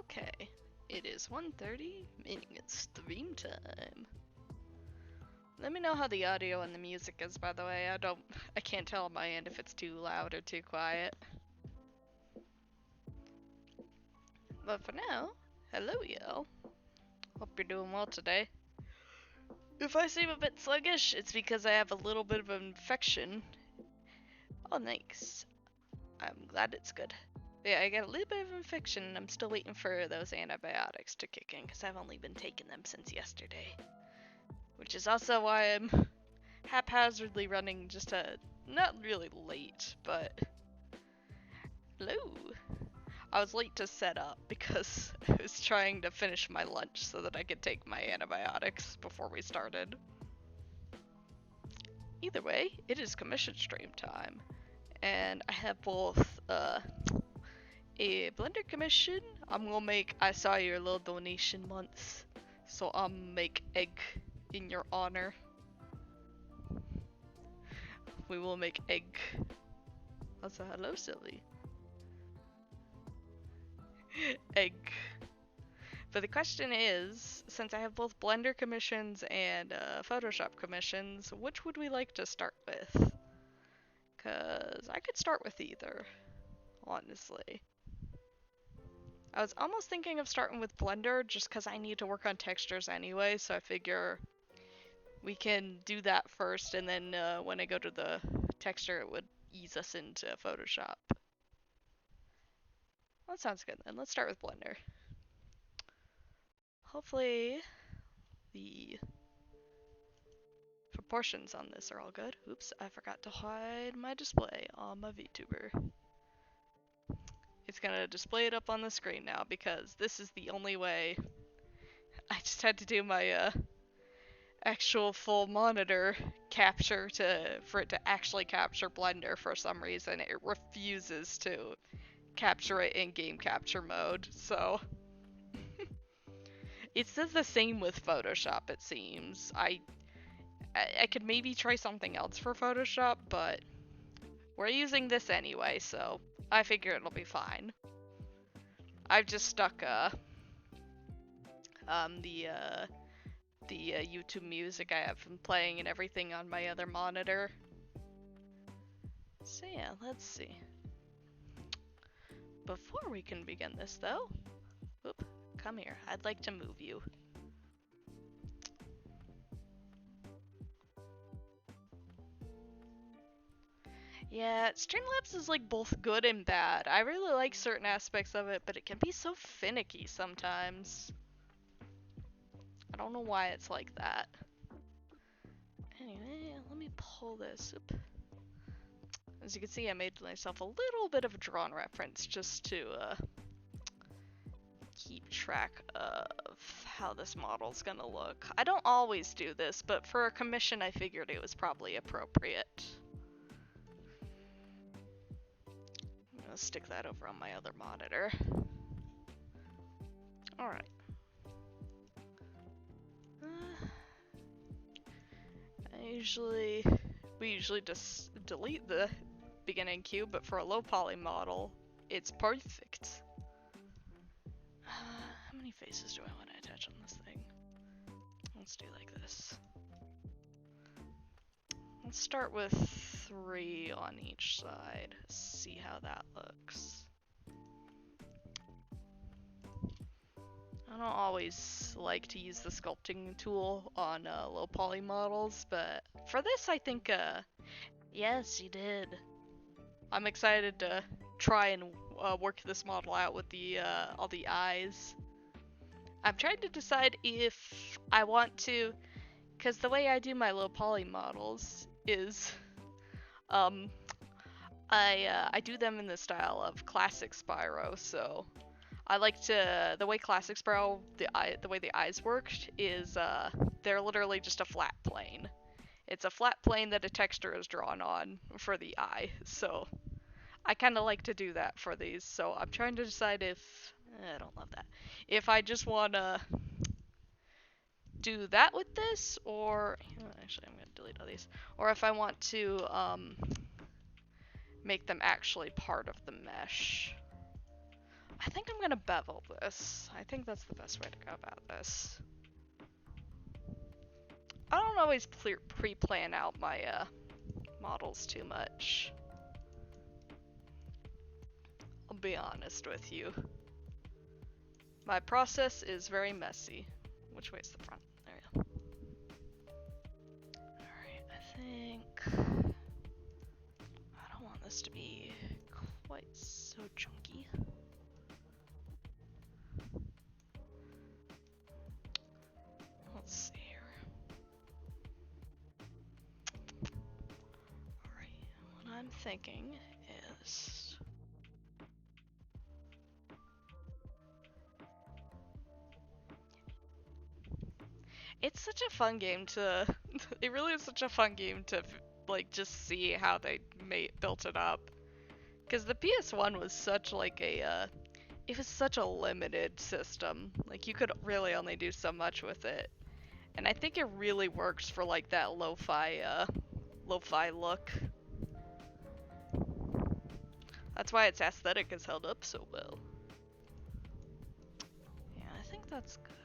Okay, it is 1:30, meaning it's stream time. Let me know how the audio and the music is, by the way. I can't tell on my end if it's too loud or too quiet. But for now, hello y'all. Hope you're doing well today. If I seem a bit sluggish, it's because I have a little bit of an infection. Oh, nice. I'm glad it's good. Yeah, I got a little bit of infection and I'm still waiting for those antibiotics to kick in because I've only been taking them since yesterday. Which is also why I'm haphazardly running just not really late, but hello. I was late to set up because I was trying to finish my lunch so that I could take my antibiotics before we started. Either way, it is commission stream time, and I have both a Blender commission. I'm gonna make I saw your little donation once, so I'll make egg in your honor. We will make egg. Also, hello, silly. Egg. But the question is, since I have both Blender commissions and Photoshop commissions, which would we like to start with? Because I could start with either, honestly. I was almost thinking of starting with Blender just because I need to work on textures anyway, so I figure we can do that first, and then when I go to the texture, it would ease us into Photoshop. That sounds good then. Let's start with Blender. Hopefully the proportions on this are all good. Oops, I forgot to hide my display on my VTuber. It's gonna display it up on the screen now because this is the only way. I just had to do my actual full monitor capture for it to actually capture Blender for some reason. It refuses to capture it in game capture mode, so it says the same with Photoshop, it seems. I could maybe try something else for Photoshop, but we're using this anyway, so I figure it'll be fine. I've just stuck the YouTube music I have been playing and everything on my other monitor. So yeah, let's see. Before we can begin this though, oop, come here. I'd like to move you. Yeah, Streamlabs is like both good and bad. I really like certain aspects of it, but it can be so finicky sometimes. I don't know why it's like that. Anyway, let me pull this. Oop. As you can see, I made myself a little bit of a drawn reference just to keep track of how this model's gonna look. I don't always do this, but for a commission I figured it was probably appropriate. I'm gonna stick that over on my other monitor. Alright. We usually just delete the beginning cube, but for a low poly model, it's perfect. How many faces do I want to attach on this thing? Let's do like this. Let's start with 3 on each side. See how that looks. I don't always like to use the sculpting tool on low poly models, but for this I think, yes, you did. I'm excited to try and work this model out with the all the eyes. I'm trying to decide if I want to, because the way I do my low poly models is, I do them in the style of classic Spyro, so I like to, the way classic Spyro, the way the eyes worked is, they're literally just a flat plane. It's a flat plane that a texture is drawn on for the eye, so I kind of like to do that for these, so I'm trying to decide if, I don't love that, if I just want to do that with this, or, actually I'm going to delete all these, or if I want to make them actually part of the mesh. I think I'm gonna bevel this. I think that's the best way to go about this. I don't always pre-plan out my models too much. I'll be honest with you. My process is very messy. Which way's the front? There we go. Alright, I think... I don't want this to be quite so chunky. Let's see here. Alright, what I'm thinking is... It's such a fun game to... It really is such a fun game to, like, just see how they built it up. Because the PS1 was such, like, a, it was such a limited system. Like, you could really only do so much with it. And I think it really works for, like, that lo-fi look. That's why its aesthetic has held up so well. Yeah, I think that's good.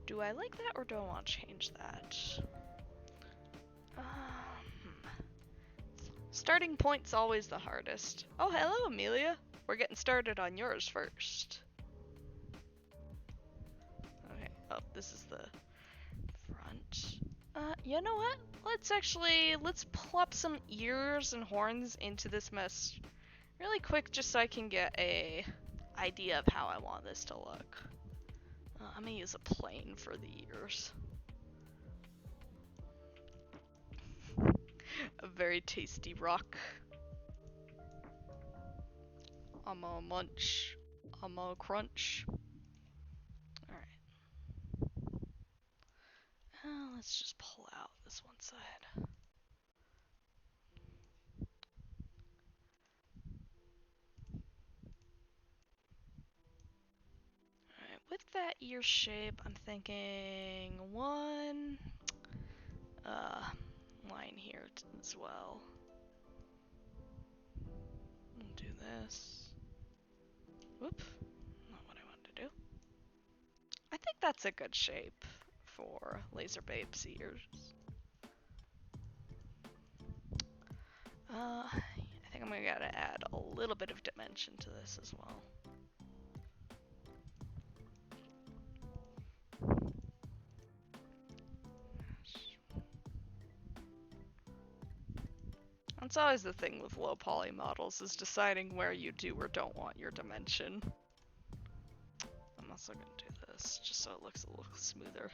Do I like that or do I want to change that? Starting point's always the hardest. Oh, hello, Amelia. We're getting started on yours first. Okay, oh, this is the front. You know what? Let's plop some ears and horns into this mess really quick just so I can get a idea of how I want this to look. I'm gonna use a plane for the ears. A very tasty rock. I'm gonna munch. I'm gonna crunch. Alright. Let's just pull out this one side. Alright, with that ear shape, I'm thinking one line here as well. We'll do this. Whoop, not what I wanted to do. I think that's a good shape for Laser Babe's ears. I think I'm gonna gotta add a little bit of dimension to this as well. That's always the thing with low poly models, is deciding where you do or don't want your dimension. I'm also gonna do this, just so it looks a little smoother.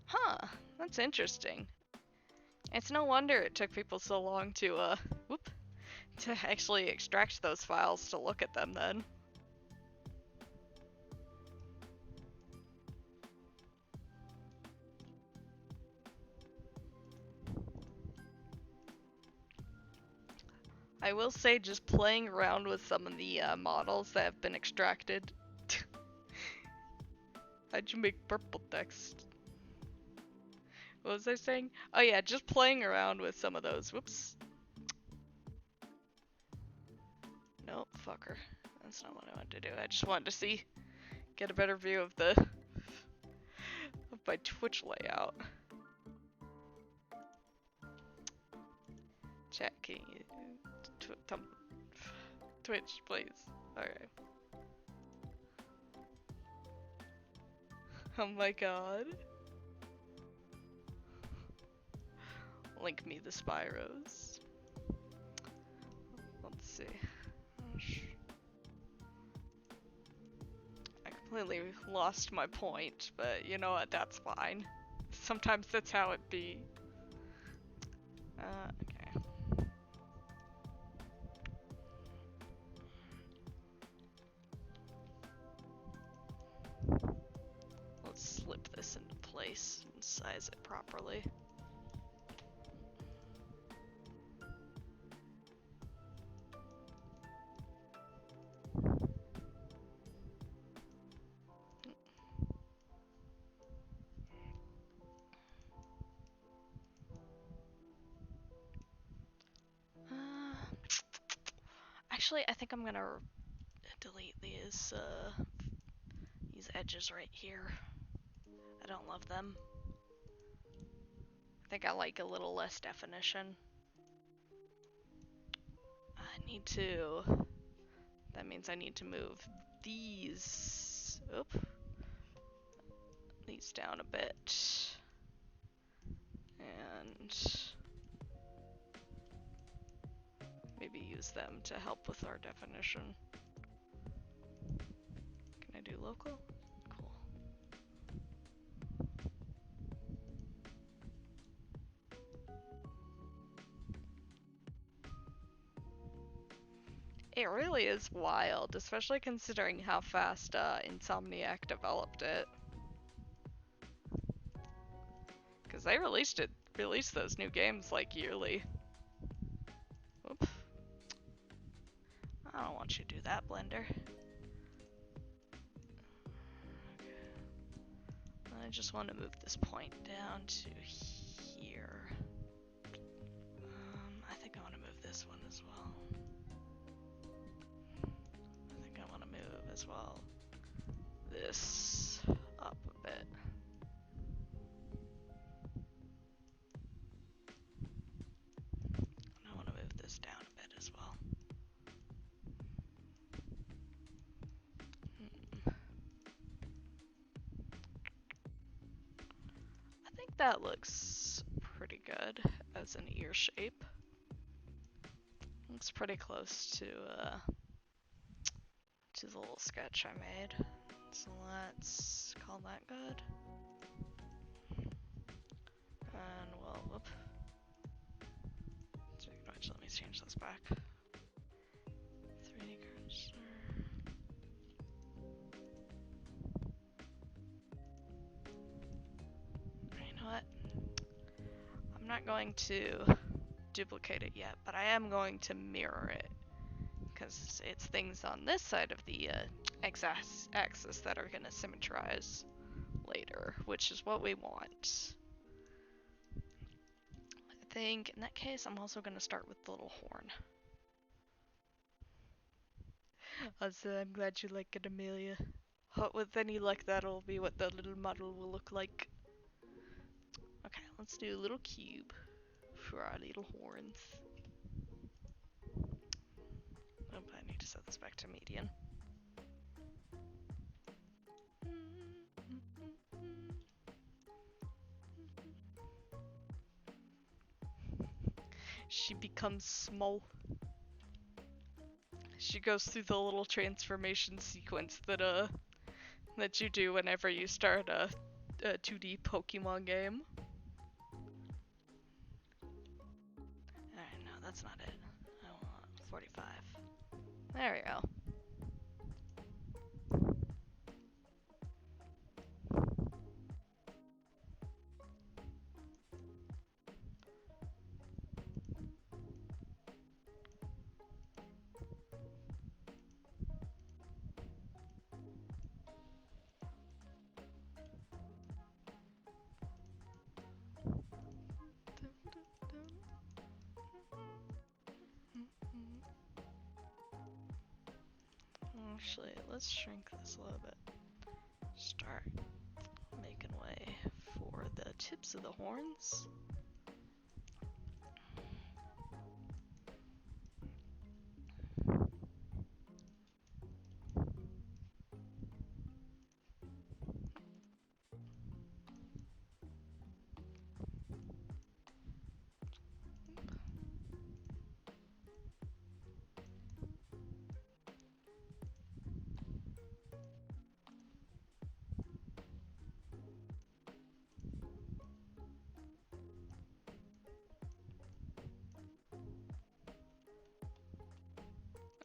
Huh, that's interesting. It's no wonder it took people so long to, to actually extract those files to look at them then. I will say, just playing around with some of the models that have been extracted. How'd you make purple text? What was I saying? Oh yeah, just playing around with some of those. Whoops. Nope, fucker. That's not what I wanted to do. I just wanted to get a better view of my Twitch layout. Chat, can you Twitch, please? Alright. Oh my god. Link me the Spyros. Let's see. I completely lost my point, but you know what? That's fine. Sometimes that's how it be. Okay. Let's slip this into place and size it properly. Actually, I think I'm gonna delete these edges right here. I don't love them. I think I like a little less definition. I need to... That means I need to move these... These down a bit. And... maybe use them to help with our definition. Can I do local? Cool. It really is wild, especially considering how fast Insomniac developed it. Because they released those new games like yearly. Oop. I don't want you to do that, Blender. I just want to move this point down to here. I think I want to move this one as well. I think I want to move as well this up a bit. And I want to move this down a bit as well. I think that looks pretty good as an ear shape. Looks pretty close to the little sketch I made. So let's call that good. And well, whoop. So actually, let me change this back. 3D cursor. You know what? I'm not going to duplicate it yet, but I am going to mirror it. Because it's things on this side of the x-axis that are going to symmetrize later, which is what we want. I think in that case, I'm also going to start with the little horn. Also, I'm glad you like it, Amelia. With any luck, that'll be what the little model will look like. Okay, let's do a little cube for our little horns. Oh, I need to set this back to median. She becomes small. She goes through the little transformation sequence that you do whenever you start a 2D Pokemon game. Alright, no, that's not it. I want 45. There we go. Actually, let's shrink this a little bit. Start making way for the tips of the horns.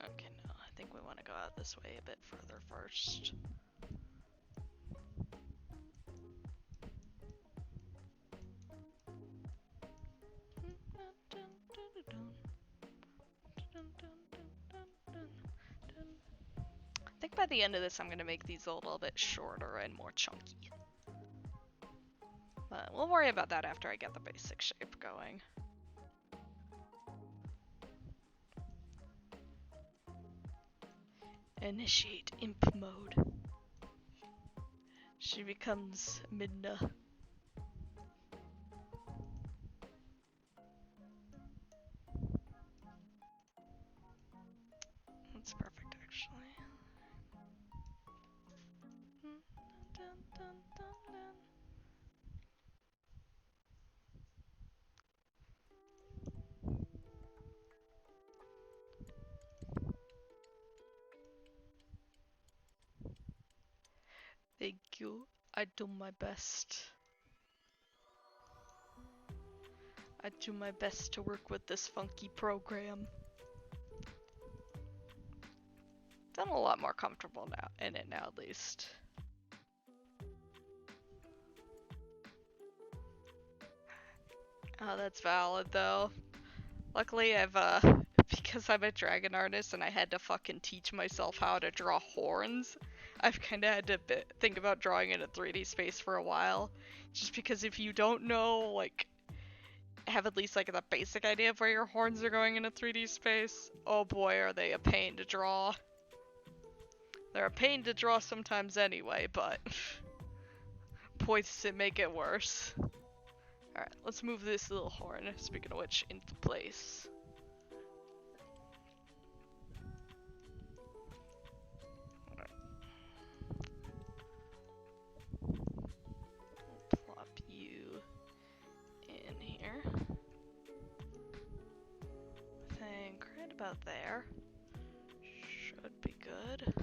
Okay, no, I think we want to go out this way a bit further first. I think by the end of this I'm going to make these a little bit shorter and more chunky. But we'll worry about that after I get the basic shape going. Initiate imp mode. She becomes Midna. That's perfect, actually. Dun, dun, dun, dun. Thank you. I do my best. I do my best to work with this funky program. I'm a lot more comfortable now in it now, at least. Oh, that's valid though. Luckily, I've because I'm a dragon artist and I had to fucking teach myself how to draw horns. I've kind of had to think about drawing in a 3D space for a while, just because if you don't know, like, have at least like the basic idea of where your horns are going in a 3D space, oh boy, are they a pain to draw. They're a pain to draw sometimes anyway, but boy, does it make it worse. Alright, let's move this little horn, speaking of which, into place. Plop you in here. I think right about there. Should be good.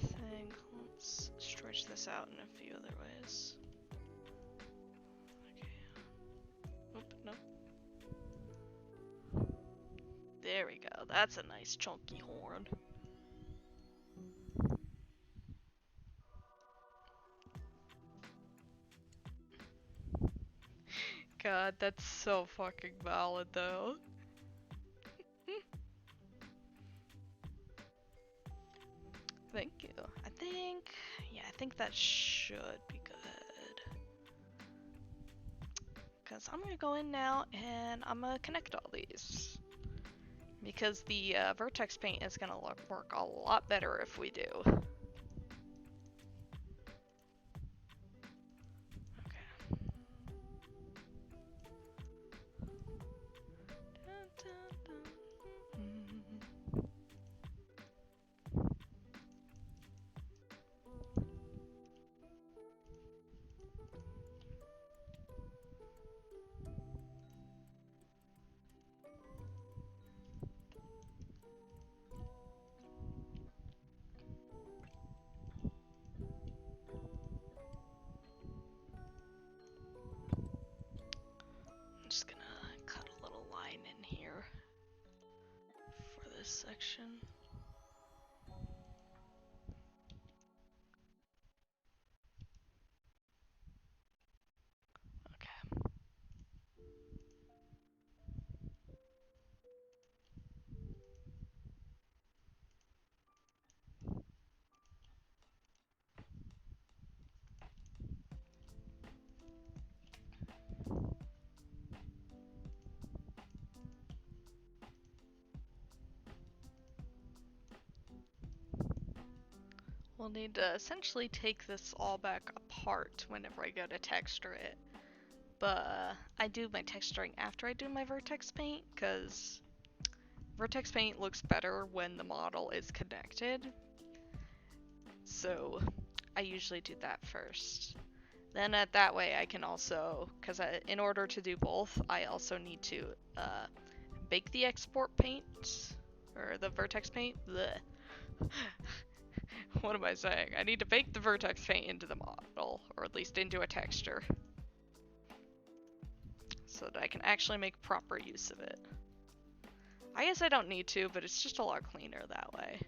I think let's stretch this out in a few other ways. Okay. Oop, nope. There we go. That's a nice chunky horn. God, that's so fucking valid though. Thank you. I think that should be good. Because I'm gonna go in now and I'm gonna connect all these. Because the vertex paint is gonna work a lot better if we do. I'm just gonna cut a little line in here for this section. Okay. We'll need to essentially take this all back apart whenever I go to texture it. But I do my texturing after I do my vertex paint, because vertex paint looks better when the model is connected. So I usually do that first. Then that way I can also, because in order to do both, I also need to bake the export paint, or the vertex paint. Blech. What am I saying? I need to bake the vertex paint into the model, or at least into a texture, so that I can actually make proper use of it. I guess I don't need to, but it's just a lot cleaner that way.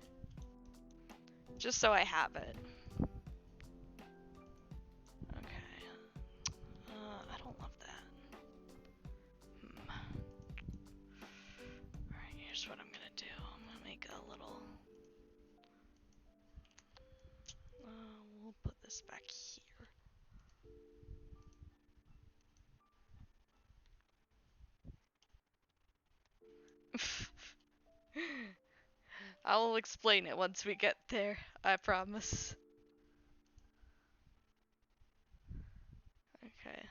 Just so I have it. Okay. I don't love that. Alright, here's what I'm gonna do. I'm gonna make a little... we'll put this back here. I'll explain it once we get there, I promise. Okay.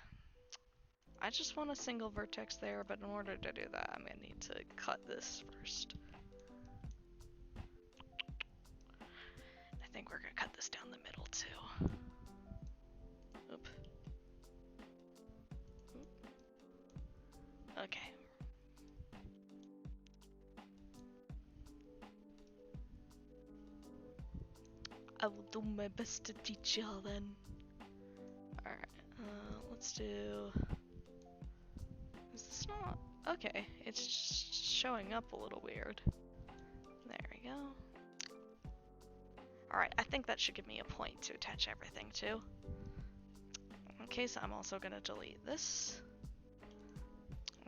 I just want a single vertex there, but in order to do that, I'm gonna need to cut this first. I think we're gonna cut this down the middle too. Oop. Oop. Okay. I will do my best to teach y'all then. Alright, let's do... Is this not... Okay, it's just showing up a little weird. There we go. Alright, I think that should give me a point to attach everything to. Okay, so I'm also gonna delete this.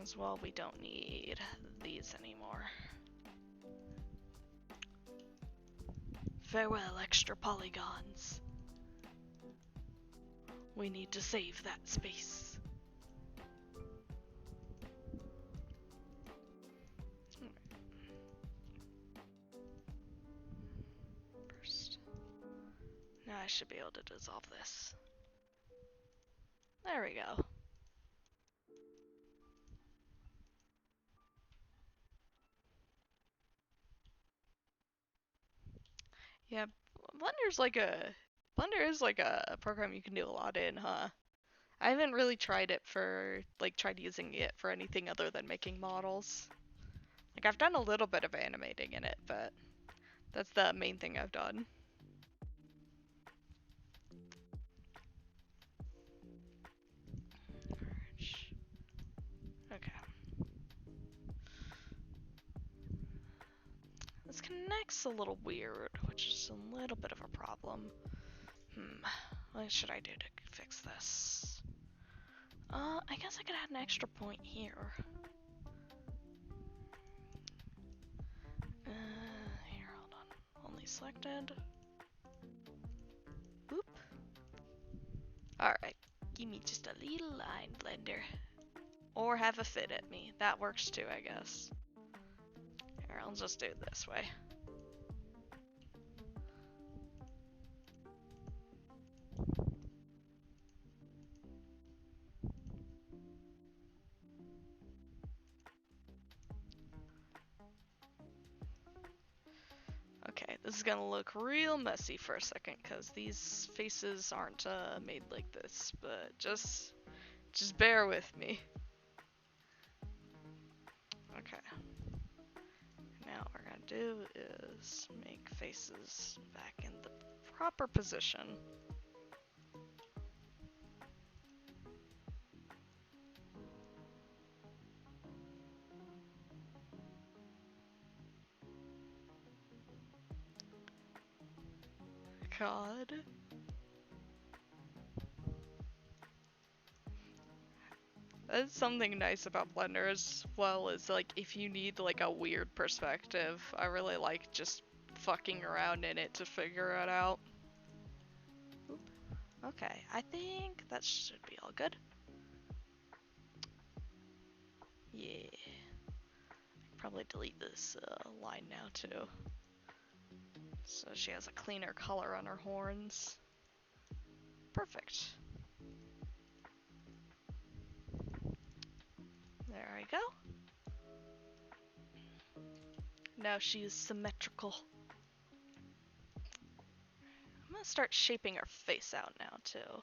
As well, we don't need these anymore. Farewell, extra polygons. We need to save that space. First. Now I should be able to dissolve this. There we go. Yeah, Blender is like a program you can do a lot in, huh? I haven't really tried it for, tried using it for anything other than making models. Like, I've done a little bit of animating in it, but that's the main thing I've done. Okay. This connects a little weird, which is a little bit of a problem. What should I do to fix this? I guess I could add an extra point here. Here, hold on. Only selected. Boop. Alright, give me just a little line, Blender. Or have a fit at me. That works too, I guess. Here, I'll just do it this way. Okay, this is gonna look real messy for a second because these faces aren't made like this, but just bear with me. Okay. Now what we're gonna do is make faces back in the proper position. God. That's something nice about Blender as well, is like if you need like a weird perspective, I really like just fucking around in it to figure it out. Oop. Okay, I think that should be all good. Yeah. Probably delete this line now too. So she has a cleaner color on her horns. Perfect. There we go. Now she is symmetrical. I'm gonna start shaping her face out now too.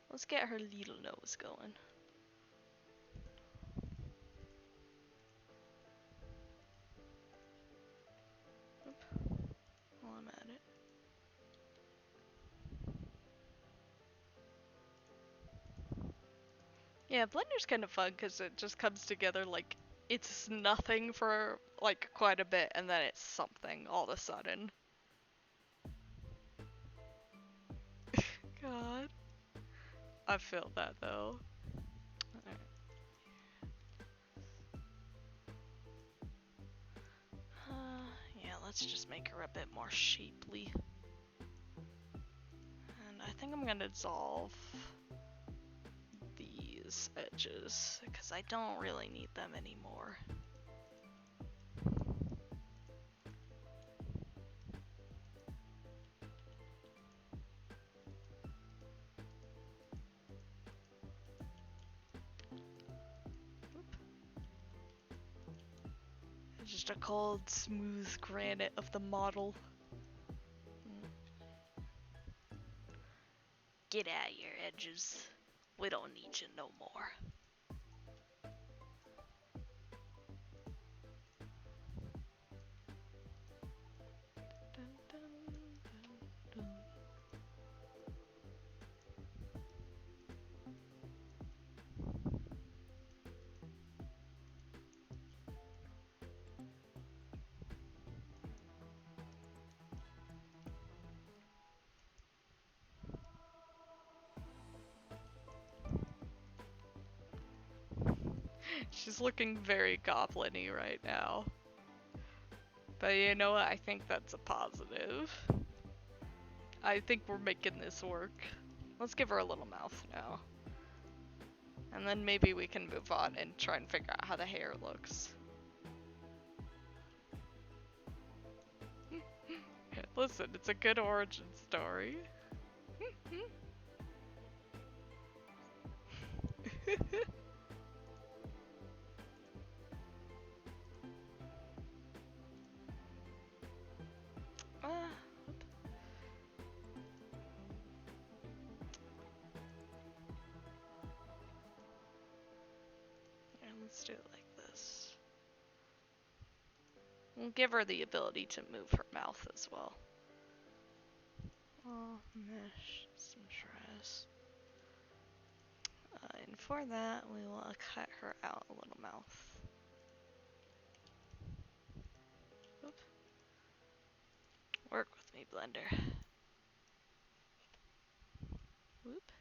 Let's get her little nose going. Oop. While I'm at it. Yeah, Blender's kind of fun because it just comes together like it's nothing for like quite a bit and then it's something all of a sudden. God. I feel that though. Yeah, let's just make her a bit more shapely. And I think I'm gonna dissolve these edges, because I don't really need them anymore. Just a cold, smooth granite of the model. Get out of your edges. We don't need you no more. Dun, dun, dun, dun. She's looking very goblin-y right now. But you know what? I think that's a positive. I think we're making this work. Let's give her a little mouth now. And then maybe we can move on and try and figure out how the hair looks. Listen, it's a good origin story. Yeah, let's do it like this. We'll give her the ability to move her mouth as well. Oh, mesh, some dress. And for that, we will cut her out a little mouth. Oop. Work with me, Blender. Whoop.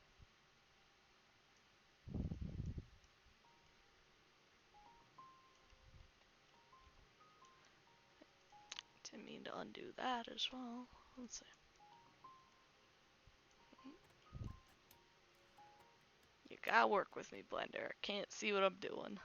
Didn't mean to undo that as well. Let's see. You gotta work with me, Blender. I can't see what I'm doing.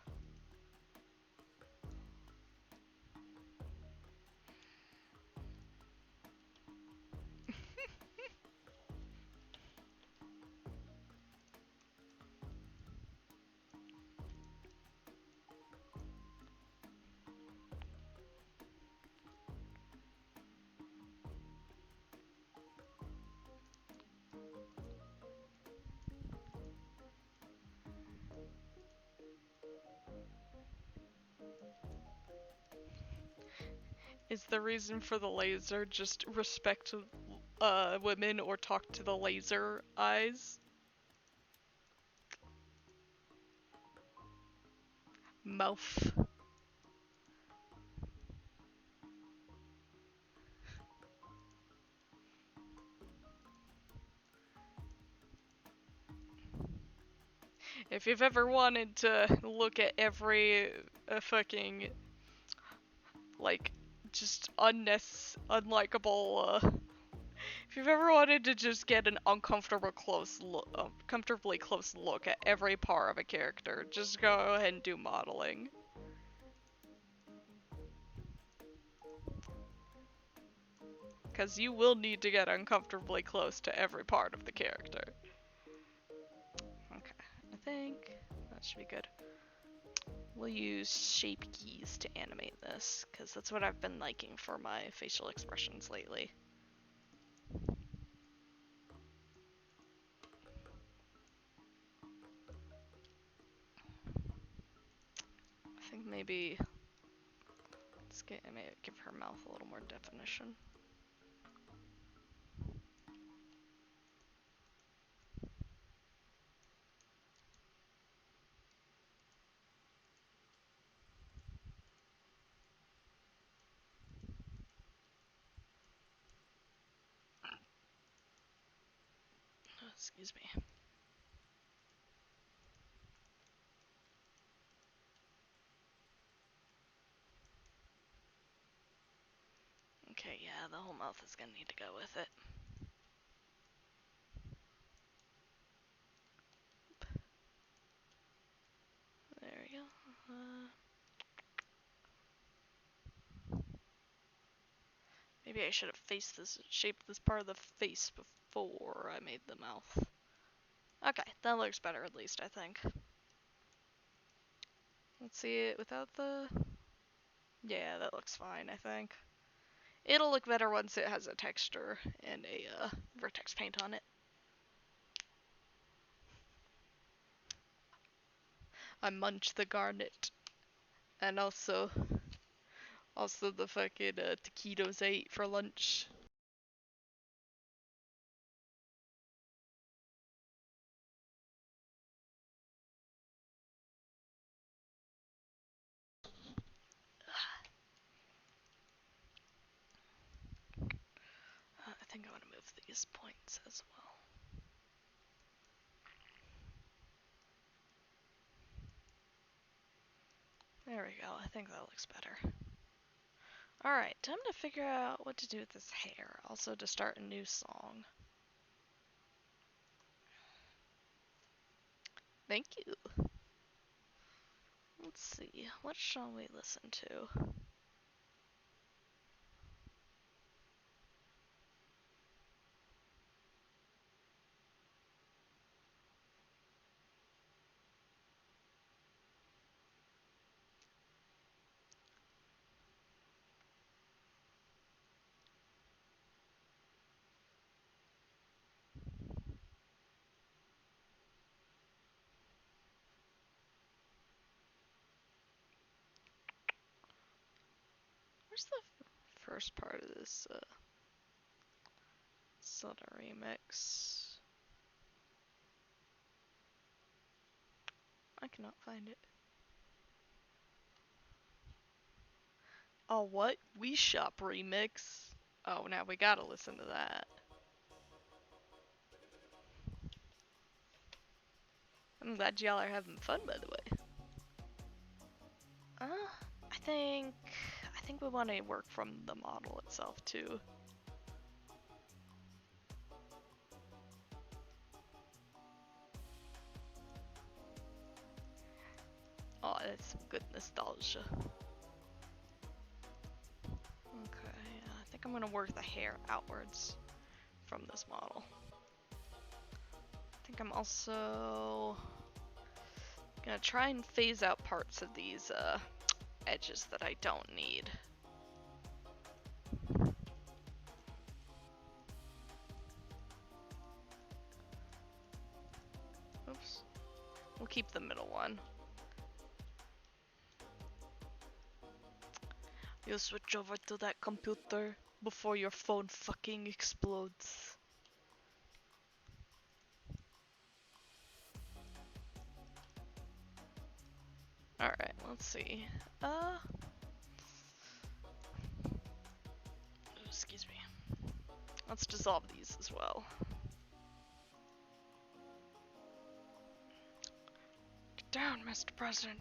Is the reason for the laser just respect women or talk to the laser eyes? Mouth. If you've ever wanted to look at every fucking like just unlikable if you've ever wanted to just get an uncomfortable comfortably close look at every part of a character, just go ahead and do modeling. Because you will need to get uncomfortably close to every part of the character. Okay, I think that should be good. We'll use shape keys to animate this, because that's what I've been liking for my facial expressions lately. I think maybe maybe give her mouth a little more definition. Excuse me. Okay, yeah, the whole mouth is gonna need to go with it. Maybe I should have shaped this part of the face before I made the mouth. Okay, that looks better at least, I think. Let's see it without the... Yeah, that looks fine, I think. It'll look better once it has a texture and a vertex paint on it. I munched the garnet. And also the fucking taquitos I ate for lunch. I think I want to move these points as well. There we go, I think that looks better. Alright, time to figure out what to do with this hair. Also to start a new song. Thank you. Let's see, what shall we listen to? Where's the first part of this Zelda remix? I cannot find it. Oh, what? Wii Shop remix? Oh, now we gotta listen to that. I'm glad y'all are having fun, by the way. I think we want to work from the model itself too. Oh, that's some good nostalgia. Okay, I think I'm gonna work the hair outwards from this model. I think I'm also gonna try and phase out parts of these edges that I don't need. Oops. We'll keep the middle one. You switch over to that computer before your phone fucking explodes. Alright, let's see. Excuse me. Let's dissolve these as well. Get down, Mr. President.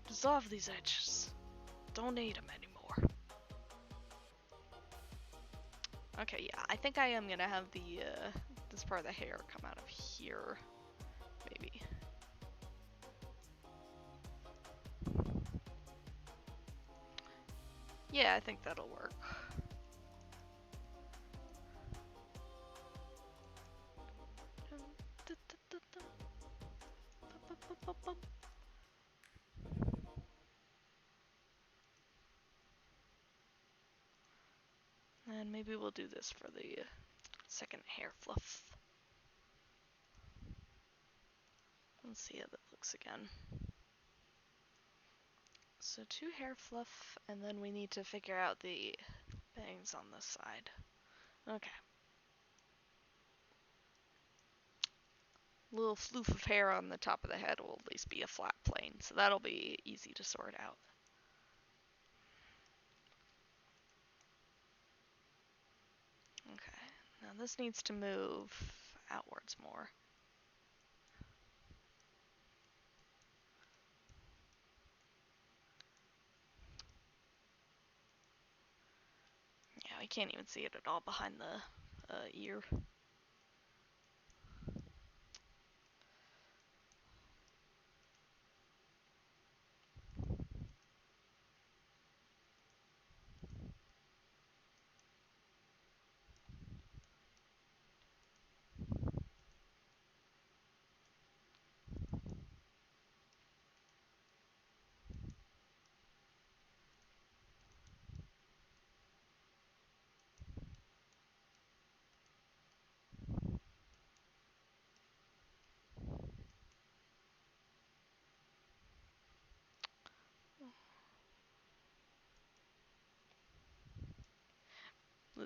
Dissolve these edges. Don't need them anymore. Okay, yeah, I think I am gonna have the, this part of the hair come out of here. Maybe. Yeah, I think that'll work. And maybe we'll do this for the second hair fluff. Let's see how that looks again. So 2 hair fluff, and then we need to figure out the bangs on this side. Okay. Little floof of hair on the top of the head will at least be a flat plane, so that'll be easy to sort out. Okay, now this needs to move outwards more. Yeah, we can't even see it at all behind the ear.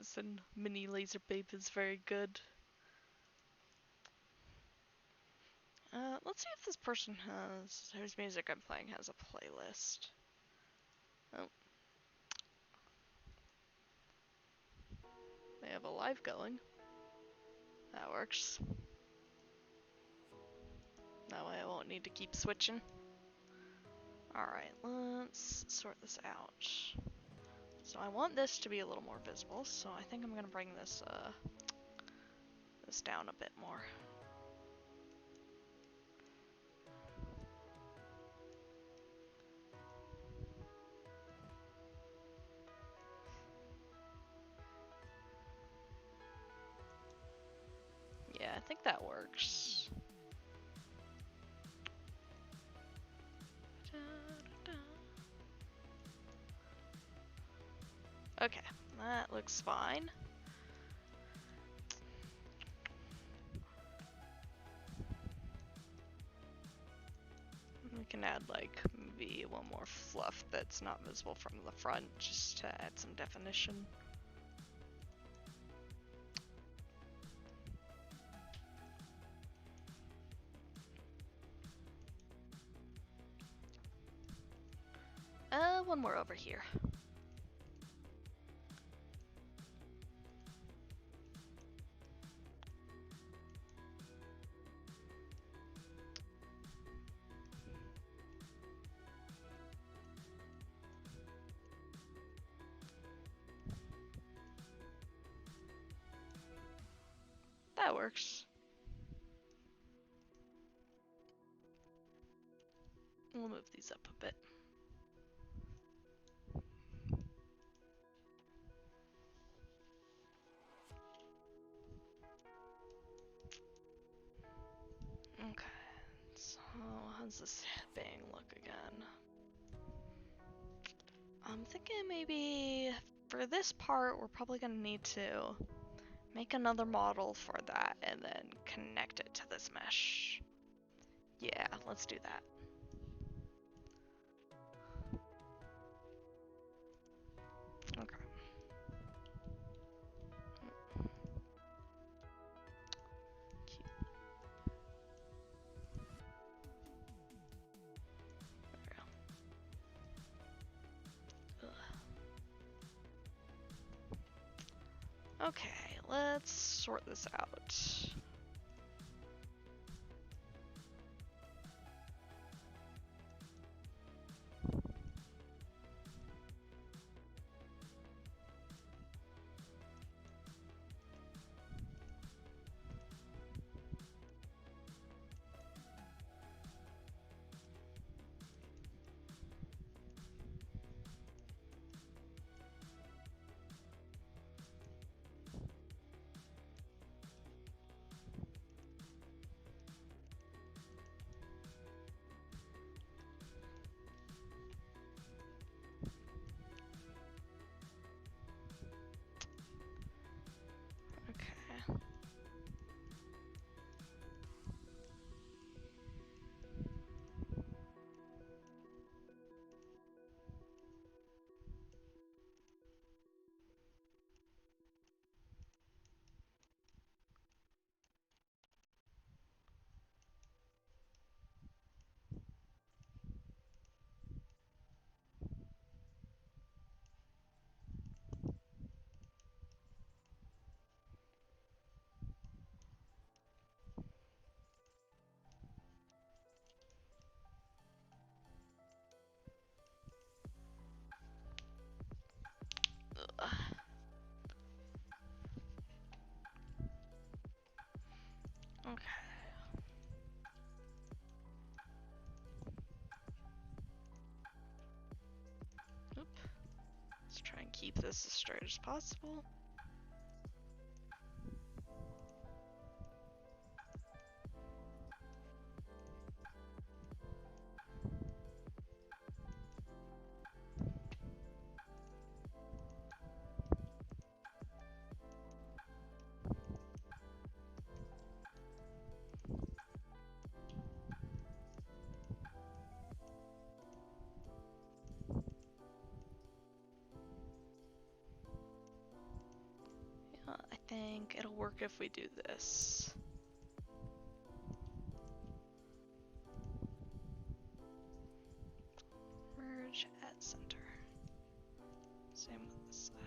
Lasers and mini laser babe is very good. Let's see if this person whose music I'm playing has a playlist. Oh. They have a live going. That works. That way I won't need to keep switching. Alright, let's sort this out. So I want this to be a little more visible, so I think I'm gonna bring this down a bit more. Yeah, I think that works. Okay, that looks fine. We can add like maybe one more fluff that's not visible from the front just to add some definition. One more over here. That works. We'll move these up a bit. Okay, so how's this bang look again? I'm thinking maybe for this part we're probably gonna need to make another model for that and then connect it to this mesh. Yeah, let's do that. Okay. Okay, let's sort this out. Okay. Ugh. Okay. Oop. Let's try and keep this as straight as possible. think it'll work if we do this. Merge at center. Same with this side.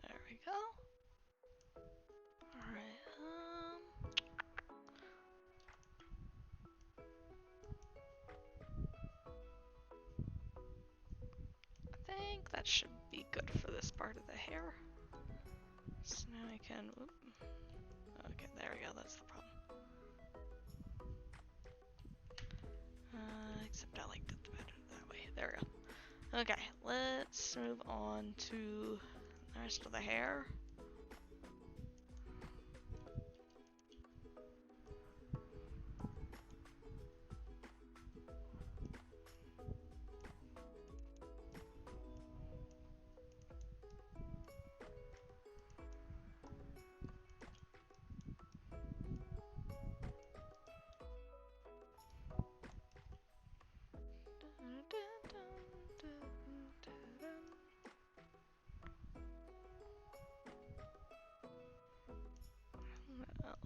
There we go. Alright, I think that should be good for this part of the hair. So now I can, whoop. Okay, there we go, that's the problem. Except I liked it better that way. There we go. Okay, let's move on to the rest of the hair.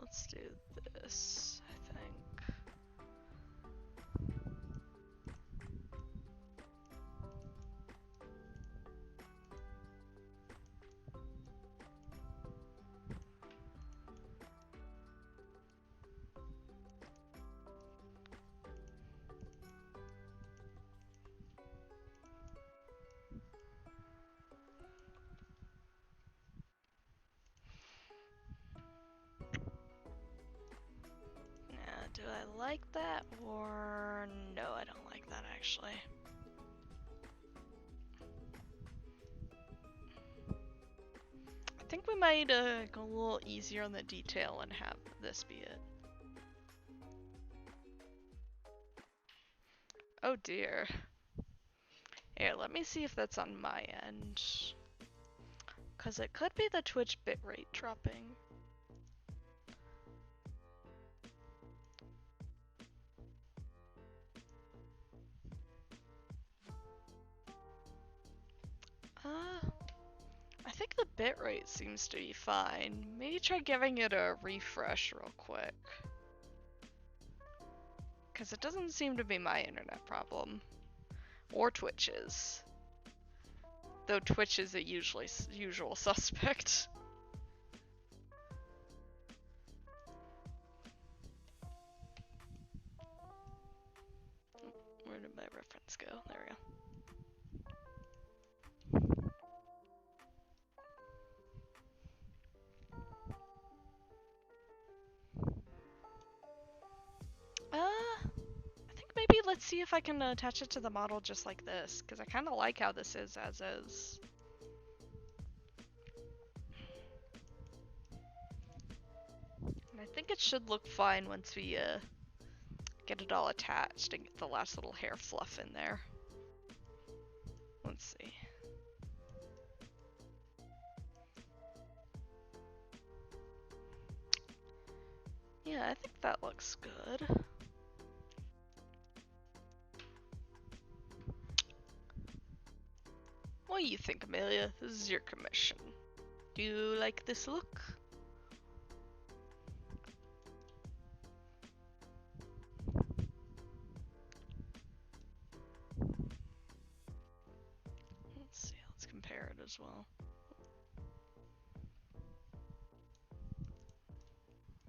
Let's do this, I think. Do I like that or no, I don't like that actually. I think we might go a little easier on the detail and have this be it. Oh dear. Here, let me see if that's on my end. Cause it could be the Twitch bitrate dropping. I think the bitrate seems to be fine. Maybe try giving it a refresh real quick. Because it doesn't seem to be my internet problem. Or Twitch's. Though Twitch is a usual suspect. Where did my reference go? There we go. I think maybe let's see if I can attach it to the model just like this, because I kind of like how this is as is. And I think it should look fine once we get it all attached and get the last little hair fluff in there. Let's see. Yeah, I think that looks good. What do you think, Amelia? This is your commission. Do you like this look? Let's see, let's compare it as well.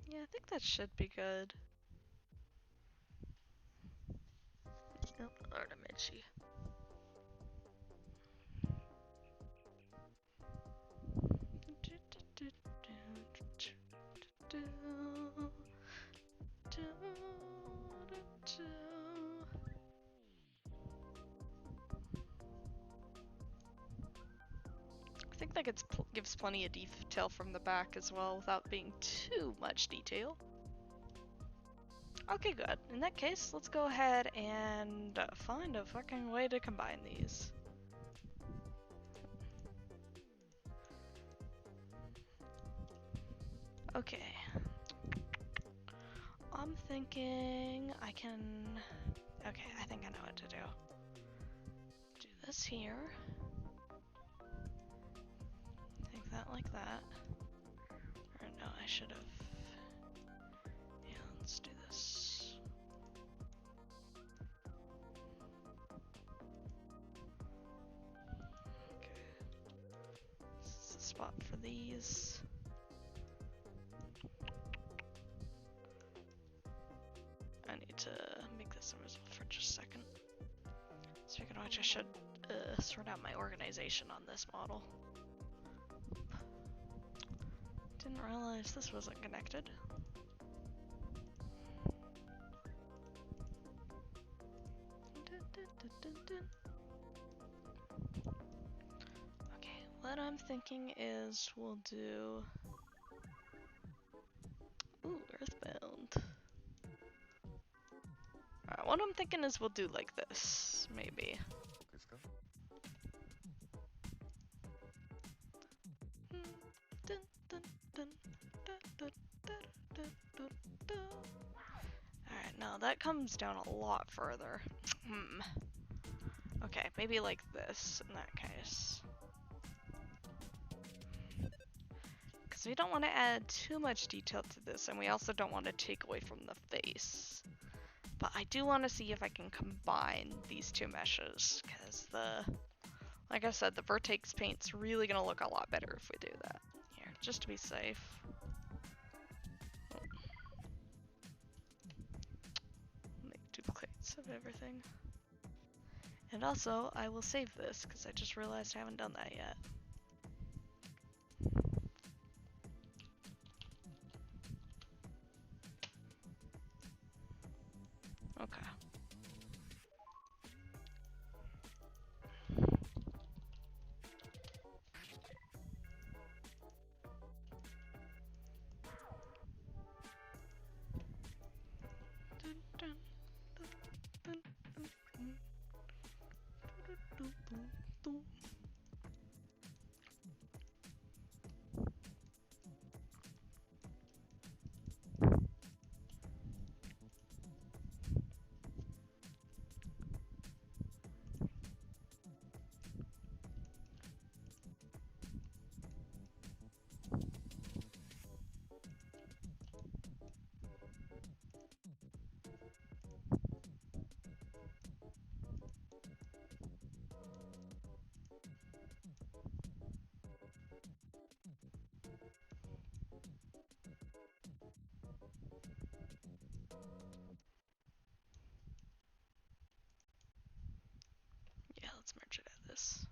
Yeah, I think that should be good. Oh, Artemichi. I think that gives plenty of detail from the back as well without being too much detail. Okay, good. In that case, let's go ahead and find a fucking way to combine these. Okay. I'm thinking I can... Okay, I think I know what to do. Do this here. Take that like that. Or no, I should have... Yeah, let's do this. Okay. This is the spot for these. I need to make this invisible for just a second. Speaking of which, I should sort out my organization on this model. Didn't realize this wasn't connected. Okay, what I'm thinking is we'll do... Ooh, Earthbound. Alright, what I'm thinking is we'll do like this, maybe. Alright, now that comes down a lot further. Okay, maybe like this in that case. Because we don't want to add too much detail to this, and we also don't want to take away from the face. But I do want to see if I can combine these two meshes, because like I said, the Vertex paint's really going to look a lot better if we do that. Here, just to be safe. Make duplicates of everything. And also, I will save this, because I just realized I haven't done that yet. Okay. Yeah, let's merge it at this.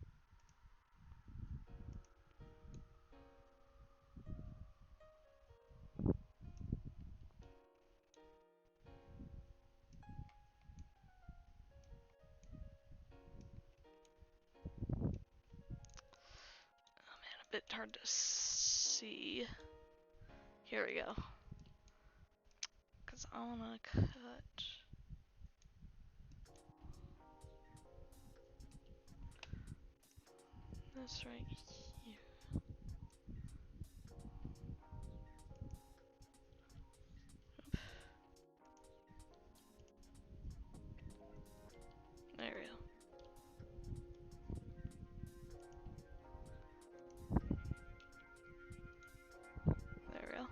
A bit hard to see. Here we go. Because I want to cut this right here. There we go. There we go.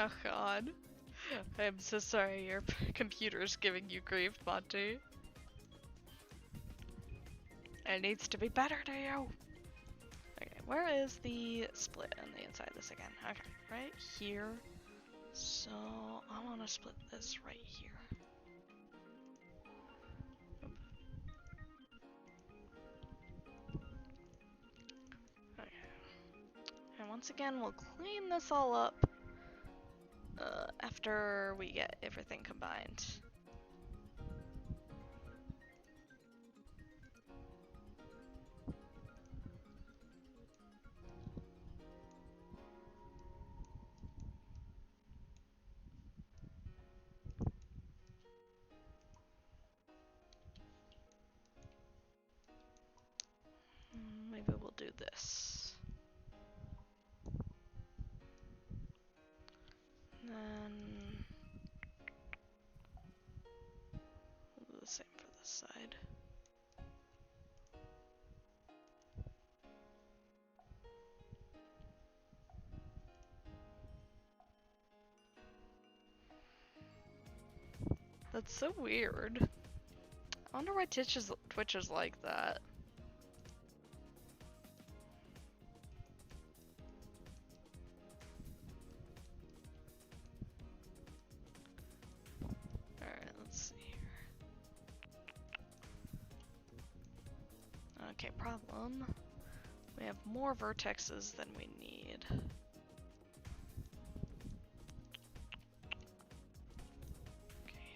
Oh god. I'm so sorry your computer's giving you grief, Monty. It needs to be better to you. Okay, where is the split on the inside of this again? Okay, right here. So I want to split this right here. Okay. And once again, we'll clean this all up after we get everything combined. Maybe we'll do this. Then we'll do the same for this side. That's so weird. I wonder why Twitch is like that. Alright, let's see here. Okay, problem. We have more vertexes than we need. Okay,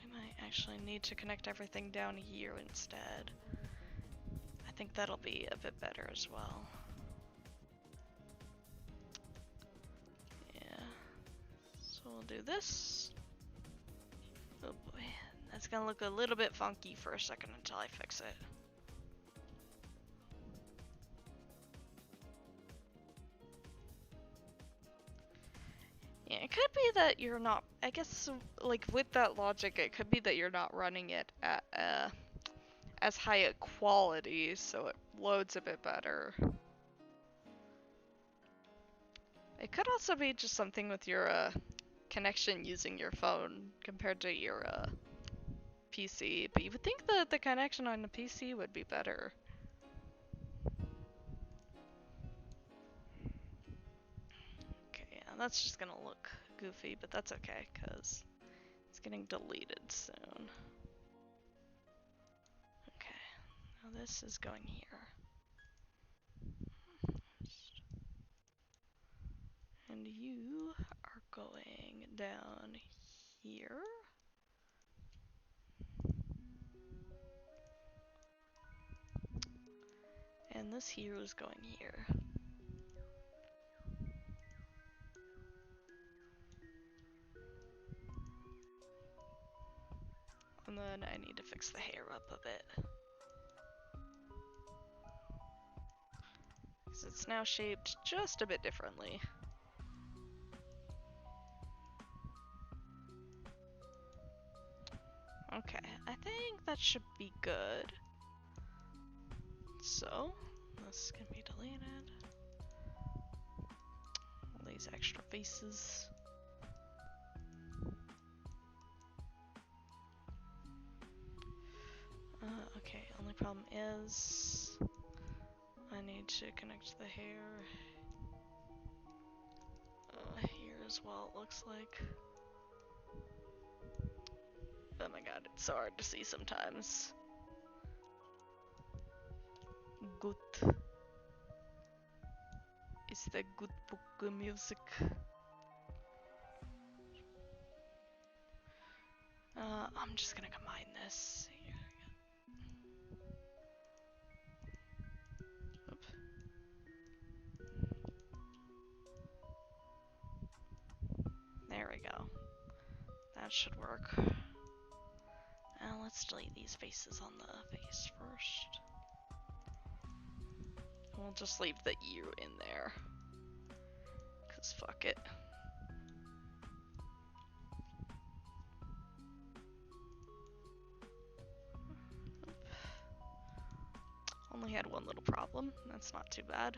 we might actually need to connect everything down here instead. I think that'll be a bit better as well. Yeah. So we'll do this. Oh boy. That's gonna look a little bit funky for a second until I fix it. Yeah, it could be that you're not, I guess, like, with that logic, it could be that you're not running it at as high a quality, so it loads a bit better. It could also be just something with your connection using your phone compared to your PC, but you would think that the connection on the PC would be better. Okay, yeah, that's just gonna look goofy, but that's okay, because it's getting deleted soon. Okay, now this is going here. And you are going down here. And this here is going here. And then I need to fix the hair up a bit. Because it's now shaped just a bit differently. Okay, I think that should be good. So, this can be deleted. All these extra faces. problem is I need to connect the hair here as well, it looks like. Oh my god, it's so hard to see sometimes. Good. Is the good book music? I'm just gonna combine this. Oop. There we go. That should work. Now let's delete these faces on the face first. We'll just leave the ear in there. 'Cause fuck it. Only had one little problem. That's not too bad.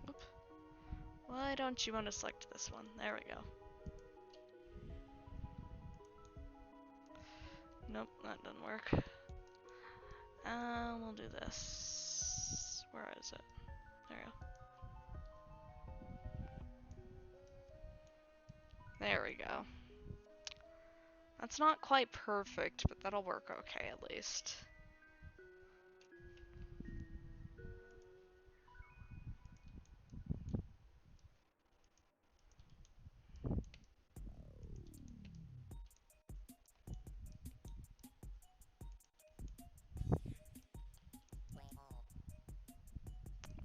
Oop. Why don't you want to select this one? There we go. Nope, that doesn't work. We'll do this. Where is it? There we go. There we go. That's not quite perfect, but that'll work okay at least.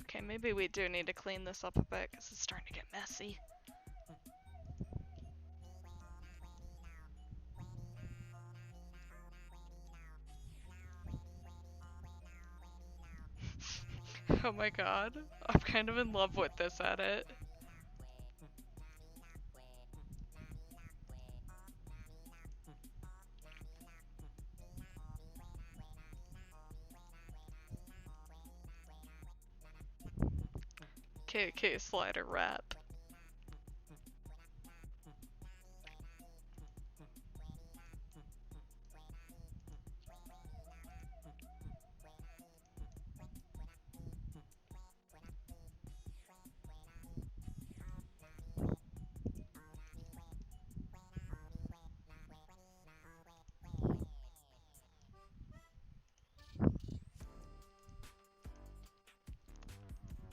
Okay, maybe we do need to clean this up a bit because it's starting to get messy. Oh my god, I'm kind of in love with this edit. KK slider wrap.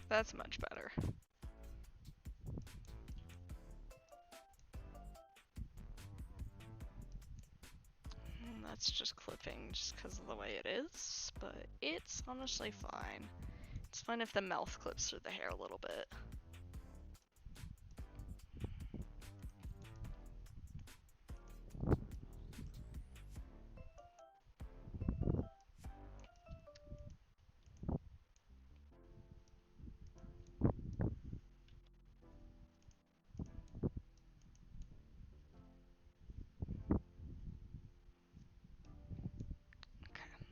That's much better. That's just clipping just because of the way it is, but it's honestly fine. It's fine if the mouth clips through the hair a little bit.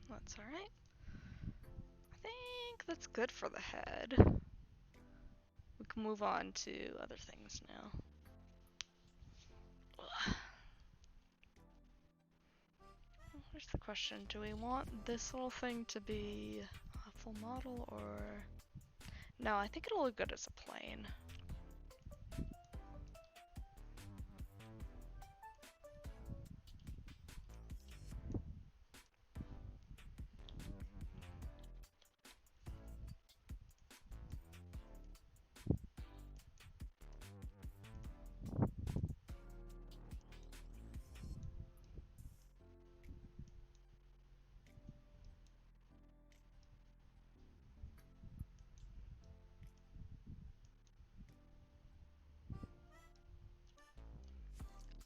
That's alright. I think that's good for the head. We can move on to other things now. Ugh. Here's the question, do we want this little thing to be a full model or... No, I think it'll look good as a plane.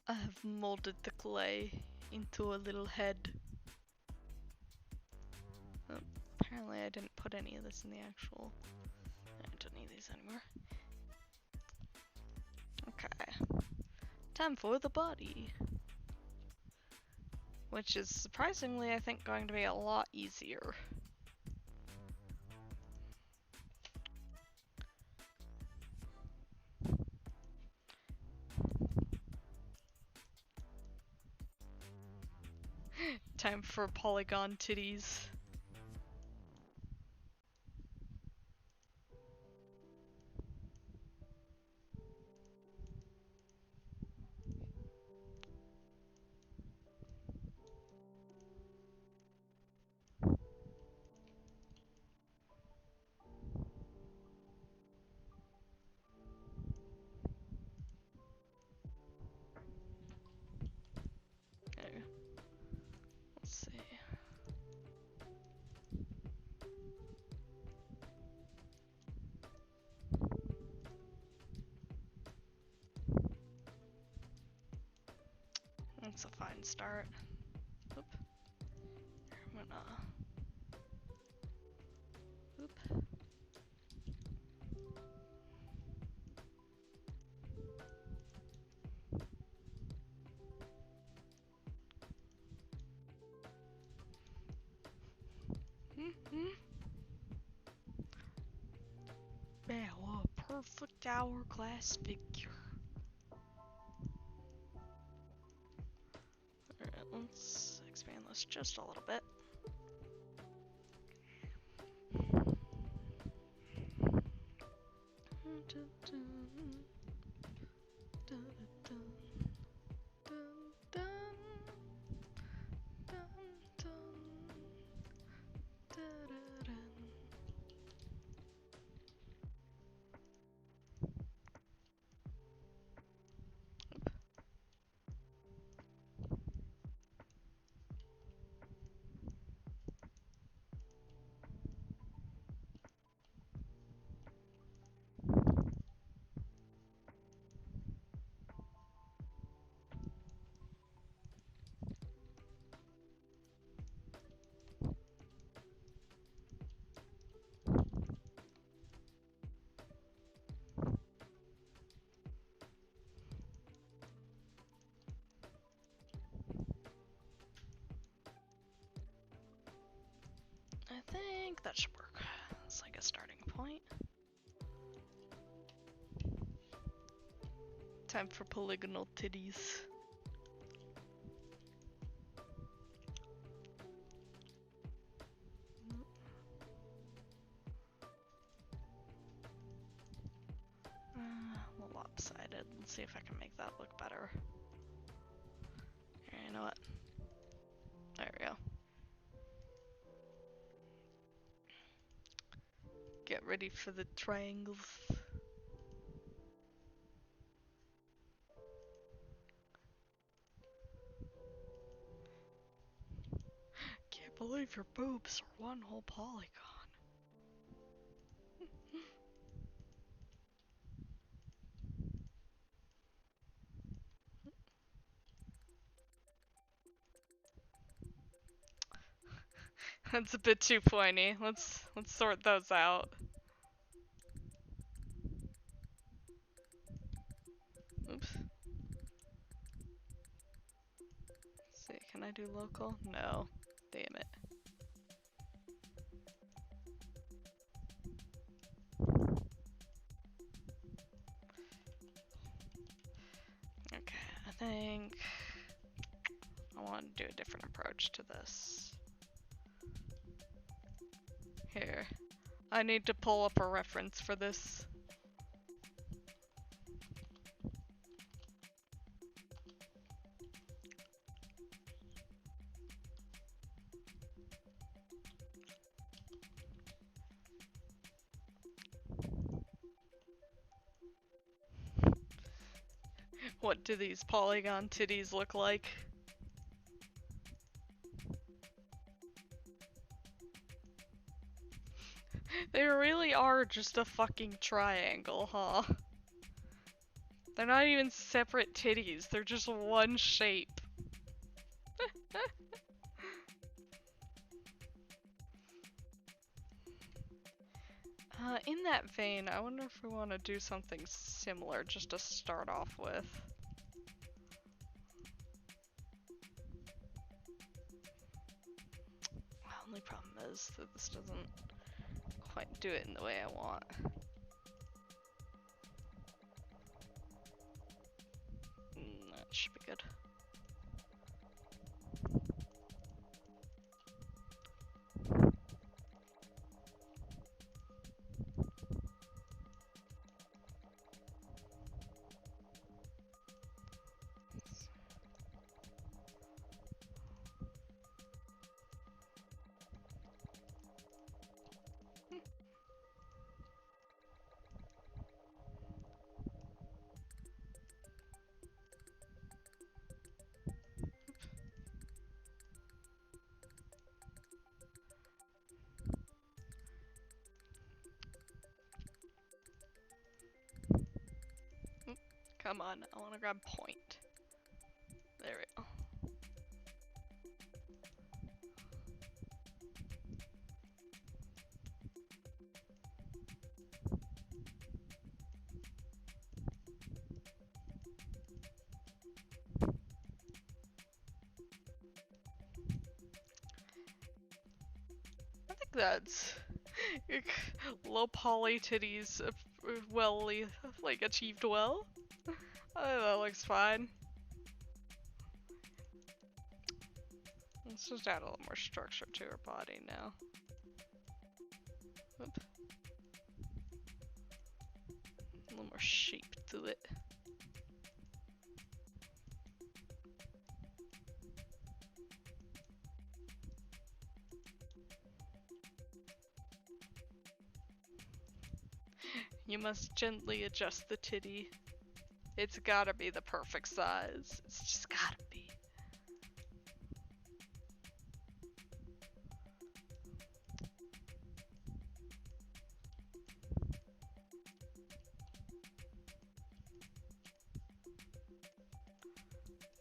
I have molded the clay into a little head. Oh, apparently I didn't put any of this in the actual... I don't need these anymore. Okay. Time for the body. Which is surprisingly, I think, going to be a lot easier. Time for polygon titties. Okay. Let's see. That's a fine start. Oop. I'm gonna. Oop. Now a perfect hourglass figure. Alright, let's expand this just a little bit. I think that should work. It's like a starting point. Time for polygonal titties. A little lopsided. Let's see if I can make that look better. Here, you know what? There we go. Get ready for the triangles. Can't believe your boobs are one whole polygon. That's a bit too pointy. Let's sort those out. Oops. Let's see, can I do local? No. Damn it. Okay, I think I want to do a different approach to this. Here. I need to pull up a reference for this. What do these polygon titties look like? They really are just a fucking triangle, huh? They're not even separate titties, they're just one shape. In that vein, I wonder if we want to do something similar just to start off with. The only problem is that this doesn't quite do it in the way I want. That should be good. Come on, I want to grab point. There we go. I think that's low poly titties well like achieved well. I think that looks fine. Let's just add a little more structure to her body now. Oop. A little more shape to it. You must gently adjust the titty. It's gotta be the perfect size. It's just gotta be.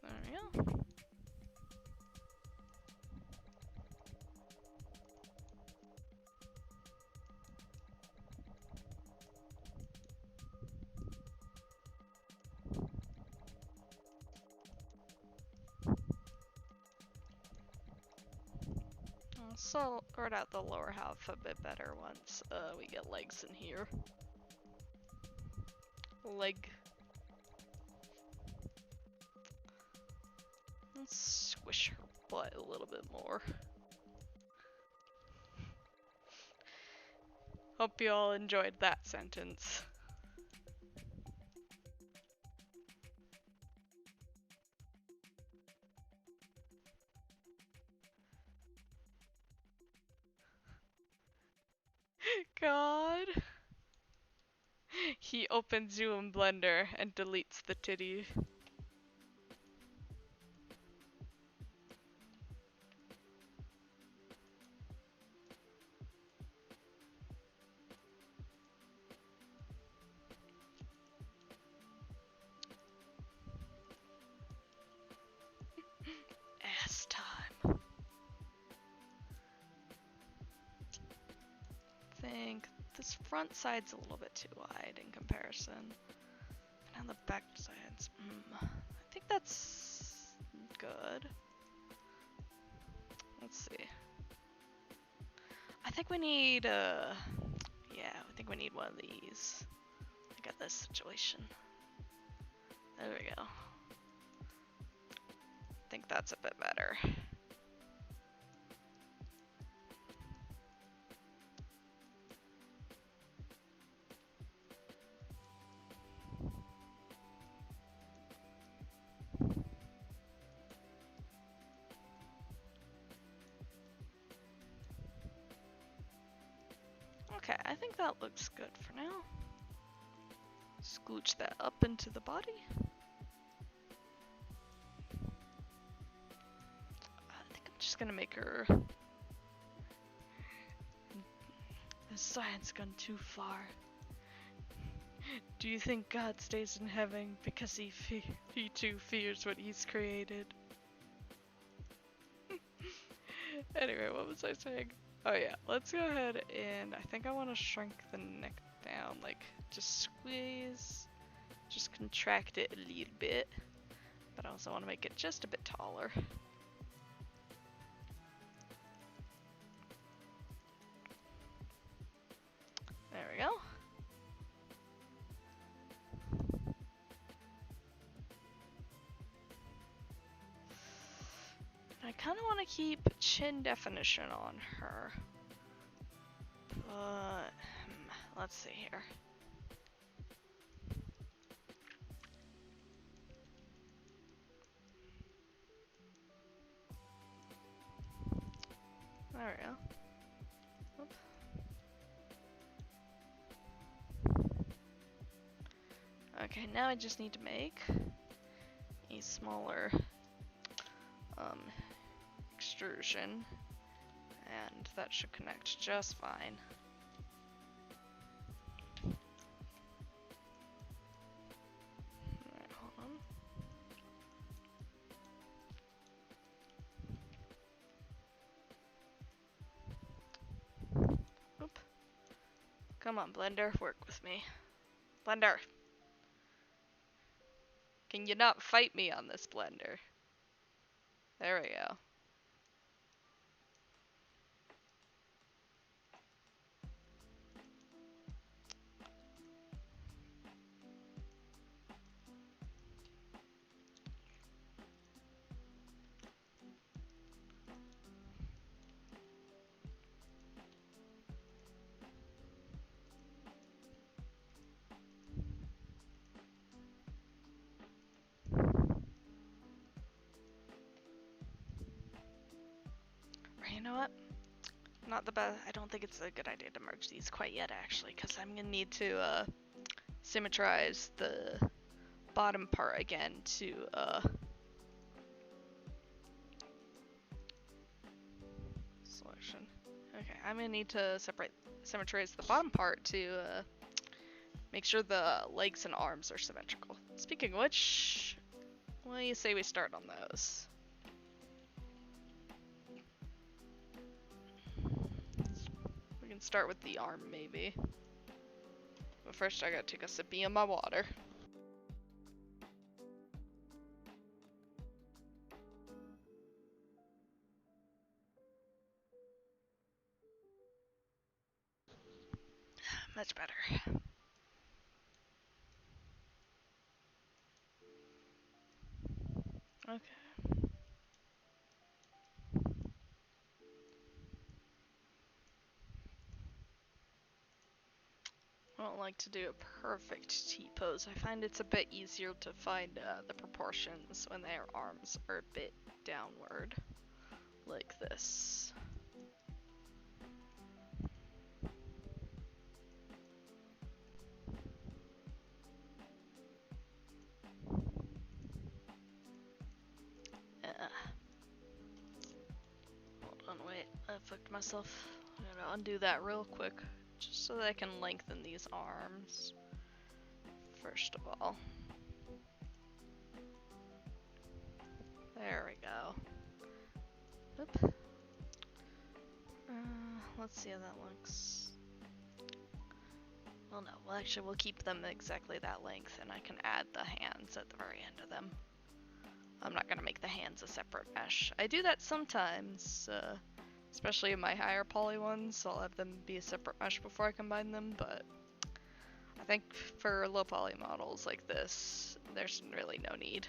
There we go. So sort out the lower half a bit better once we get legs in here. Leg. Let's squish her butt a little bit more. Hope you all enjoyed that sentence. God. He opens you in Blender and deletes the titty. Ass time. I think this front side's a little bit too wide in comparison. And on the back sides, I think that's good. Let's see. I think we need, yeah, I think we need one of these. I got this situation. There we go. I think that's a bit better. Okay, I think that looks good for now. Scooch that up into the body. I think I'm just gonna make her... Has science gone too far? Do you think God stays in heaven because he too fears what he's created? Anyway, what was I saying? Oh yeah, let's go ahead and I think I want to shrink the neck down, like just squeeze, just contract it a little bit, but I also want to make it just a bit taller. There we go. I kind of want to keep chin definition on her, but let's see here. There we go. Oop. Okay, now I just need to make a smaller extrusion, and that should connect just fine. Come on, Blender, work with me. Blender! Can you not fight me on this, Blender? There we go. You know what? Not the best. I don't think it's a good idea to merge these quite yet, actually, because I'm gonna need to symmetrize the bottom part again to selection. Okay, I'm gonna need to symmetrize the bottom part to make sure the legs and arms are symmetrical. Speaking of which, what do you say we start on those? We can start with the arm, maybe. But first I gotta take a sippy of my water. Much better. Okay. I don't like to do a perfect T-pose. I find it's a bit easier to find the proportions when their arms are a bit downward, like this. Hold on, wait, I fucked myself. I'm gonna undo that real quick, just so that I can lengthen these arms, first of all. There we go. Oop. Let's see how that looks. Well, no, well, actually, we'll keep them exactly that length, and I can add the hands at the very end of them. I'm not gonna make the hands a separate mesh. I do that sometimes, especially in my higher poly ones. I'll have them be a separate mesh before I combine them, but I think for low poly models like this, there's really no need.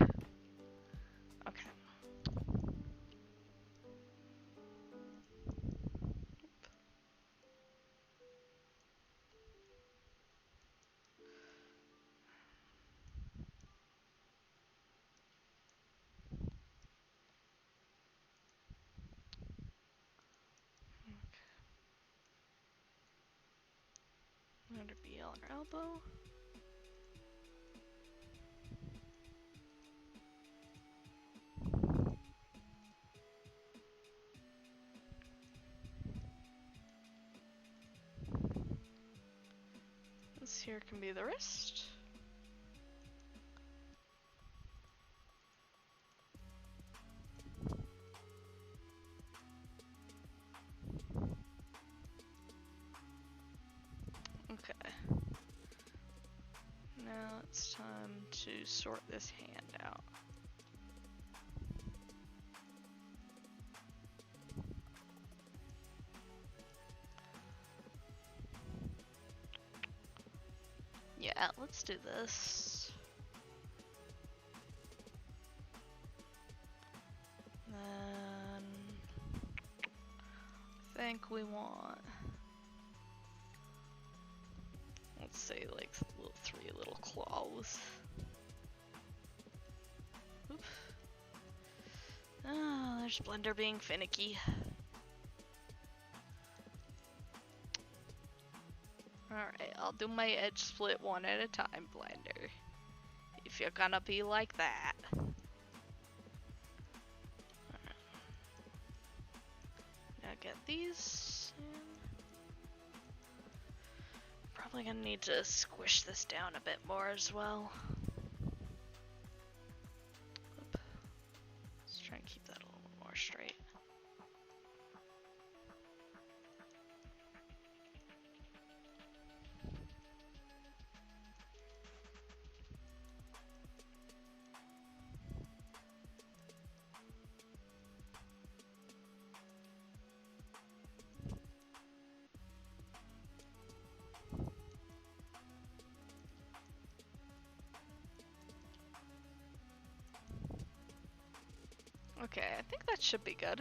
Okay. Under BL or elbow. This here can be the wrist. Okay. Now it's time to sort this hand out. Yeah, let's do this. Then I think we want, let's say, like three little claws. Oop. Oh, there's Blender being finicky. Alright, I'll do my edge split one at a time, Blender. If you're gonna be like that. Alright. Now get these in. Probably gonna need to squish this down a bit more as well. Oop. Let's try and keep that a little more straight. Okay, I think that should be good.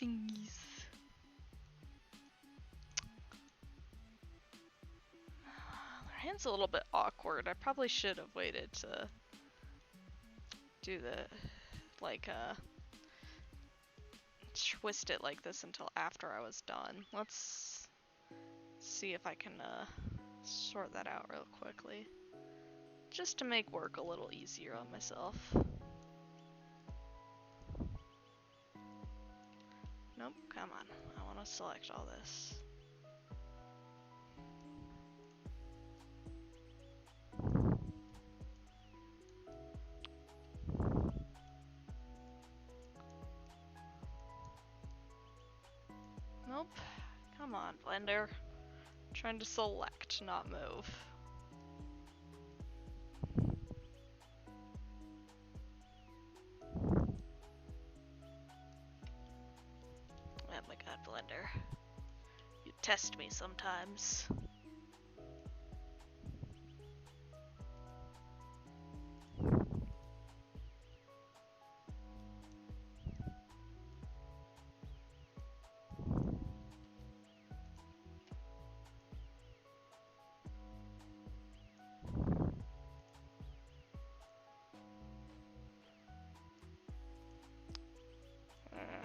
Thingies. Their hand's a little bit awkward. I probably should have waited to do the, like, twist it like this until after I was done. Let's see if I can, sort that out real quickly. Just to make work a little easier on myself. Nope, come on. I want to select all this. Nope. Come on, Blender. I'm trying to select, not move. Oh my god, Blender. You test me sometimes.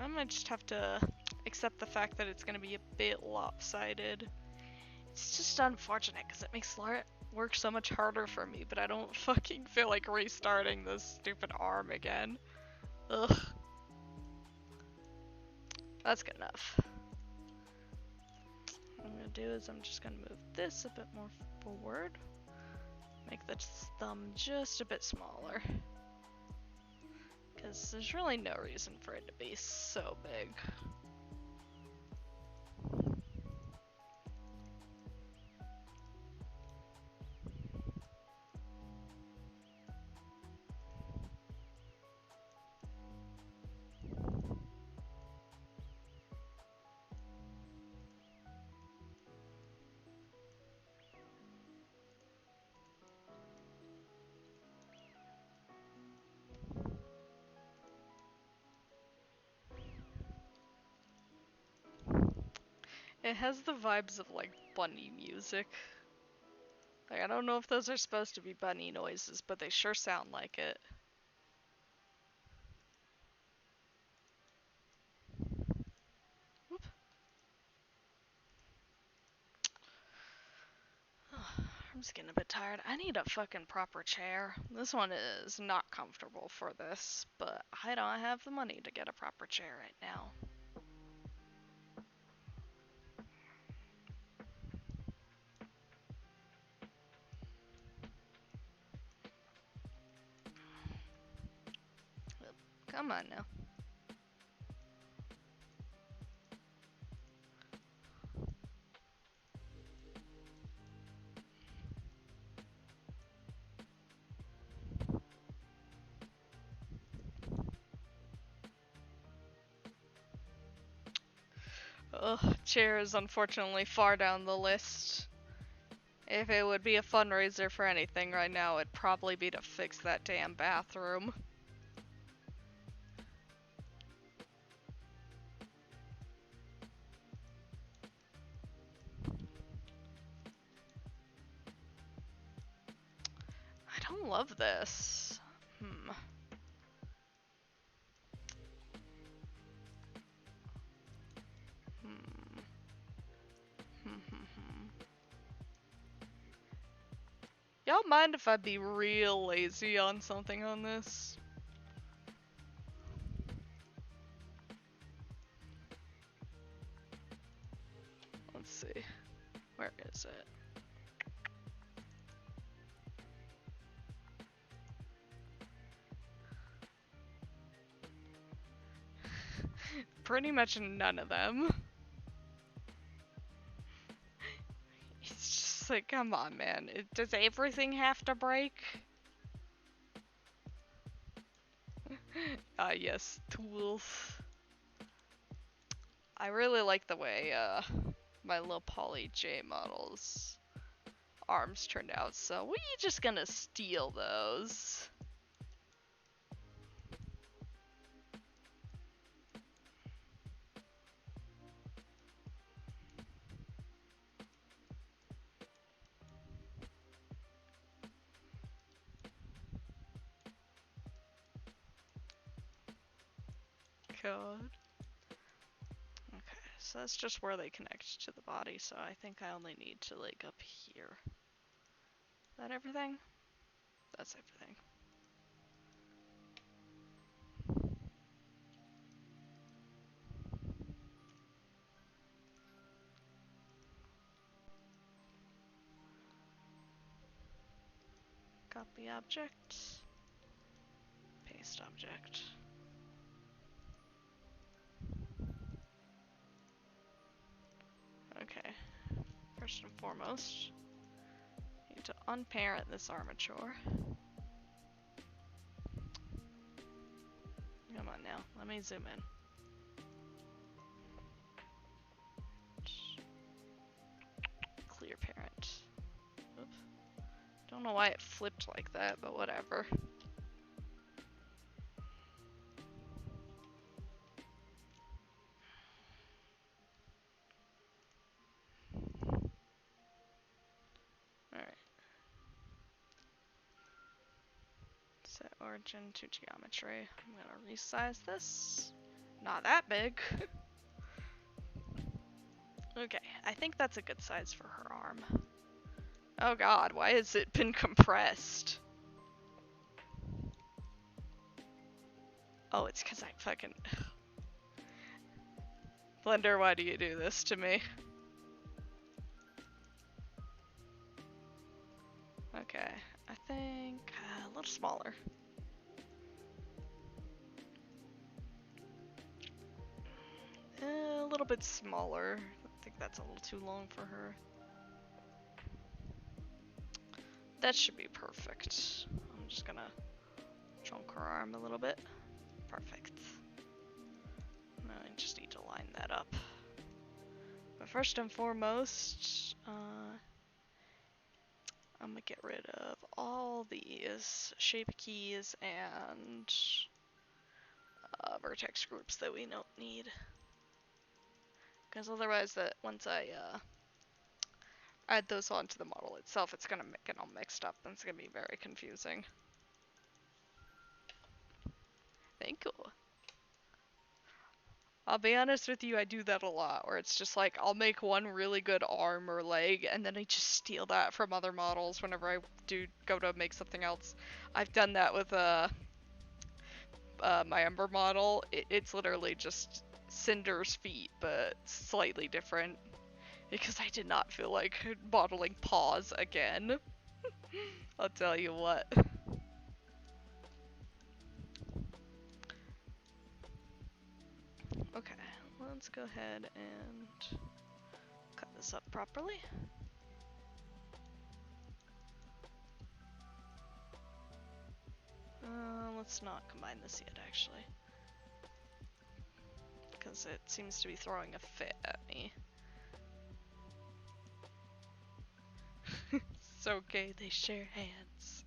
I might just have to accept the fact that it's gonna be a bit lopsided. It's just unfortunate because it makes work so much harder for me, but I don't fucking feel like restarting this stupid arm again. Ugh. That's good enough. What I'm gonna do is I'm just gonna move this a bit more forward. Make the thumb just a bit smaller. Because there's really no reason for it to be so big. It has the vibes of like bunny music. Like, I don't know if those are supposed to be bunny noises, but they sure sound like it. Whoop. I'm just getting a bit tired. I need a fucking proper chair. This one is not comfortable for this, but I don't have the money to get a proper chair right now. Come on now. Ugh, chair is unfortunately far down the list. If it would be a fundraiser for anything right now, it'd probably be to fix that damn bathroom. I don't love this. Y'all mind if I be real lazy on something on this? Let's see. Where is it? Pretty much none of them. It's just like, come on, man. Does everything have to break? Ah, yes, tools. I really like the way, my little Poly J models arms turned out, so we just gonna steal those. God. Okay, so that's just where they connect to the body, so I think I only need to, like, up here. Is that everything? That's everything. Copy object. Paste object. Okay. First and foremost, need to unparent this armature. Come on now, let me zoom in. Clear parent. Oops. Don't know why it flipped like that, but whatever. Alright. Set origin to geometry. I'm gonna resize this. Not that big. Okay, I think that's a good size for her arm. Oh god, why has it been compressed? Oh, it's because I fucking... Blender, why do you do this to me? Okay, I think a little smaller. A little bit smaller. I think that's a little too long for her. That should be perfect. I'm just gonna chunk her arm a little bit. Perfect. Now I just need to line that up. But first and foremost, I'm gonna get rid of all these shape keys and vertex groups that we don't need. Because otherwise, once I add those onto the model itself, it's gonna make it all mixed up and it's gonna be very confusing. Thank you. I'll be honest with you, I do that a lot, where it's just like, I'll make one really good arm or leg, and then I just steal that from other models whenever I do go to make something else. I've done that with my Ember model. It's literally just Cinder's feet, but slightly different. Because I did not feel like modeling paws again. I'll tell you what. Okay, let's go ahead and cut this up properly. Let's not combine this yet, actually. Because it seems to be throwing a fit at me. It's okay, they share hands.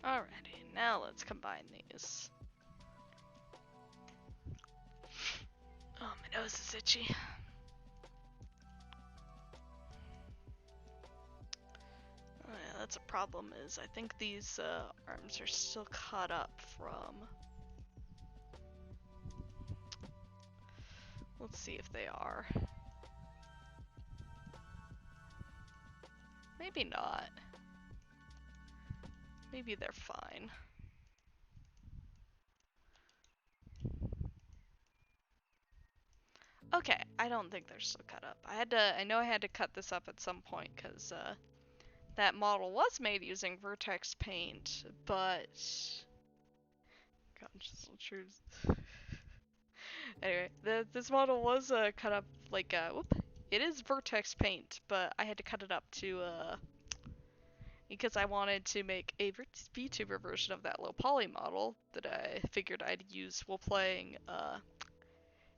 Alrighty, now let's combine these. Oh, my nose is itchy. that's a problem is I think these arms are still caught up from... Let's see if they are. Maybe not. Maybe they're fine. Okay, I don't think they're still cut up. I know I had to cut this up at some point because that model was made using Vertex paint, but conscious truth. Anyway, this model was cut up like it is Vertex paint, but I had to cut it up to because I wanted to make a VTuber version of that low poly model that I figured I'd use while playing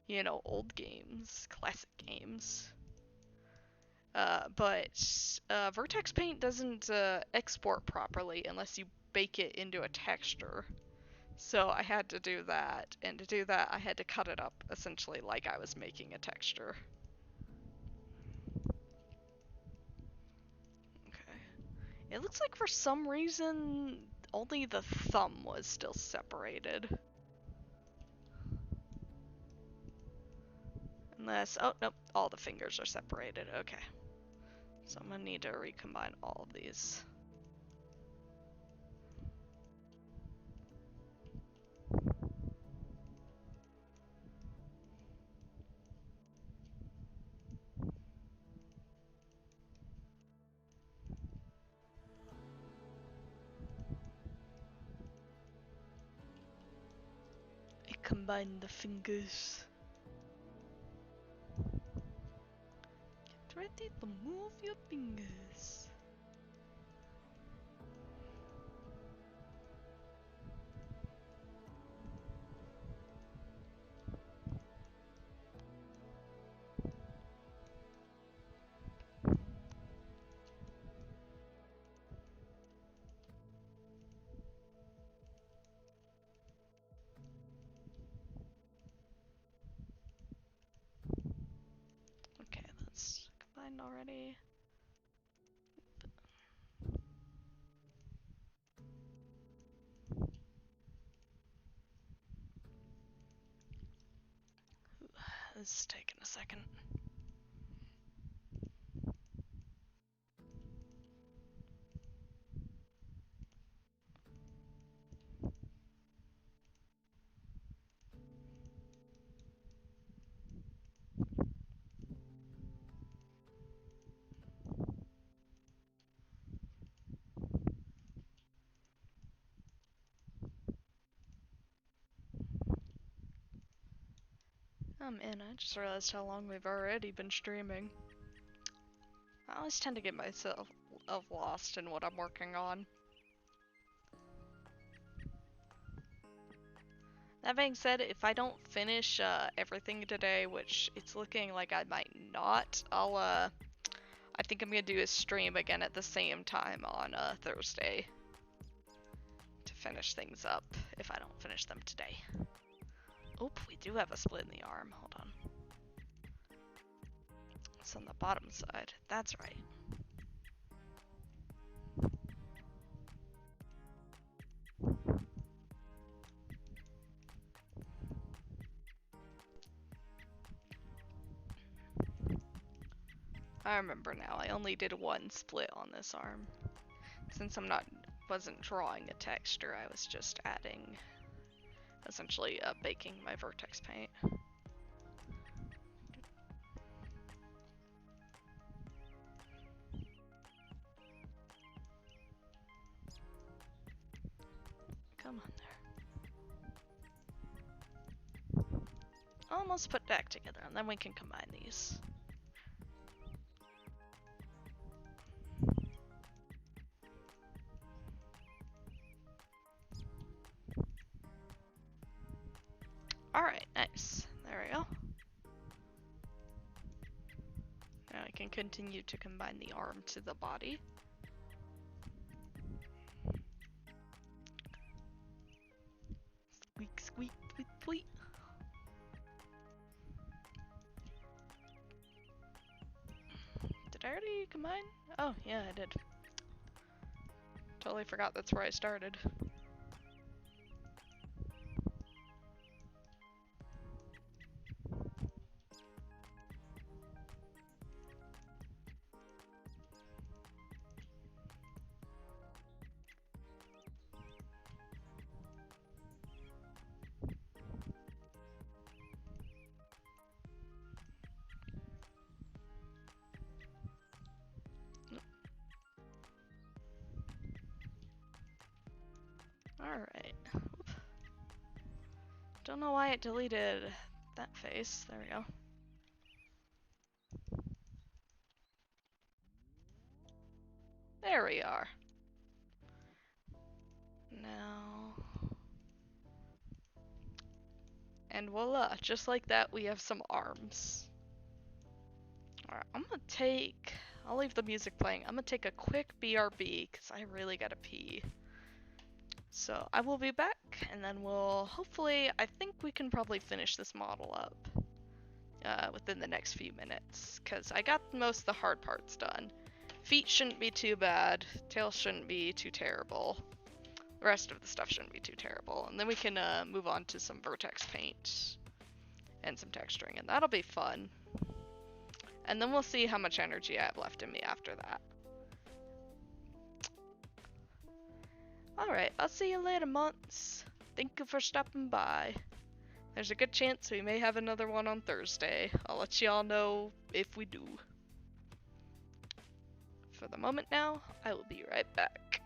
you know, old games, classic games. But Vertex paint doesn't export properly unless you bake it into a texture. So I had to do that, and to do that I had to cut it up essentially like I was making a texture. Okay. It looks like for some reason only the thumb was still separated. Unless, oh nope, all the fingers are separated, okay. So I'm gonna need to recombine all of these. Combine the fingers. Get ready to move your fingers. Okay, that's combined already. This is taking a second. I'm in. I just realized how long we've already been streaming. I always tend to get myself lost in what I'm working on. That being said, if I don't finish everything today, which it's looking like I might not, I think I'm gonna do a stream again at the same time on Thursday to finish things up if I don't finish them today. Oop, we do have a split in the arm. Hold on. It's on the bottom side. That's right. I remember now. I only did one split on this arm. Since wasn't drawing a texture, I was just adding, essentially baking my Vertex paint. Come on there. Almost put back together, and then we can combine these. Alright, nice. There we go. Now I can continue to combine the arm to the body. Squeak, squeak, tweet, tweet. Did I already combine? Oh, yeah, I did. Totally forgot that's where I started. Alright. Don't know why it deleted that face. There we go. There we are. Now... And voila, just like that we have some arms. Alright, I'll leave the music playing. I'm gonna take a quick BRB, because I really gotta pee. So I will be back, and then I think we can probably finish this model up within the next few minutes, because I got most of the hard parts done. Feet shouldn't be too bad, tail shouldn't be too terrible, the rest of the stuff shouldn't be too terrible, and then we can move on to some vertex paint and some texturing, and that'll be fun. And then we'll see how much energy I have left in me after that. Alright, I'll see you later, Monts. Thank you for stopping by. There's a good chance we may have another one on Thursday. I'll let y'all know if we do. For the moment now, I will be right back.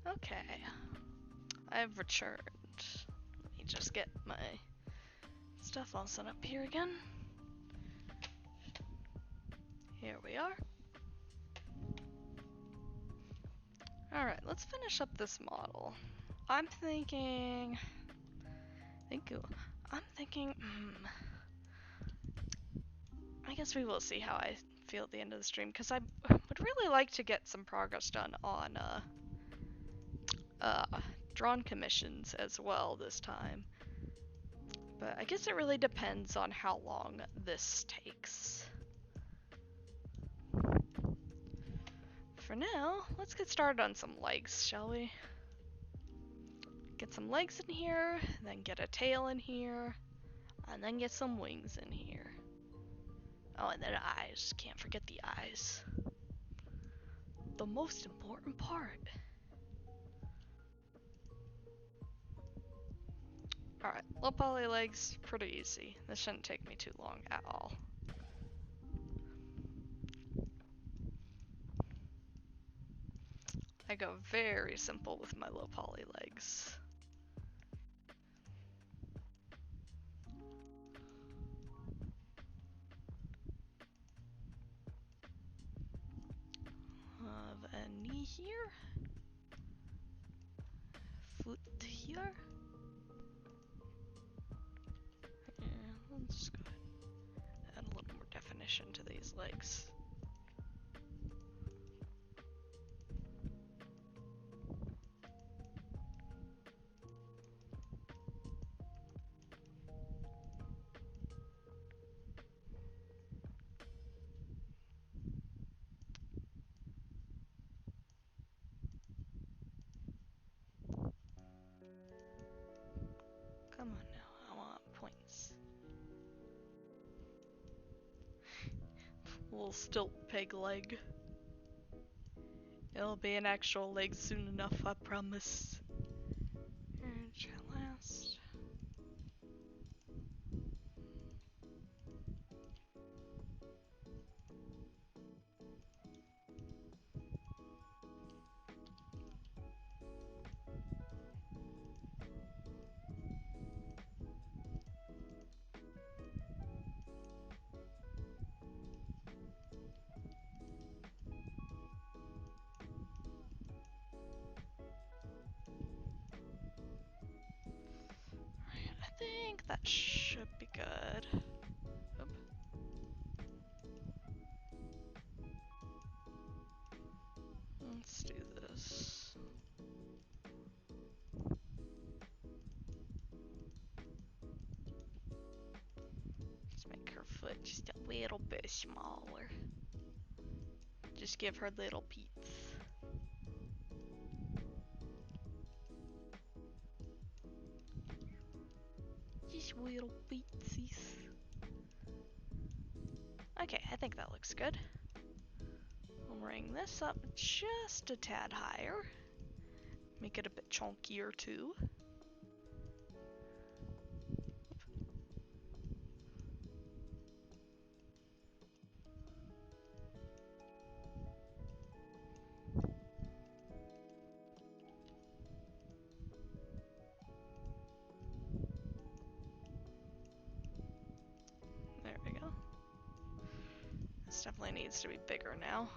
Okay, I've returned. Let me just get my stuff all set up here again. Here we are. Alright, let's finish up this model. I'm thinking... I guess we will see how I feel at the end of the stream, because I would really like to get some progress done on drawn commissions as well this time. But I guess it really depends on how long this takes. For now, let's get started on some legs, shall we? Get some legs in here, then get a tail in here, and then get some wings in here. Oh, and then eyes. Can't forget the eyes. The most important part. Alright, low poly legs, pretty easy. This shouldn't take me too long at all. I go very simple with my low poly legs. Have a knee here. Foot here. Let's just go ahead and add a little more definition to these legs. Come on now, I want points. Little stilt peg leg. It'll be an actual leg soon enough, I promise. And last. I think that should be good. Oop. Let's do this. Let's make her foot just a little bit smaller. Just give her little peats. Just little beatsies. Okay, I think that looks good. We'll bring this up just a tad higher. Make it a bit chunkier too. There we go. This definitely needs to be bigger now.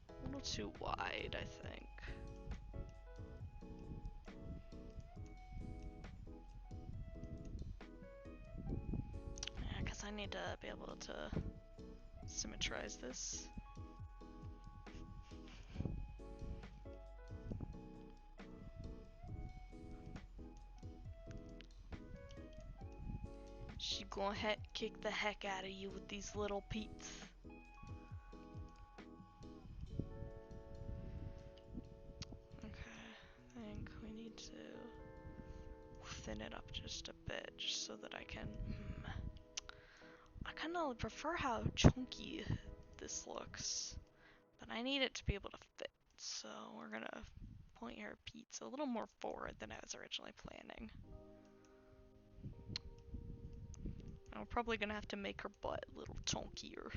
A little too wide, I think. Yeah, because I need to be able to symmetrize this. She gonna kick the heck out of you with these little peats. Okay, I think we need to thin it up just a bit, just so that I can... I kind of prefer how chunky this looks, but I need it to be able to fit, so we're gonna point her peats a little more forward than I was originally planning. I'm probably gonna have to make her butt a little chunkier.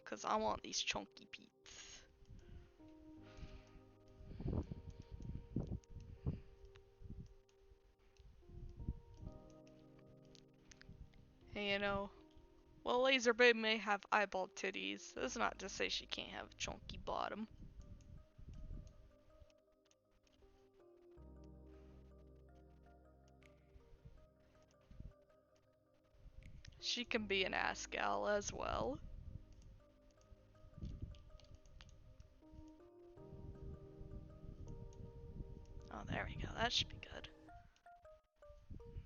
Cause I want these chunky beats. And you know, well, Laserbabe may have eyeball titties. That's not to say she can't have a chunky bottom. She can be an ass gal as well. Oh, there we go. That should be good.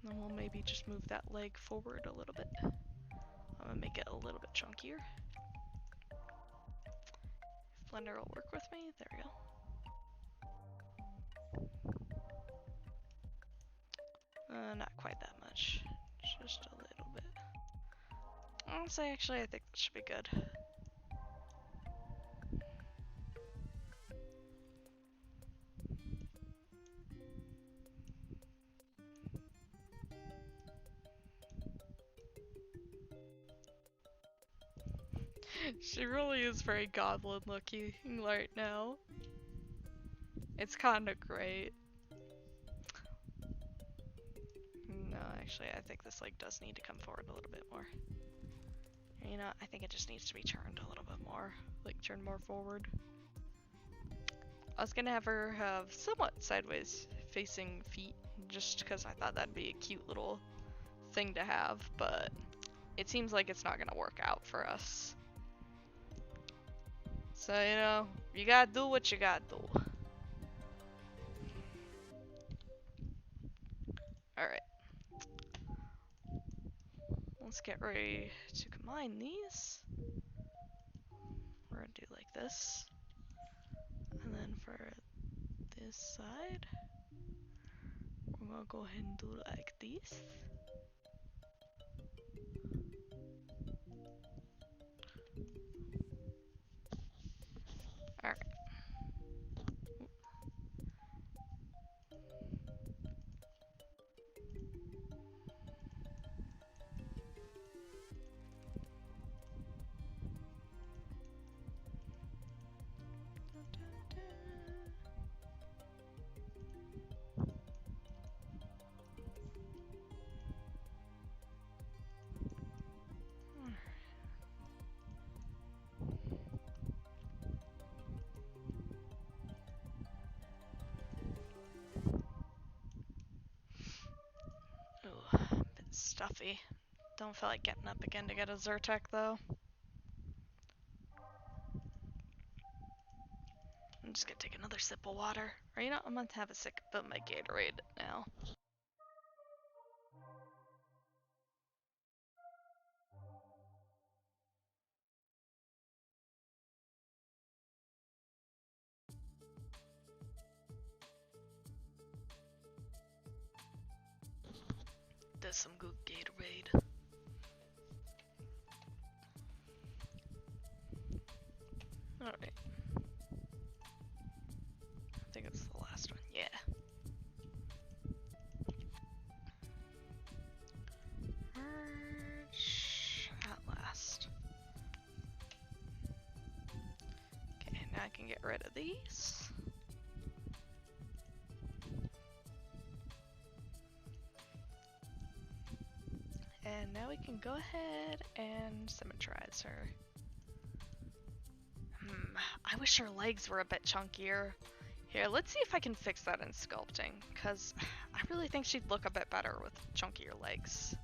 Then we'll maybe just move that leg forward a little bit. I'm gonna make it a little bit chunkier. If Blender will work with me, there we go. Not quite that much. Just a little bit. I'll say actually I think that should be good. She really is very goblin looking right now. It's kinda great. No, actually I think this leg does need to come forward a little bit more. You know, I think it just needs to be turned a little bit more. Like, turned more forward. I was gonna have her have somewhat sideways facing feet, just because I thought that'd be a cute little thing to have, but it seems like it's not gonna work out for us. So, you know, you gotta do what you gotta do. Alright. Let's get ready to combine these. We're gonna do like this. And then for this side, we're gonna go ahead and do like this. Alright. Ooh, a bit stuffy. Don't feel like getting up again to get a Zyrtec though. I'm just gonna take another sip of water. Or you know, I'm gonna have a sip of my Gatorade now. That's some good Gatorade. Alright. I think it's the last one. Yeah. Merge at last. Okay, now I can get rid of these. And now we can go ahead and symmetrize her. I wish her legs were a bit chunkier. Here, let's see if I can fix that in sculpting, because I really think she'd look a bit better with chunkier legs.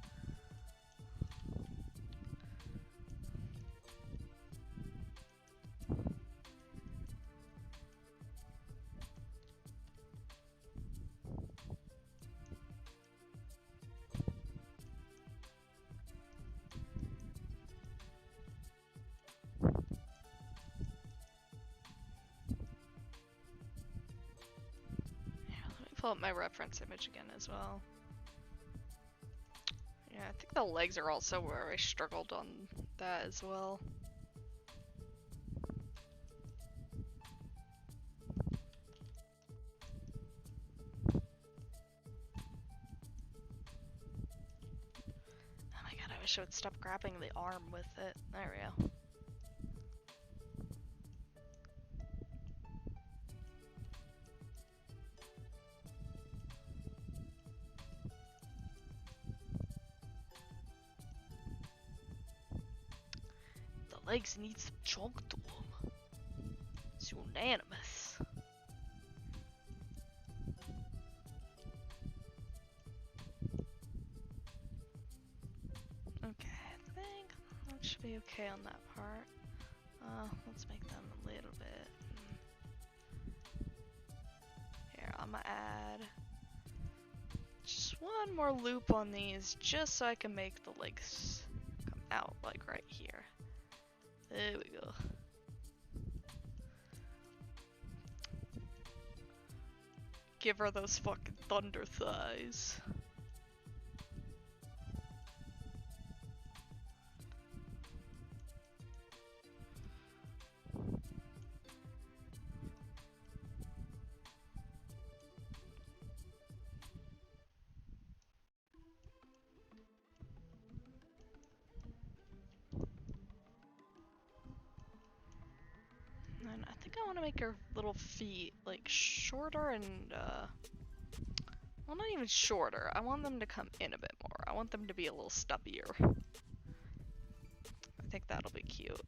Pull up my reference image again as well. Yeah, I think the legs are also where I struggled on that as well. wish it would stop grabbing the arm with it. There we go. The legs need some chunk to them. It's unanimous. Okay, I think that should be okay on that part. Let's make them a little bit. Here, I'm gonna add just one more loop on these, just so I can make the legs come out, like right here. There we go. Give her those fucking thunder thighs. And I think I want to make her little feet like shorter and well, not even shorter. I want them to come in a bit more. I want them to be a little stubbier. I think that'll be cute.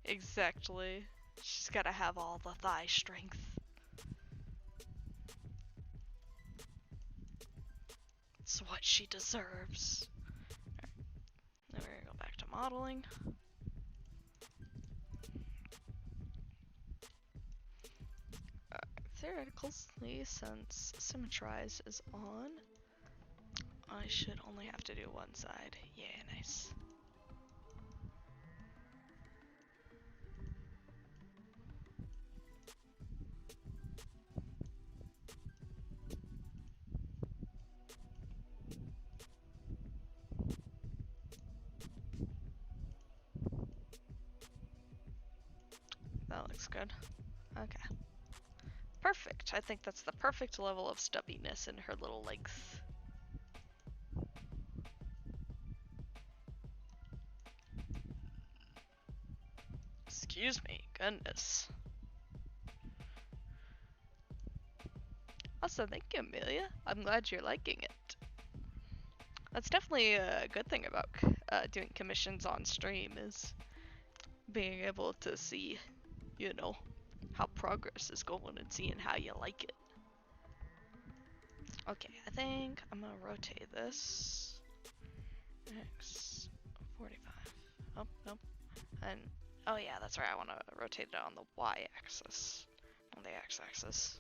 Exactly. She's gotta have all the thigh strength. It's what she deserves. Then we're gonna go back to modeling. Theoretically, since Symmetrize is on, I should only have to do one side. Yeah, nice. That looks good. Okay. Perfect. I think that's the perfect level of stubbiness in her little legs. Excuse me. Goodness. Also, thank you, Amelia. I'm glad you're liking it. That's definitely a good thing about doing commissions on stream, is being able to see, you know, how progress is going and seeing how you like it. Okay, I think I'm gonna rotate this. X 45. Oh, nope. And, oh yeah, that's right, I wanna rotate it on the Y axis, on the X axis.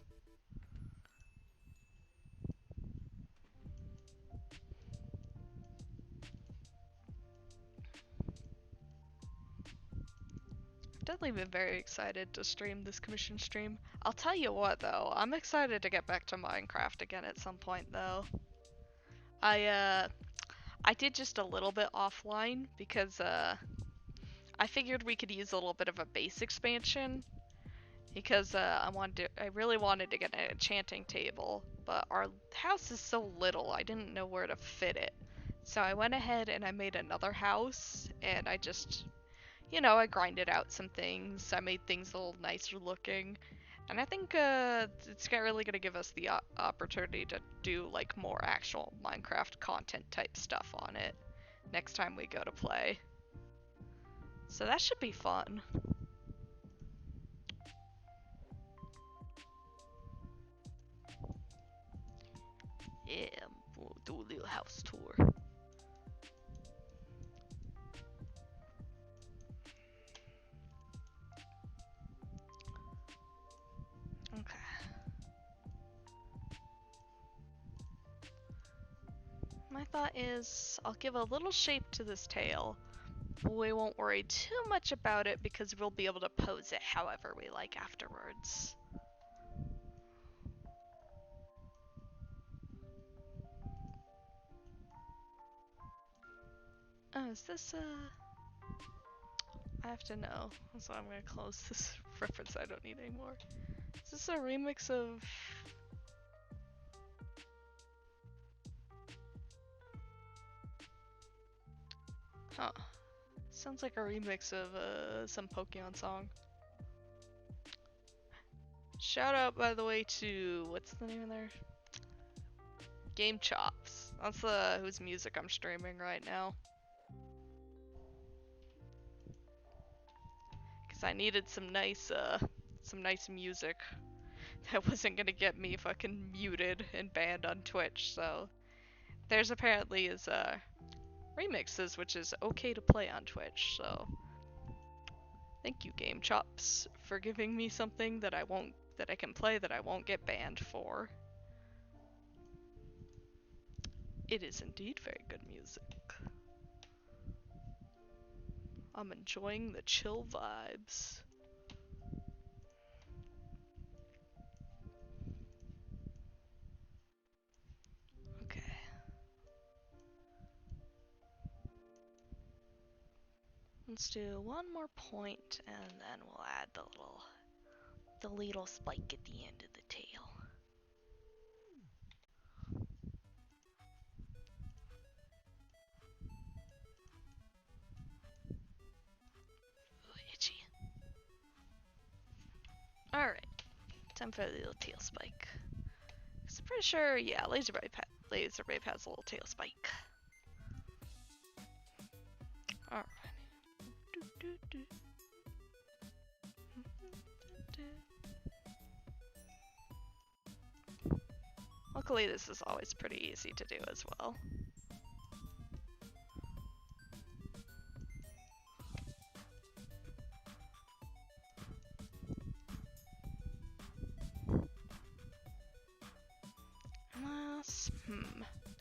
Definitely been very excited to stream this commission stream. I'll tell you what though, I'm excited to get back to Minecraft again at some point though. I did just a little bit offline because I figured we could use a little bit of a base expansion because I really wanted to get an enchanting table, but our house is so little I didn't know where to fit it. So I went ahead and I made another house, and I just, you know, I grinded out some things. I made things a little nicer looking. And I think it's really going to give us the opportunity to do like more actual Minecraft content type stuff on it next time we go to play. So that should be fun. Yeah, we'll do a little house tour. Okay. My thought is I'll give a little shape to this tail, but we won't worry too much about it because we'll be able to pose it however we like afterwards. Oh, is this I have to know, so I'm gonna close this reference I don't need anymore. Is this a remix of... Huh. Sounds like a remix of some Pokemon song. Shout out, by the way, to... what's the name of their... Game Chops. That's whose music I'm streaming right now. Because I needed some nice music that wasn't gonna get me fucking muted and banned on Twitch, so... There's apparently remixes, which is okay to play on Twitch, so... Thank you, Game Chops, for giving me something that I can play that I won't get banned for. It is indeed very good music. I'm enjoying the chill vibes. Okay. Let's do one more point, and then we'll add the little spike at the end of the tail. Ooh, itchy. Alright, time for the little tail spike. I'm pretty sure, yeah, Laser Rape has a little tail spike. Alright. Luckily, this is always pretty easy to do as well.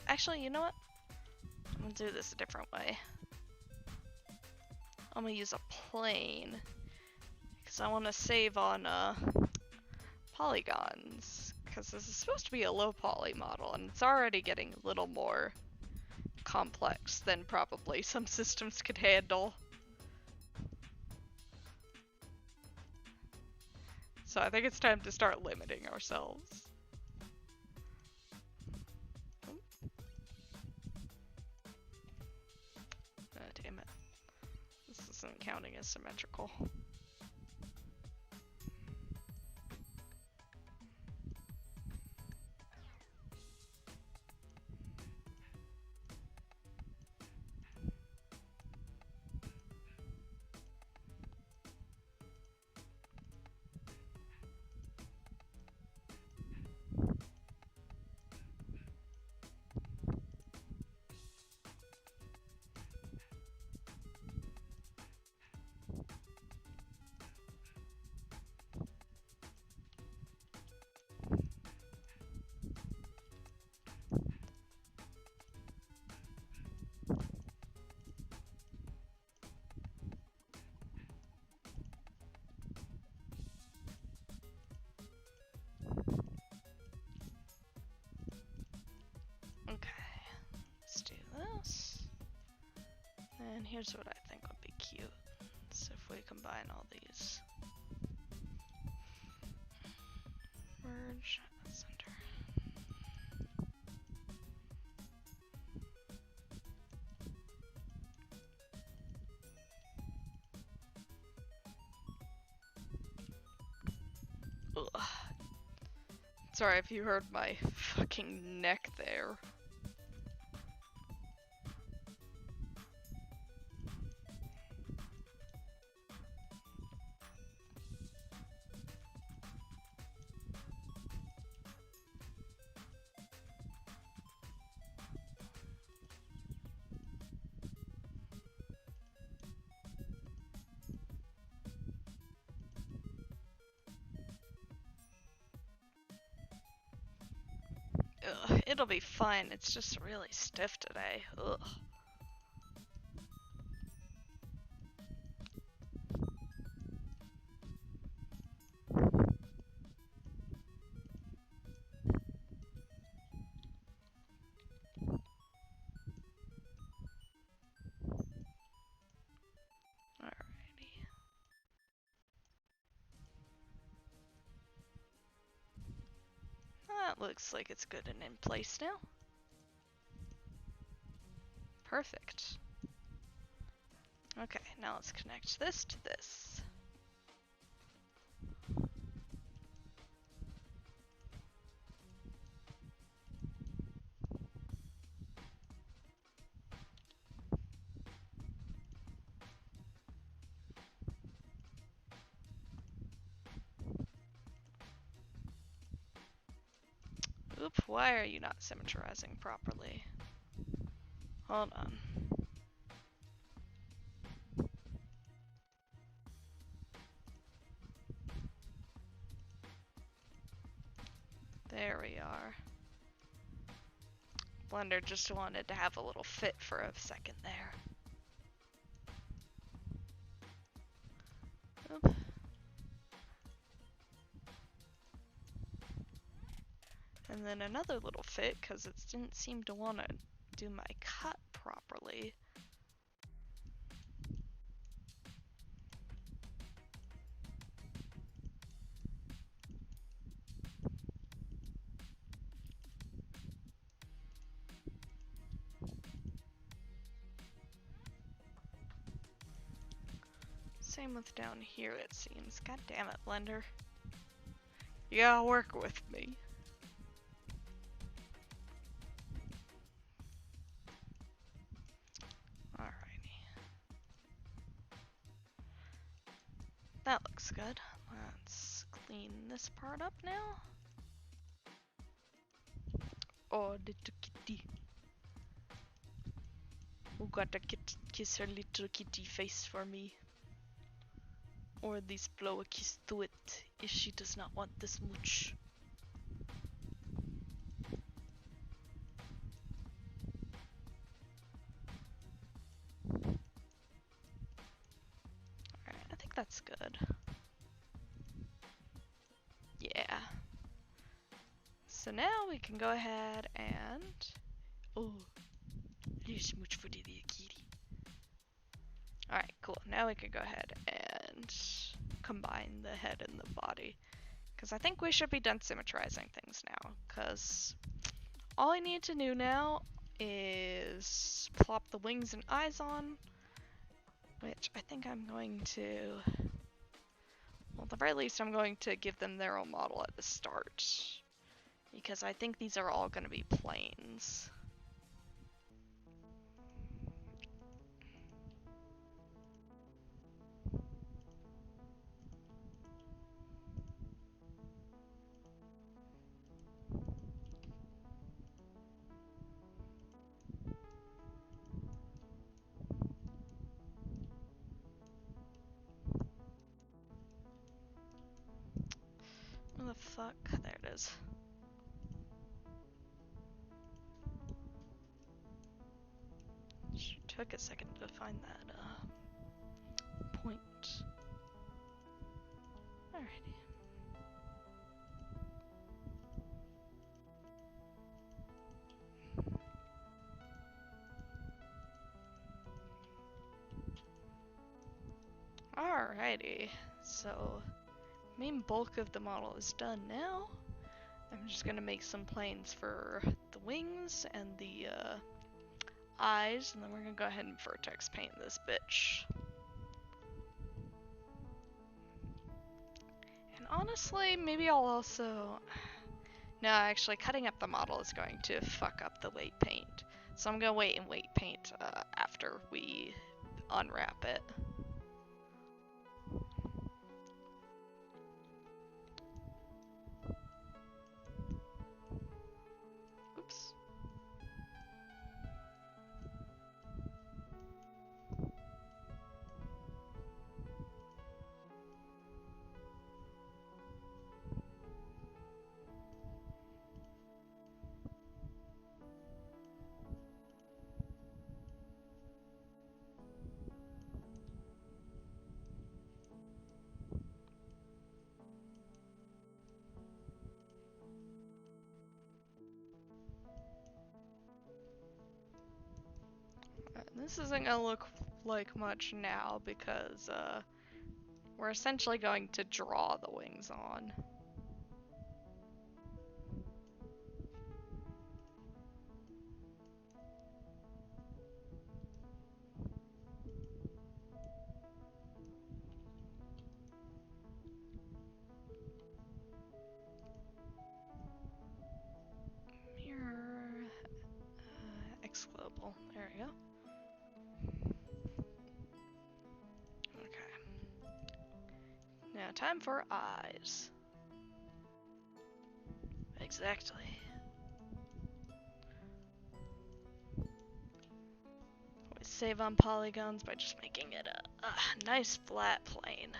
Actually, you know what? I'm gonna do this a different way. I'm gonna use a plane because I want to save on polygons, because this is supposed to be a low poly model and it's already getting a little more complex than probably some systems could handle. So I think it's time to start limiting ourselves. Damn it. This isn't counting as symmetrical. And here's what I think would be cute. So if we combine all these. Merge, center. Ugh. Sorry if you heard my fucking neck there. Ugh, it'll be fine. It's just really stiff today. Ugh. Alrighty. that looks like it's good and in place now. Perfect. Okay, now let's connect this to this. Oop, why are you not symmetrizing properly? Hold on. There we are. Blender just wanted to have a little fit for a second there. Oop. And then another little fit because it didn't seem to want to do my cut properly. Same with down here, it seems. God damn it, Blender. You gotta work with me. Alrighty. That looks good. Let's clean this part up now. Oh, little kitty. Who got to kiss her little kitty face for me? Or at least blow a kiss to it if she does not want this much. Alright, I think that's good. Yeah. So now we can go ahead and... Oh, little smooch for the little kitty. Alright, cool. Now we can go ahead and combine the head and the body. Because I think we should be done symmetrizing things now. Because all I need to do now is plop the wings and eyes on. Which I think I'm going to... Well, at the very least, I'm going to give them their own model at the start. Because I think these are all going to be planes. Where the fuck? There it is. Took a second to find that point. Alrighty. Alrighty. So, main bulk of the model is done now. I'm just gonna make some planes for the wings and the eyes, and then we're gonna go ahead and vertex paint this bitch. And honestly, maybe I'll also... No, actually, cutting up the model is going to fuck up the weight paint. So I'm gonna wait and weight paint after we unwrap it. Oops. This isn't gonna look like much now because we're essentially going to draw the wings on. model. There we go. Okay. Now time for eyes. Exactly. We save on polygons by just making it a nice flat plane.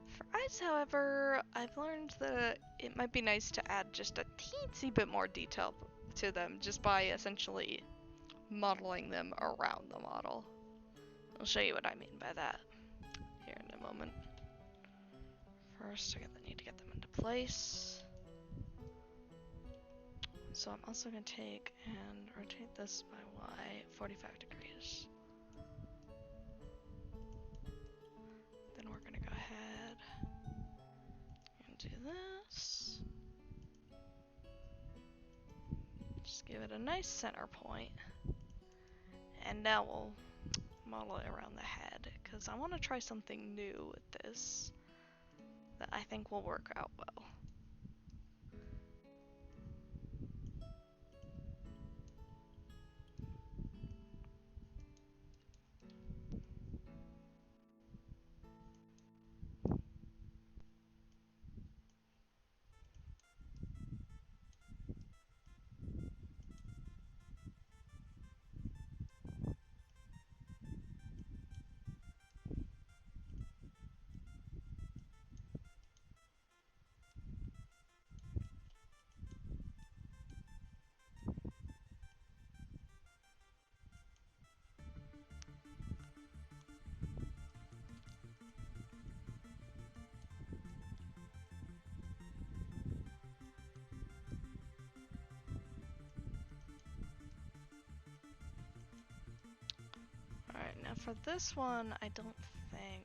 For eyes, however, I've learned that it might be nice to add just a teensy bit more detail to them just by essentially modeling them around the model. I'll show you what I mean by that here in a moment. First, I need to get them into place. So I'm also going to take and rotate this by Y 45 degrees. Then we're going to go ahead and do this. Just give it a nice center point. And now we'll model it around the head, because I want to try something new with this that I think will work out well. Alright, now for this one, I don't think...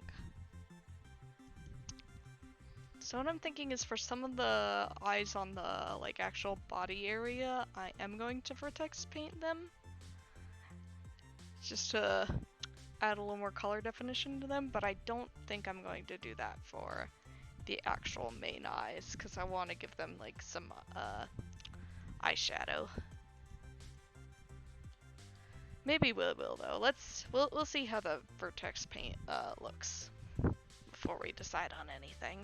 So what I'm thinking is for some of the eyes on the like actual body area, I am going to vertex paint them. Just to add a little more color definition to them, but I don't think I'm going to do that for the actual main eyes, because I want to give them like some eyeshadow. Maybe we will though. We'll see how the vertex paint looks before we decide on anything.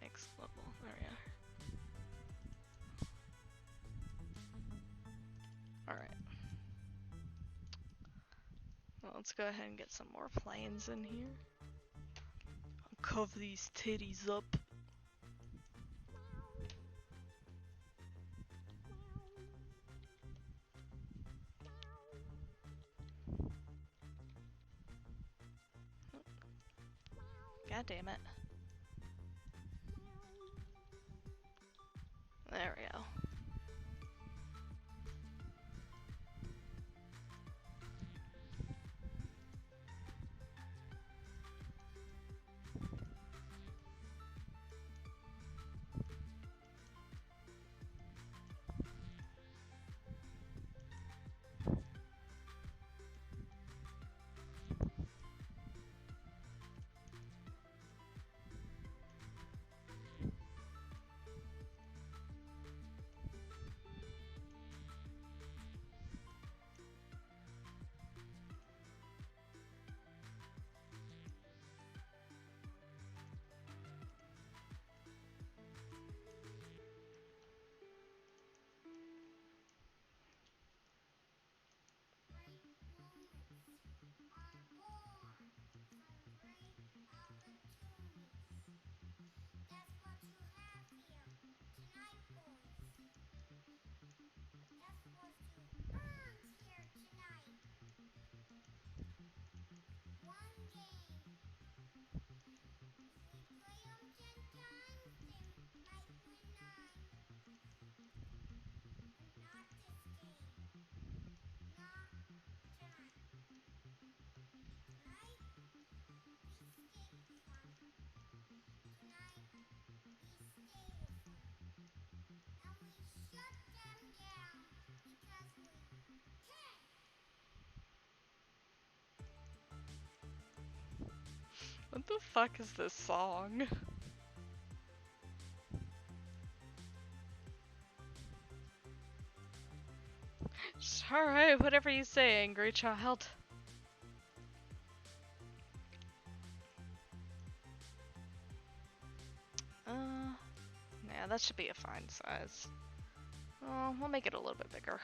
Next level, there we are. Alright. Well, let's go ahead and get some more planes in here. I'll cover these titties up. God damn it. There we go. What the fuck is this song? Alright, whatever you say, angry child. Yeah, that should be a fine size. Oh, we'll make it a little bit bigger.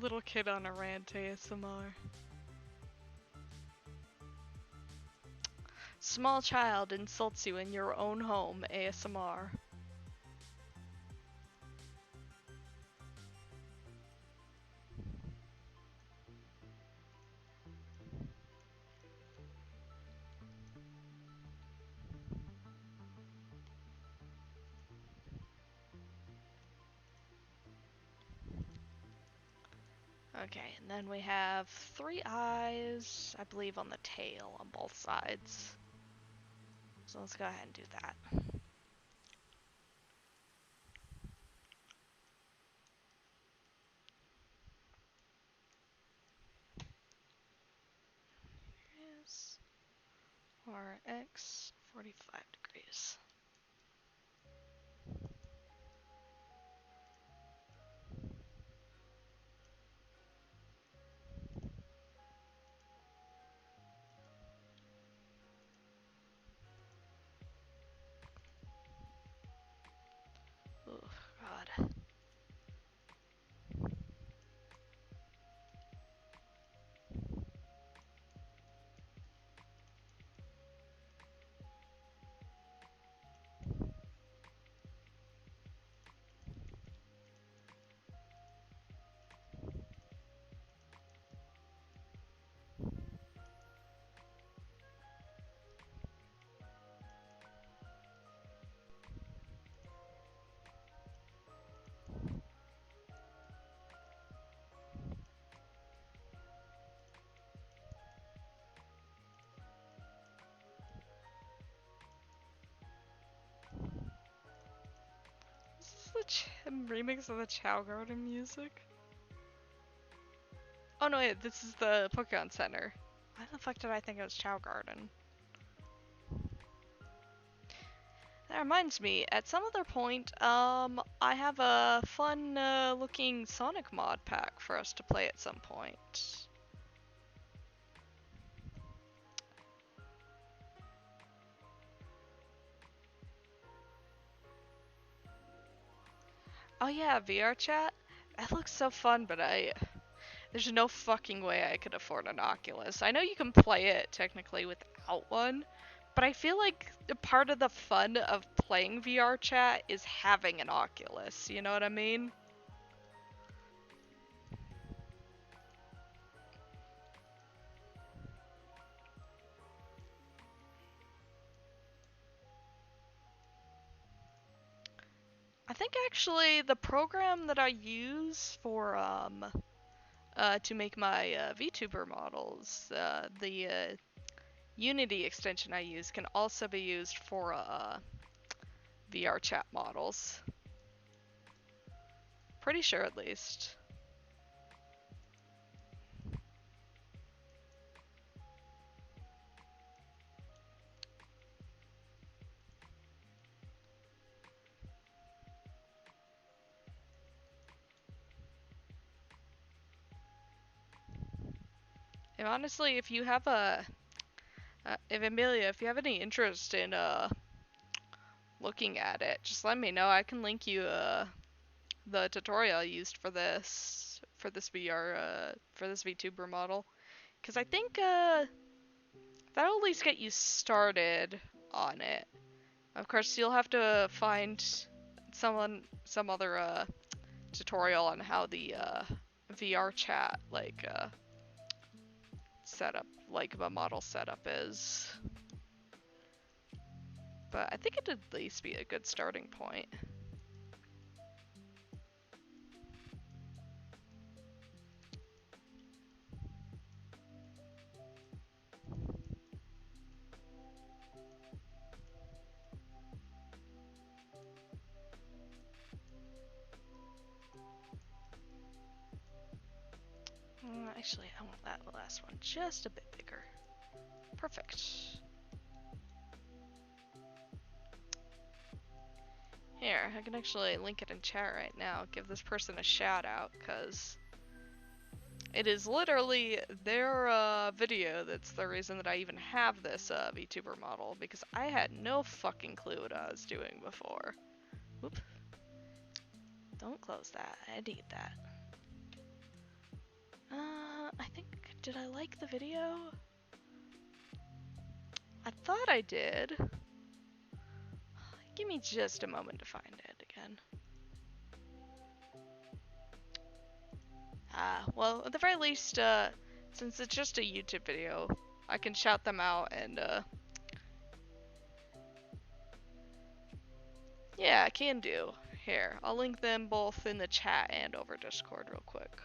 Little kid on a rant ASMR. Small child insults you in your own home ASMR. Okay, and then we have 3 eyes, I believe, on the tail on both sides. So let's go ahead and do that. Yes. RX 45 degrees. Oh, God. Is this the remix of the Chow Garden music? Oh no, wait, this is the Pokemon Center. Why the fuck did I think it was Chow Garden? That reminds me, at some other point, I have a fun looking Sonic mod pack for us to play at some point. Oh yeah, VR chat? That looks so fun, but there's no fucking way I could afford an Oculus. I know you can play it technically without one, but I feel like a part of the fun of playing VR chat is having an Oculus, you know what I mean? I think actually the program that I use for to make my VTuber models, the Unity extension I use can also be used for VR chat models. Pretty sure at least. And honestly, if you have if Amelia, if you have any interest in looking at it, just let me know. I can link you the tutorial I used for this VR for this VTuber model, because I think that'll at least get you started on it. Of course, you'll have to find some other tutorial on how the VR chat setup, like the model setup is. But I think it'd at least be a good starting point. Actually, I want that last one just a bit bigger. Perfect. Here, I can actually link it in chat right now. Give this person a shout out, because it is literally their video that's the reason that I even have this VTuber model, because I had no fucking clue what I was doing before. Whoop. Don't close that. I need that. I think, did I like the video? I thought I did. Give me just a moment to find it again. Well, at the very least, since it's just a YouTube video, I can shout them out and, yeah, I can do. Here, I'll link them both in the chat and over Discord real quick.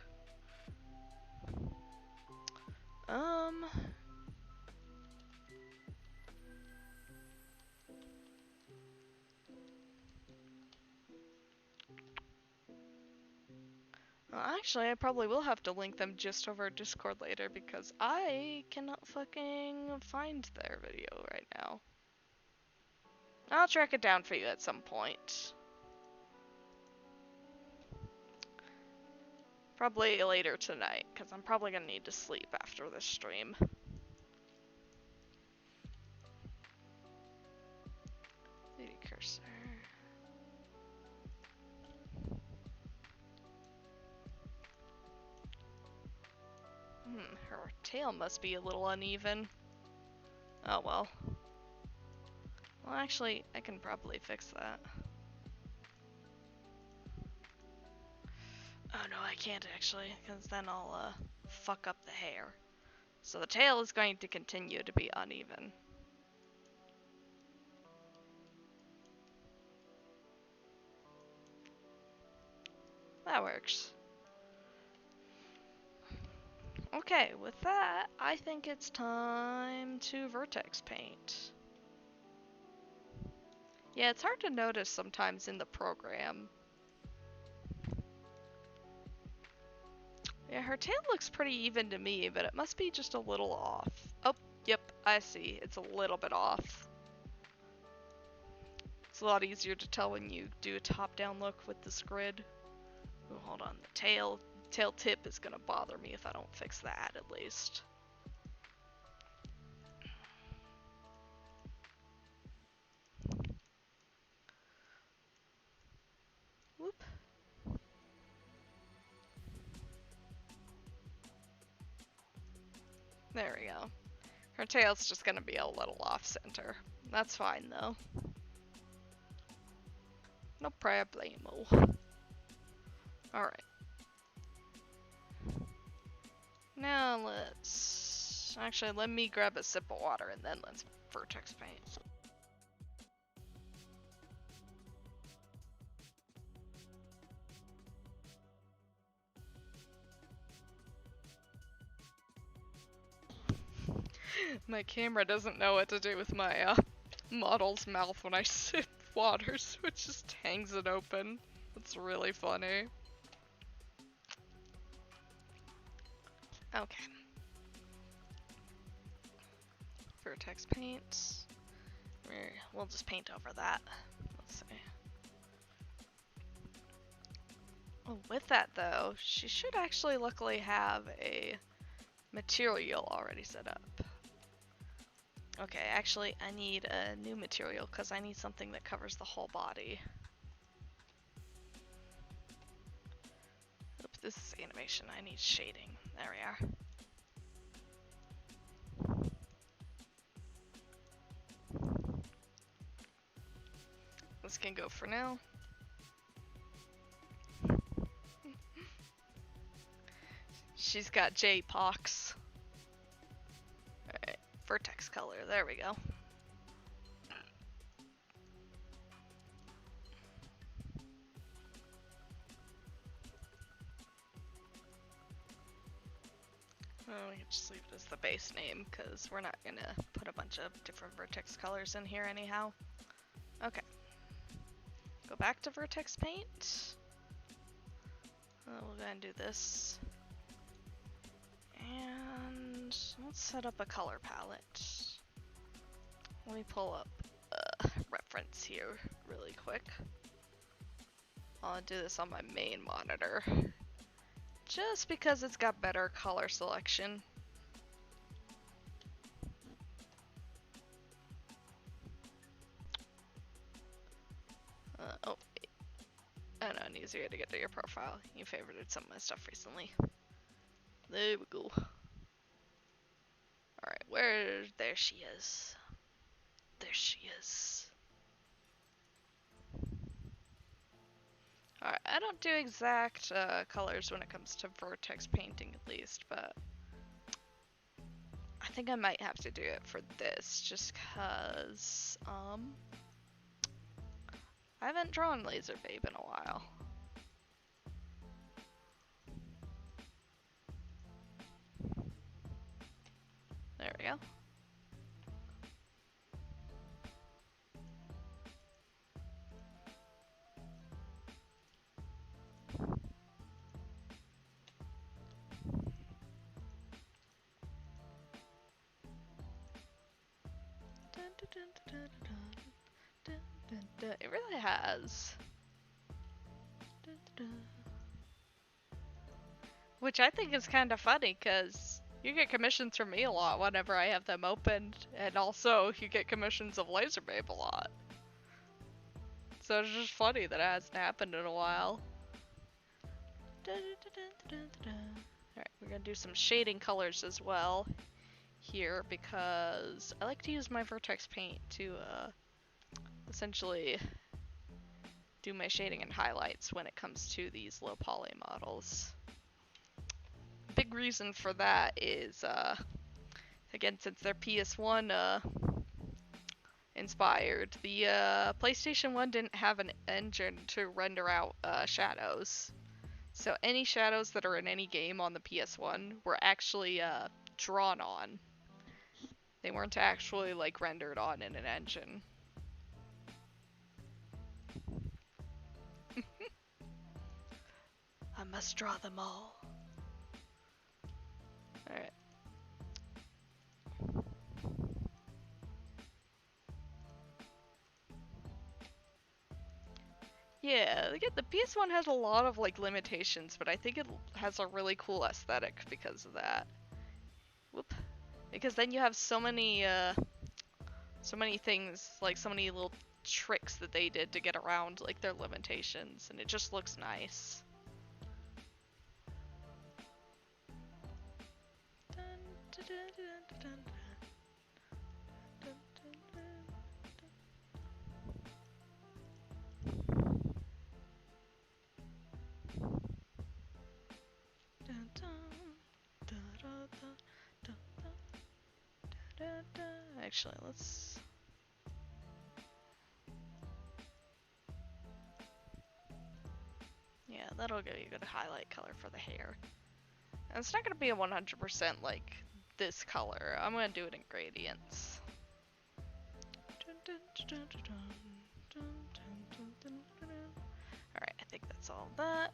Well, actually, I probably will have to link them just over Discord later because I cannot fucking find their video right now. I'll track it down for you at some point. Probably later tonight, because I'm probably gonna need to sleep after this stream. Lady cursor. Her tail must be a little uneven. Oh well. Well, actually, I can probably fix that. Oh no, I can't actually, because then I'll fuck up the hair. So the tail is going to continue to be uneven. That works. Okay, with that, I think it's time to vertex paint. Yeah, it's hard to notice sometimes in the program. Yeah, her tail looks pretty even to me, but it must be just a little off. Oh, yep, I see. It's a little bit off. It's a lot easier to tell when you do a top-down look with this grid. Ooh, hold on, the tail tip is gonna bother me if I don't fix that, at least. Whoop. There we go. Her tail's just gonna be a little off-center. That's fine, though. No problemo. Alright. Now let's... Actually, let me grab a sip of water and then let's vertex paint. My camera doesn't know what to do with my model's mouth when I sip water, so it just hangs it open. It's really funny. Okay. Vertex paint. We'll just paint over that. Let's see. Oh, with that though, she should actually luckily have a material already set up. Okay, actually I need a new material because I need something that covers the whole body. Oops, this is animation. I need shading. There we are. This can go for now. She's got J-pox. Alright, vertex color. There we go. Well, we can just leave it as the base name because we're not gonna put a bunch of different vertex colors in here anyhow. Okay. Go back to vertex paint. We'll go ahead and do this. And let's set up a color palette. Let me pull up a reference here really quick. I'll do this on my main monitor, just because it's got better color selection. Oh, wait. I know, an easier way to get to your profile. You favorited some of my stuff recently. There we go. Alright, there she is. There she is. Alright, I don't do exact colors when it comes to vertex painting at least, but I think I might have to do it for this just cause I haven't drawn Laser Babe in a while. There we go. It really has. Which I think is kind of funny, because you get commissions from me a lot whenever I have them opened, and also you get commissions of Laser Babe a lot. So it's just funny that it hasn't happened in a while. Alright, we're gonna do some shading colors as well here, because I like to use my vertex paint to essentially do my shading and highlights when it comes to these low poly models. Big reason for that is, again, since they're PS1 inspired, the PlayStation 1 didn't have an engine to render out shadows. So any shadows that are in any game on the PS1 were actually drawn on. They weren't actually like rendered on in an engine. I must draw them all. Alright. Yeah, again, the PS1 has a lot of like limitations, but I think it has a really cool aesthetic because of that. Whoop. Because then you have so many things, like so many little tricks that they did to get around like their limitations, and it just looks nice. Actually, let's... Yeah, that'll give you a good highlight color for the hair. And it's not going to be a 100% like this color. I'm going to do it in gradients. Alright, I think that's all of that.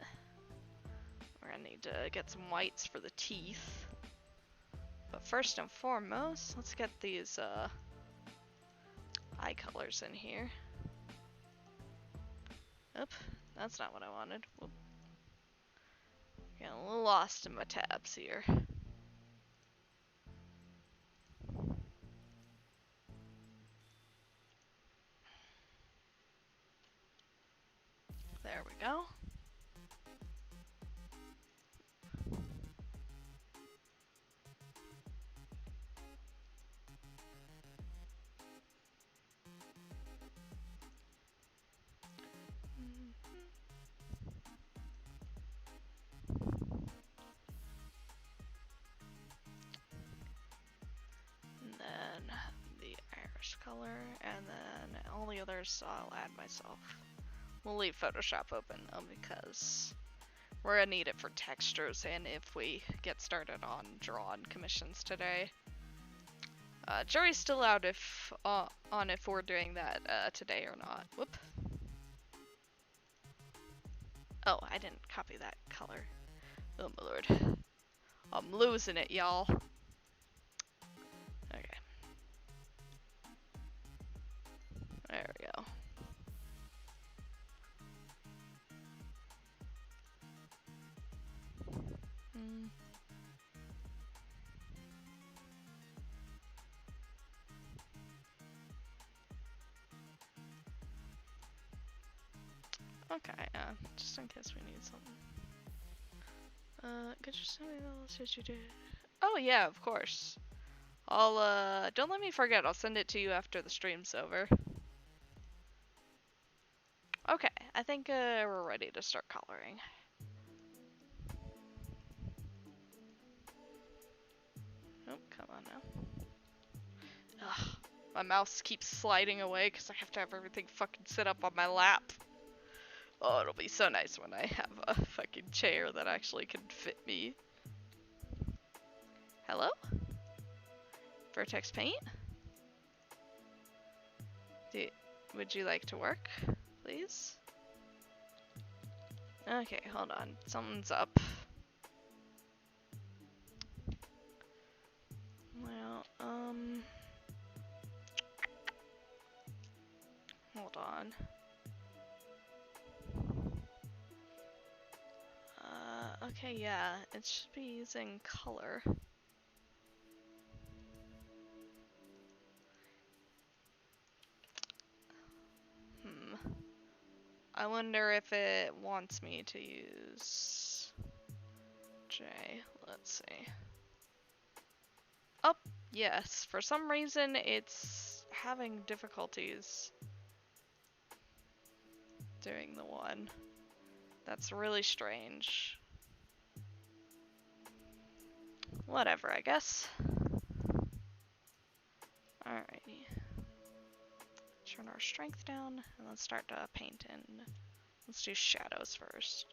We're going to need to get some whites for the teeth. But first and foremost, let's get these eye colors in here. Oop, that's not what I wanted. Whoop. Getting a little lost in my tabs here. There we go. And then the iris color, and then all the others I'll add myself. We'll leave Photoshop open though, because we're gonna need it for textures and if we get started on drawn commissions today. Jury's still out on if we're doing that today or not. Whoop. Oh, I didn't copy that color. Oh my lord. I'm losing it, y'all. Okay. There we go. Mm. Okay, just in case we need something. Could you send me the list that you did? Oh yeah, of course. I'll, don't let me forget, I'll send it to you after the stream's over. Okay, I think, we're ready to start coloring. Oh, come on now. Ugh, my mouse keeps sliding away because I have to have everything fucking set up on my lap. Oh, it'll be so nice when I have a fucking chair that actually can fit me. Hello? Vertex Paint? Would you like to work, please? Okay, hold on. Something's up. Well, hold on. Okay, yeah, it should be using color. I wonder if it wants me to use J. Let's see. Oh, yes. For some reason, it's having difficulties doing the one. That's really strange. Whatever, I guess. Alrighty. Turn our strength down, and let's start to paint in. Let's do shadows first.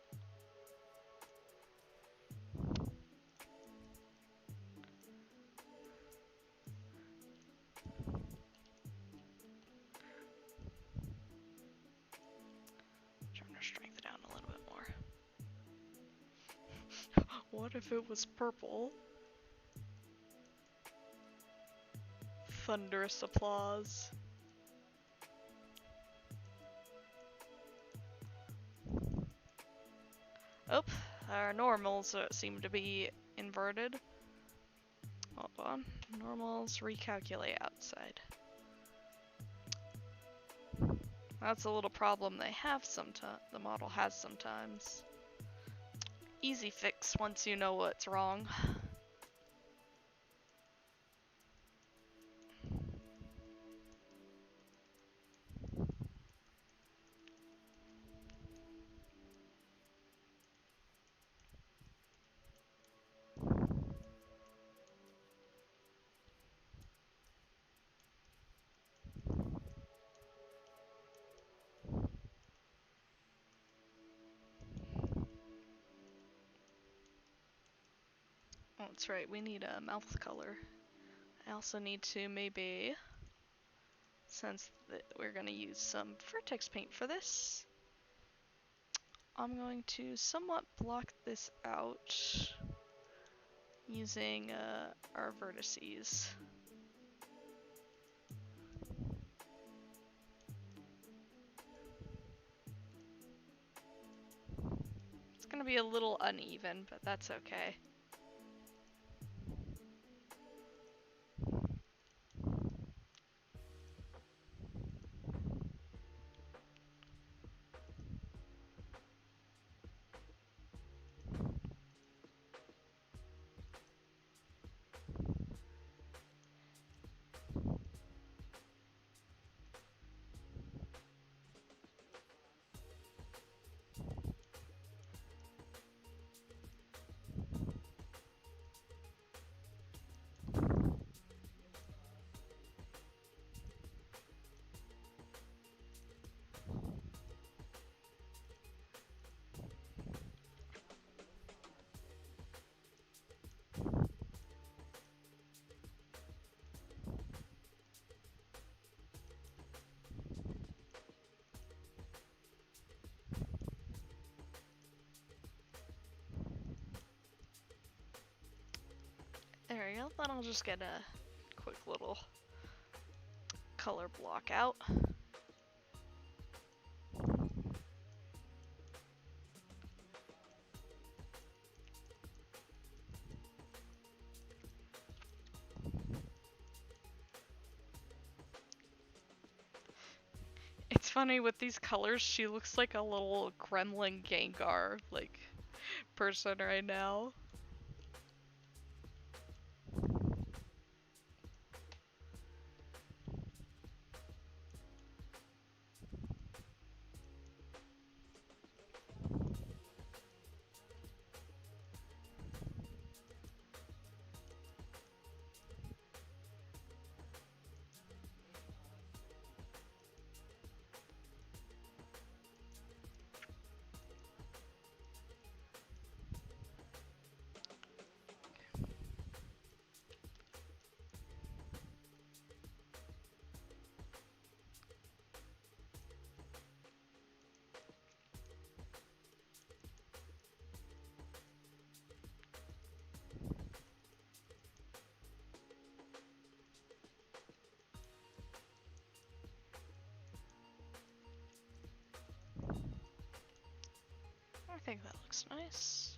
Turn our strength down a little bit more. What if it was purple? Thunderous applause. Oh, our normals seem to be inverted. Hold on. Normals recalculate outside. That's a little problem they have sometimes. The model has sometimes. Easy fix once you know what's wrong. Oh, that's right, we need a mouth color. I also need to maybe, since we're gonna use some vertex paint for this, I'm going to somewhat block this out using our vertices. It's gonna be a little uneven, but that's okay. Well, then I'll just get a quick little color block out. It's funny with these colors, she looks like a little gremlin Gengar, like, person right now. I think that looks nice.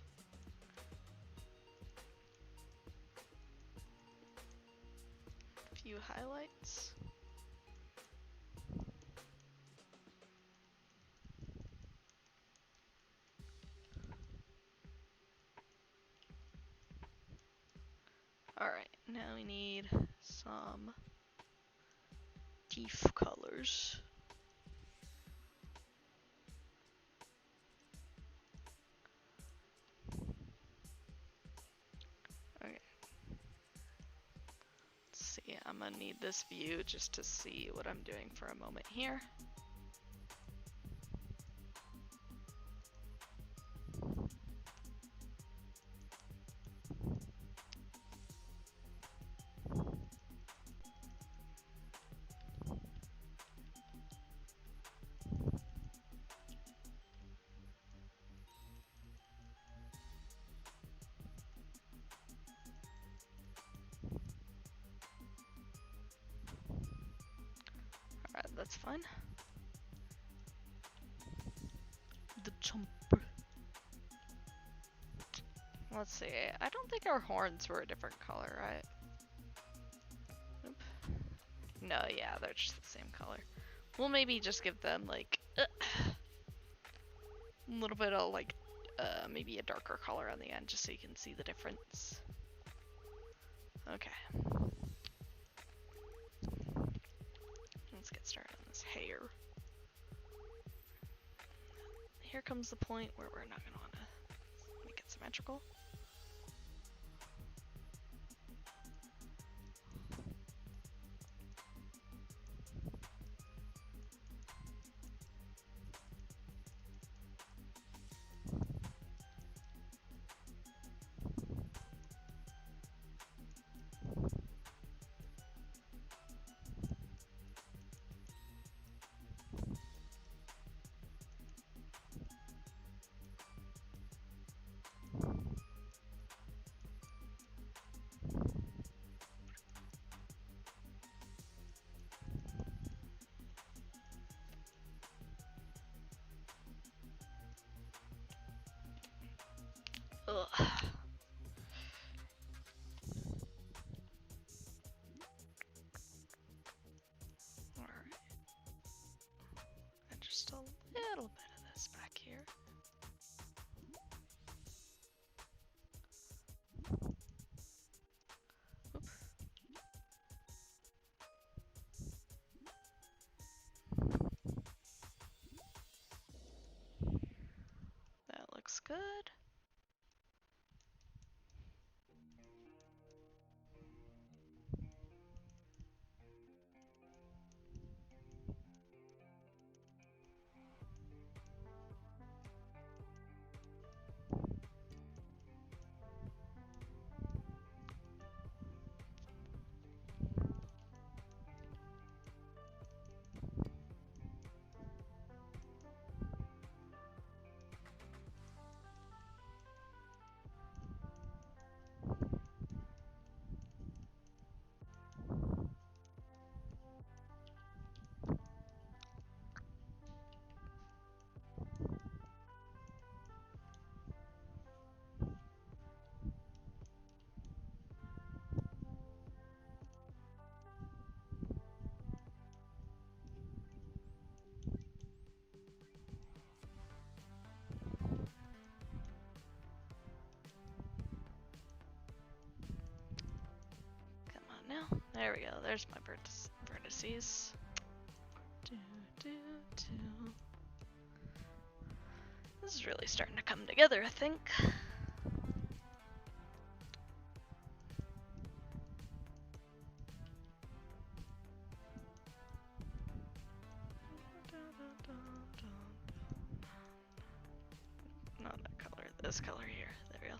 A few highlights. Alright, now we need some teeth colors. Okay. Let's see, I'm gonna need this view just to see what I'm doing for a moment here. Alright, that's fine. The jumper. Let's see, I don't think our horns were a different color, right? Nope. No, yeah, they're just the same color. We'll maybe just give them like a little bit of like maybe a darker color on the end just so you can see the difference. Okay. Let's get started on this hair. Here comes the point where we're not going to want to make it symmetrical. Ugh. Alright. And just a little bit of this back here. Oop. That looks good. There we go. There's my vertices. This is really starting to come together, I think. Not that color, this color here. There we go.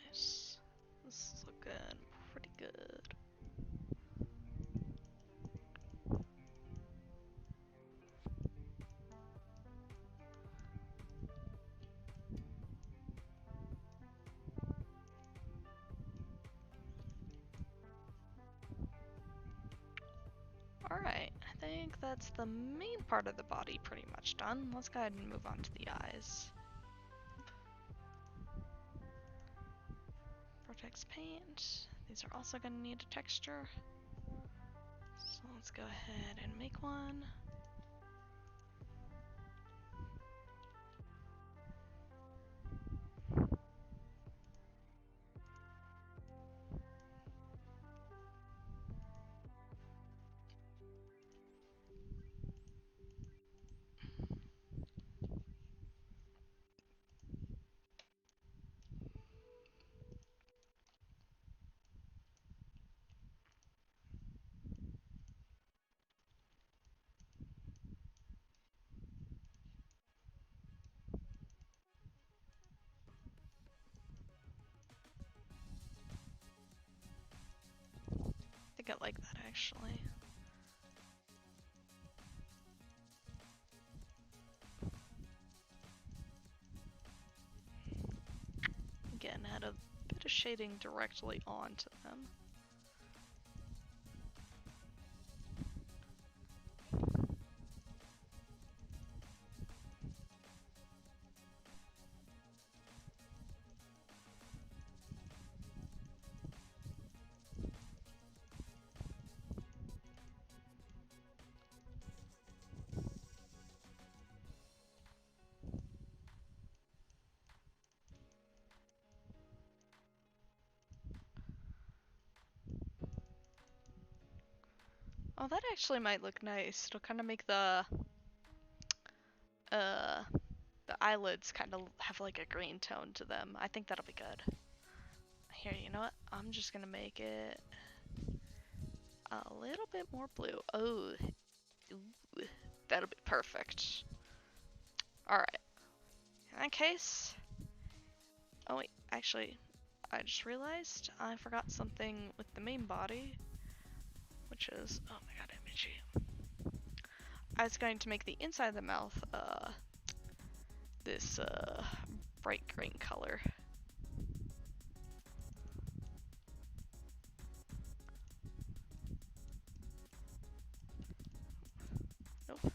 Nice. This is looking pretty good. Alright, I think that's the main part of the body pretty much done. Let's go ahead and move on to the eyes. Vortex paint. These are also going to need a texture. So let's go ahead and make one. I think I like that actually. Again, add a bit of shading directly onto them. Oh, that actually might look nice. It'll kind of make the eyelids kind of have like a green tone to them. I think that'll be good. Here, you know what? I'm just gonna make it a little bit more blue. Oh, ooh, that'll be perfect. Alright. In that case... Oh wait, actually, I just realized I forgot something with the main body. Which is... Oh my god, Imagey. I was going to make the inside of the mouth, this, bright green color. Nope.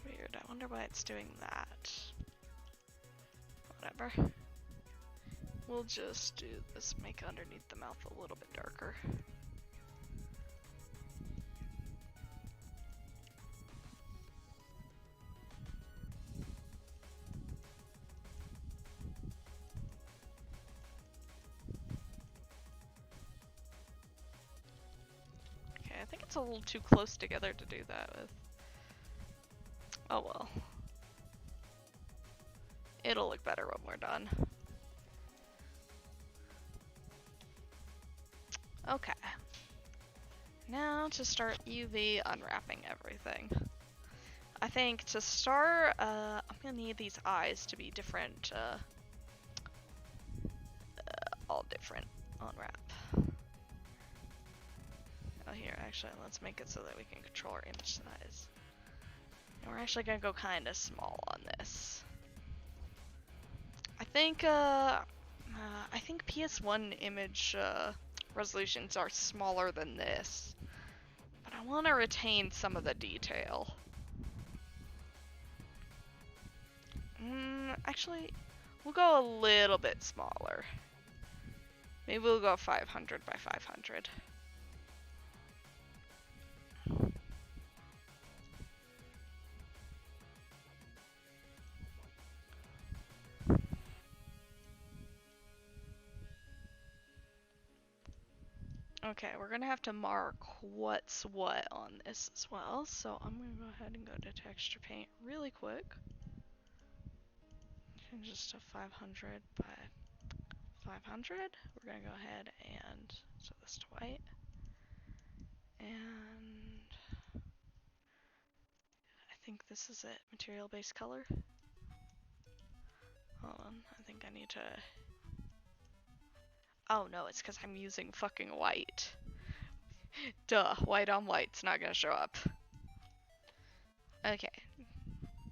Weird, I wonder why it's doing that. Whatever. We'll just do this, make underneath the mouth a little bit darker. that's a little too close together to do that with. Oh well. It'll look better when we're done. Okay. Now to start UV unwrapping everything. I think to start, I'm gonna need these eyes to be different, all different unwrap. Oh, here, actually, let's make it so that we can control our image size. And we're actually gonna go kind of small on this. I think PS1 image resolutions are smaller than this, but I want to retain some of the detail. Actually, we'll go a little bit smaller. Maybe we'll go 500 by 500. Okay, we're gonna have to mark what's what on this as well, so I'm gonna go ahead and go to texture paint really quick. And just a 500 by 500. We're gonna go ahead and set this to white. And I think this is it, material based color. Hold on, I think I need to... Oh no, it's because I'm using fucking white. Duh, white on white's not gonna show up. Okay,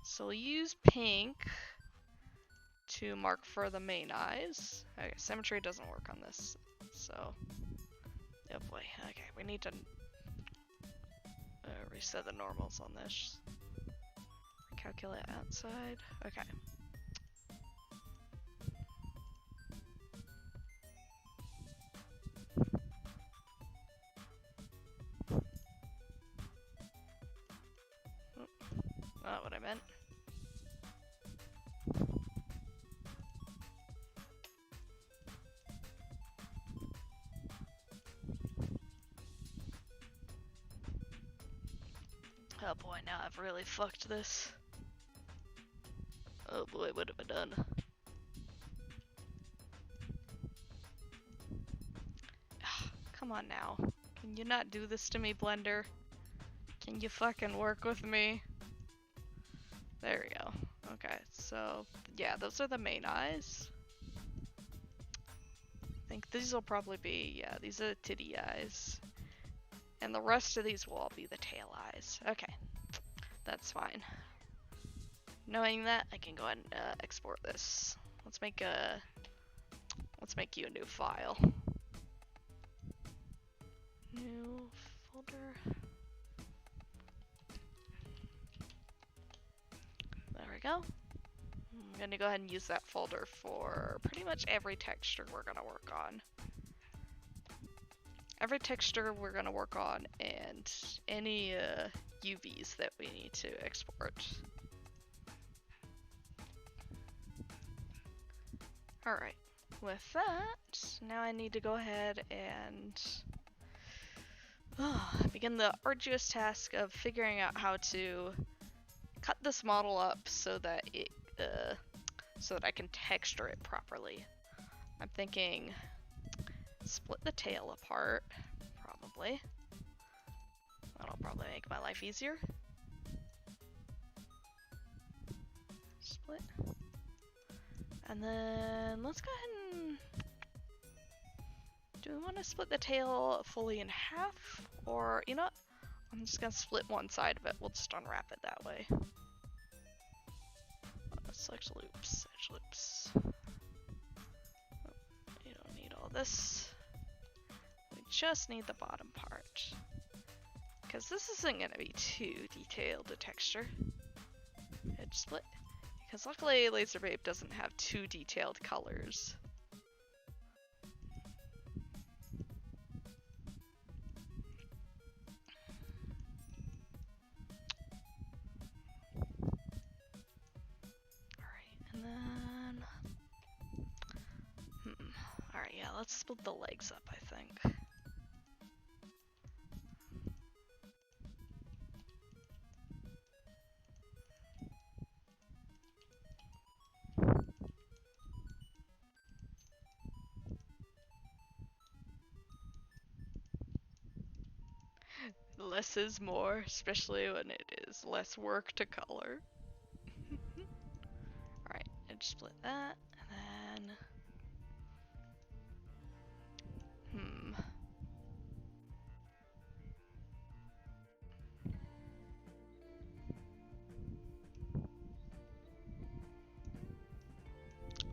so we'll use pink to mark for the main eyes. Okay, symmetry doesn't work on this, so... Oh boy, okay, we need to reset the normals on this. Calculate outside, okay. Not what I meant. Oh boy, now I've really fucked this. Oh boy, what have I done? Come on now. Can you not do this to me, Blender? Can you fucking work with me? There we go. Okay, so yeah, those are the main eyes. I think these will probably be, yeah, these are the titty eyes. And the rest of these will all be the tail eyes. Okay, that's fine. Knowing that, I can go ahead and export this. Let's make you a new file. New folder. There we go. I'm gonna go ahead and use that folder for pretty much every texture we're gonna work on. Every texture we're gonna work on and any UVs that we need to export. Alright, with that, now I need to go ahead and begin the arduous task of figuring out how to cut this model up so that it so that I can texture it properly. I'm thinking split the tail apart, probably. That'll probably make my life easier. Split. And then let's go ahead and... Do we want to split the tail fully in half? Or, you know what? I'm just gonna split one side of it. We'll just unwrap it that way. Select loops, edge loops. Oh, you don't need all this. We just need the bottom part. Because this isn't gonna be too detailed a texture. Edge split. Because luckily Laserbabe doesn't have too detailed colors. Alright, yeah, let's split the legs up, I think. less is more, especially when it is less work to color. Alright, I'd split that, and then...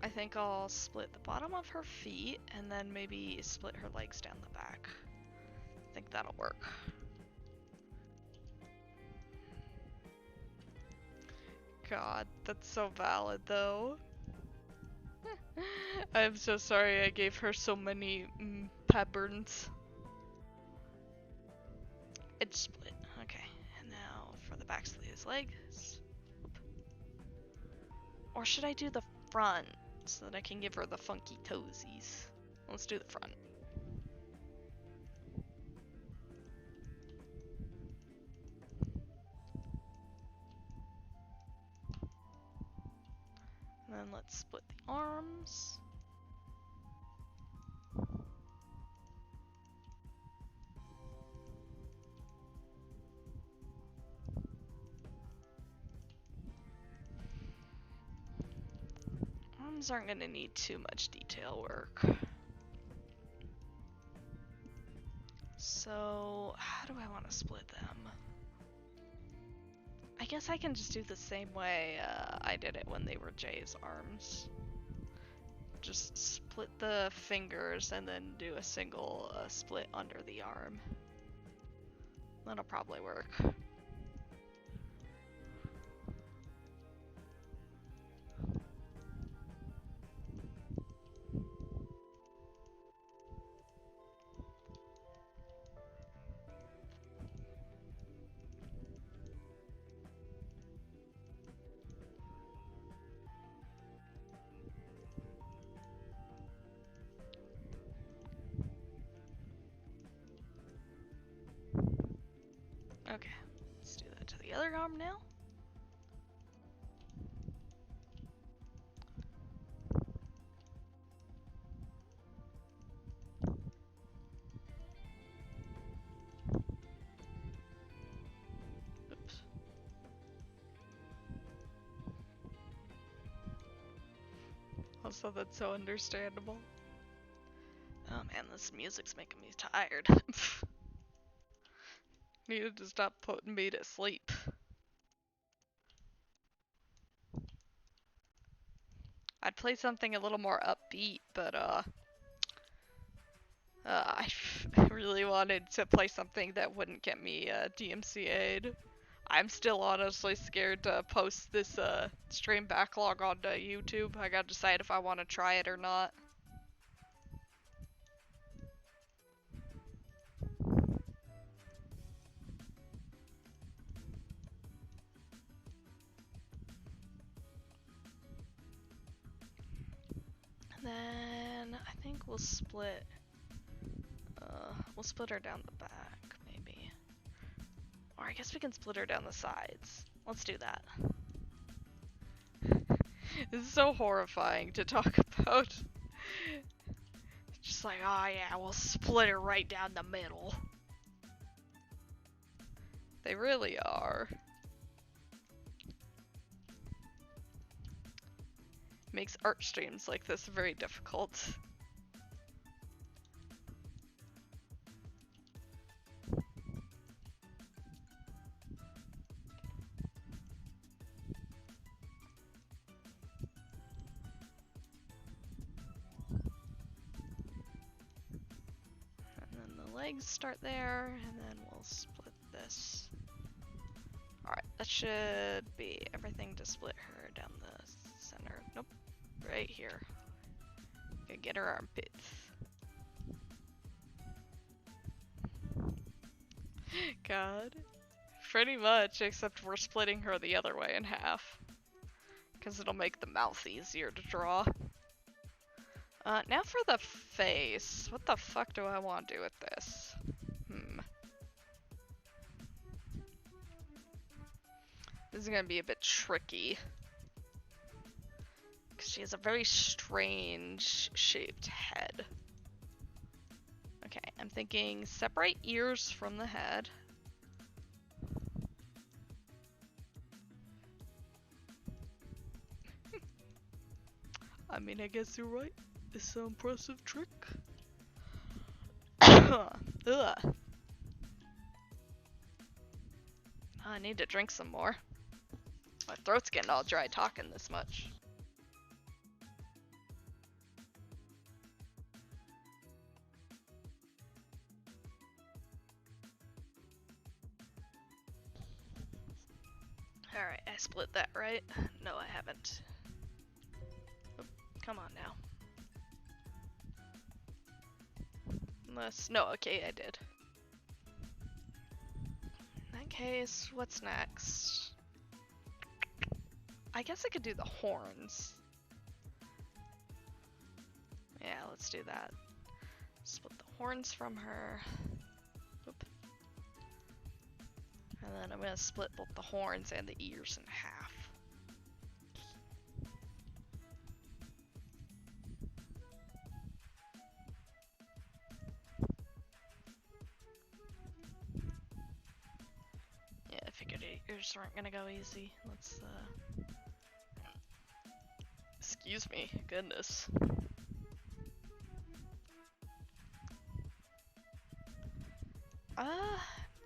I think I'll split the bottom of her feet, and then maybe split her legs down the back. I think that'll work. God, that's so valid though. I'm so sorry I gave her so many patterns. It's split. Okay, and now for the back sleeves legs. Or should I do the front so that I can give her the funky toesies? Let's do the front. And then let's split the arms. Arms aren't going to need too much detail work. So, how do I want to split them? I guess I can just do the same way I did it when they were Jay's arms. Just split the fingers and then do a single split under the arm. That'll probably work. Okay, let's do that to the other arm now. Oops. Also, that's so understandable. Oh man, this music's making me tired. Needed to stop putting me to sleep. I'd play something a little more upbeat, but I really wanted to play something that wouldn't get me DMCA'd. I'm still honestly scared to post this stream backlog onto YouTube. I gotta decide if I want to try it or not. Then I think we'll split her down the back, maybe. Or I guess we can split her down the sides. Let's do that. This is so horrifying to talk about. Just like, oh yeah, we'll split her right down the middle. They really are. Makes art streams like this very difficult. And then the legs start there, and then we'll split this. Alright, that should be everything to split her down the center. Nope. Right here. Gonna get her armpits. God. Pretty much, except we're splitting her the other way in half. Because it'll make the mouth easier to draw. Now for the face. What the fuck do I want to do with this? This is gonna be a bit tricky. Because she has a very strange shaped head. Okay, I'm thinking separate ears from the head. I mean, I guess you're right. It's an impressive trick. Ugh. I need to drink some more. My throat's getting all dry talking this much. Alright, I split that, right? No, I haven't. Oh, come on now. Unless, no, okay, I did. In that case, what's next? I guess I could do the horns. Yeah, let's do that. Split the horns from her. Oop. And then I'm gonna split both the horns and the ears in half. Yeah, I figured ears weren't gonna go easy. Let's, excuse me, goodness.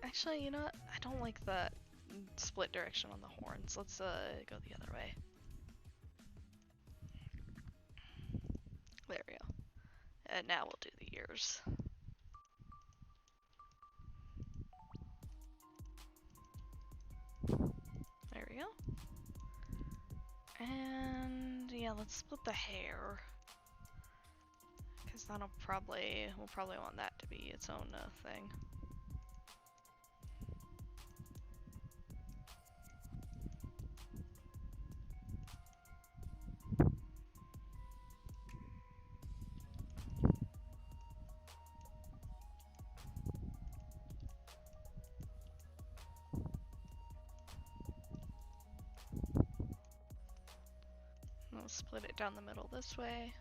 Actually, you know what? I don't like the split direction on the horns. Let's, go the other way. There we go. And now we'll do the ears. There we go. And yeah, let's split the hair. Because we'll probably want that to be its own thing. We'll split it down the middle this way.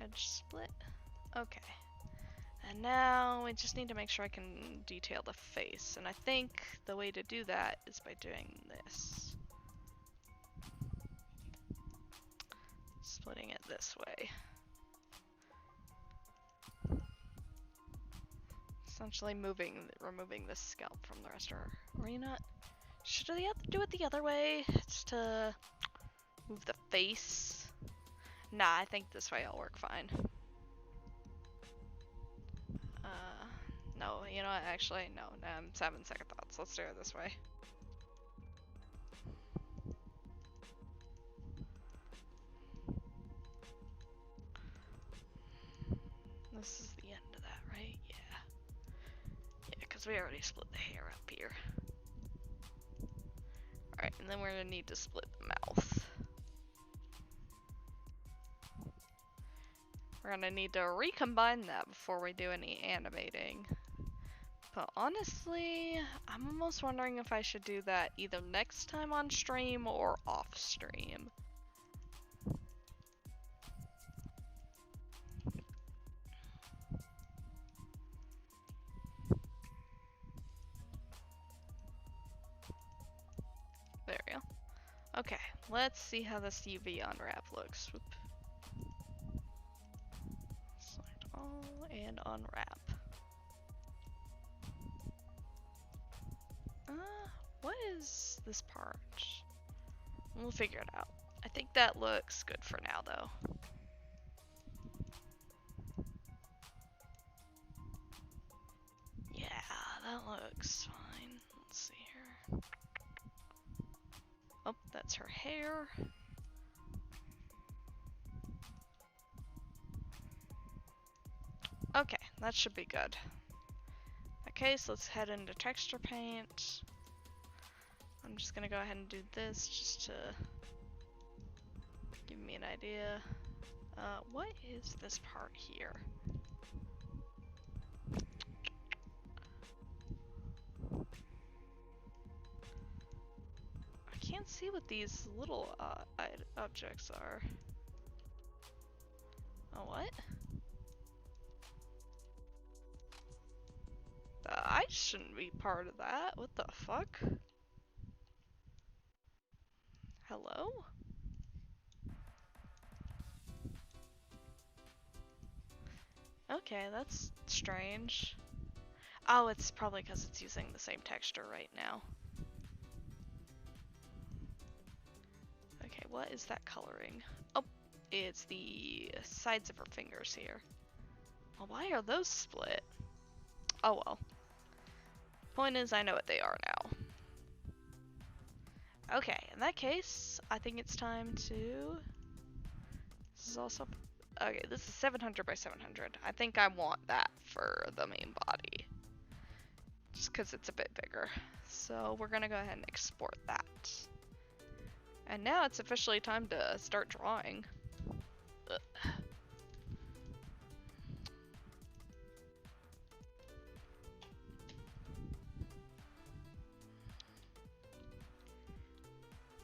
Edge split. Okay. And now we just need to make sure I can detail the face. And I think the way to do that is by doing this. Splitting it this way. Essentially removing the scalp from the rest of her. Or you not? Should I do it the other way? Just to move the face? Nah, I think this way will work fine. No, you know what? Actually, no. I'm having second thoughts. Let's do it this way. This is the end of that, right? Yeah. Yeah, because we already split the hair up here. Alright, and then we're gonna need to split the mouth. We're gonna need to recombine that before we do any animating. But honestly, I'm almost wondering if I should do that either next time on stream or off stream. There we go. Okay, let's see how this UV unwrap looks. Whoop. Select all and unwrap. What is this part? We'll figure it out. I think that looks good for now, though. Yeah, that looks fine. Let's see here. Oh, that's her hair. Okay, that should be good. Okay, so let's head into texture paint. I'm just gonna go ahead and do this just to give me an idea. What is this part here? I can't see what these little objects are. Oh, what? I shouldn't be part of that. What the fuck? Hello? Okay, that's strange. Oh, it's probably because it's using the same texture right now. Okay, what is that coloring? Oh, it's the sides of her fingers here. Well, why are those split? Oh well. Point is, I know what they are now. Okay, in that case, I think it's time to... This is also... Okay, this is 700 by 700. I think I want that for the main body. Just because it's a bit bigger. So we're gonna go ahead and export that. And now it's officially time to start drawing. Ugh.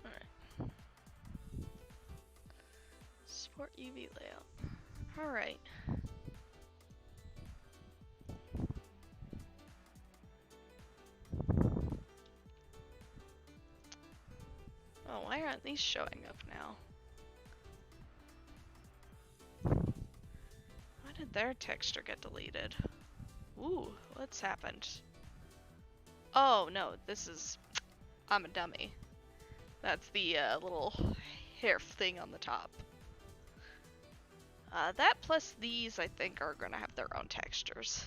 Alright. Sport UV layout. Alright. Oh, why aren't these showing up now? Why did their texture get deleted? Ooh, what's happened? Oh, no, this is... I'm a dummy. That's the little hair thing on the top. That plus these, I think, are gonna have their own textures.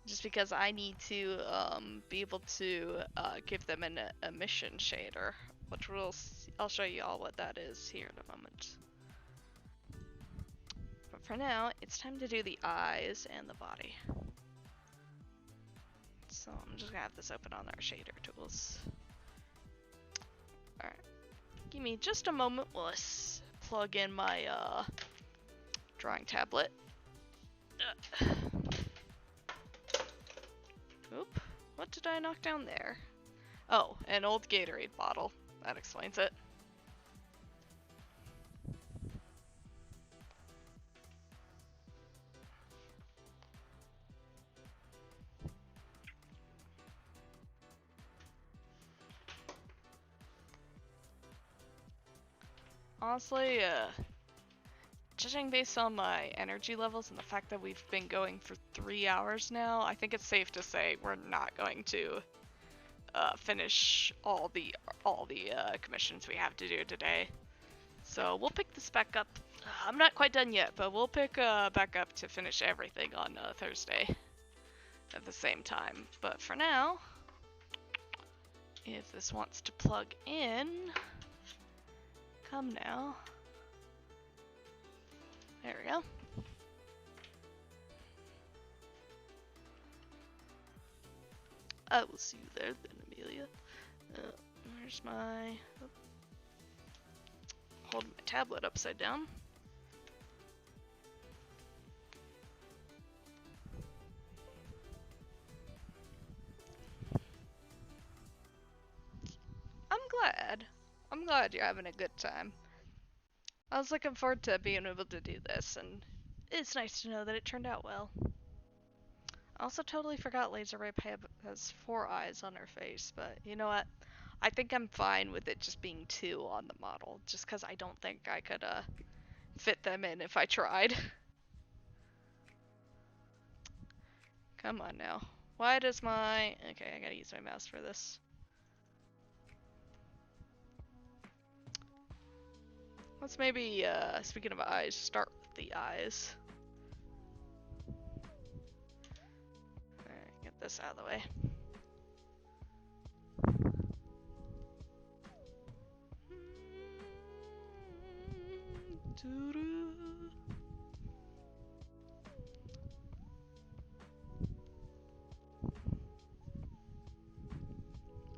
Just because I need to be able to give them an emission shader, which I'll show you all what that is here in a moment. But for now, it's time to do the eyes and the body. So I'm just gonna have this open on our shader tools. Alright. Give me just a moment while I plug in my drawing tablet. Oop. What did I knock down there? Oh, an old Gatorade bottle. That explains it. Honestly, judging based on my energy levels and the fact that we've been going for 3 hours now, I think it's safe to say we're not going to finish all the commissions we have to do today. So we'll pick this back up. I'm not quite done yet, but we'll pick back up to finish everything on Thursday at the same time. But for now, if this wants to plug in, come now. There we go. I will see you there then, Amelia. Where's my... Oh. Hold my tablet upside down. I'm glad you're having a good time. I was looking forward to being able to do this, and it's nice to know that it turned out well. I also totally forgot Laser Ray has 4 eyes on her face, but you know what? I think I'm fine with it just being 2 on the model, just because I don't think I could fit them in if I tried. Come on now. Why does my... Okay, I gotta use my mouse for this. Let's maybe, speaking of eyes, start with the eyes. Alright, get this out of the way.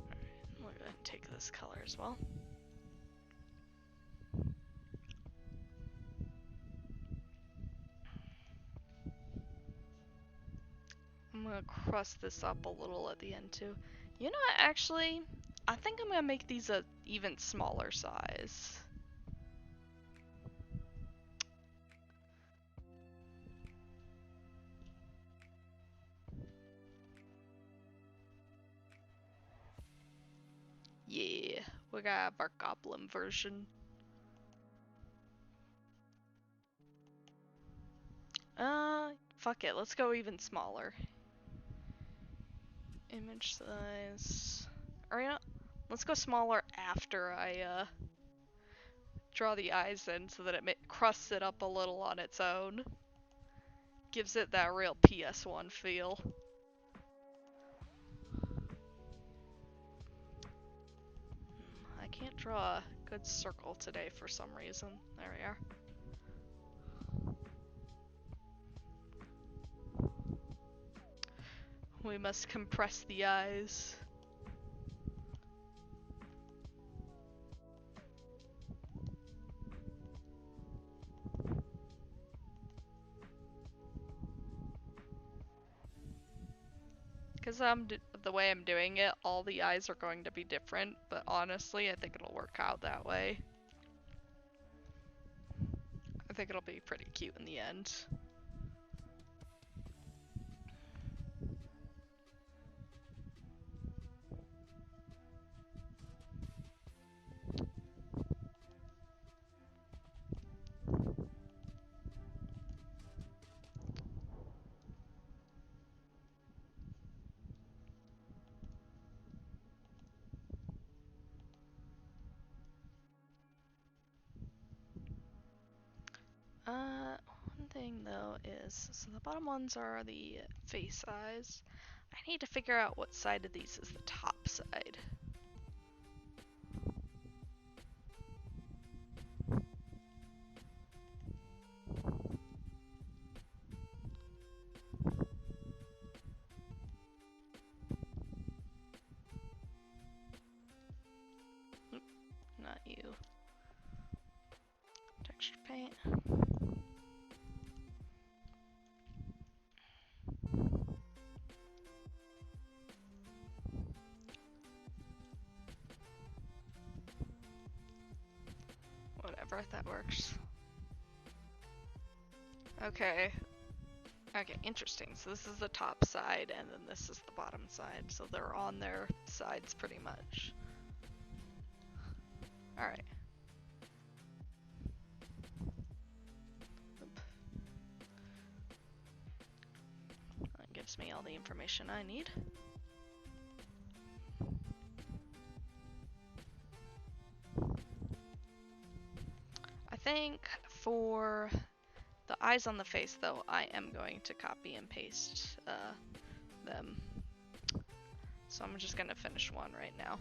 Alright, we'll go ahead and take this color as well. I'm gonna crust this up a little at the end too. You know what, actually, I think I'm gonna make these a even smaller size. Yeah, We got our goblin version. Fuck it, let's go even smaller. Image size. Or you know, let's go smaller after I draw the eyes in so that it crusts it up a little on its own. Gives it that real PS1 feel. I can't draw a good circle today for some reason. There we are. We must compress the eyes. Because the way I'm doing it, all the eyes are going to be different, but honestly, I think it'll work out that way. I think it'll be pretty cute in the end. One thing though is, so the bottom ones are the face eyes. I need to figure out what side of these is the top side. Oop, not you. Texture paint. Whatever, that works. Okay. Okay, interesting. So this is the top side, and then this is the bottom side. So they're on their sides pretty much. Alright. That gives me all the information I need. I think for the eyes on the face, though, I am going to copy and paste them. So I'm just going to finish one right now.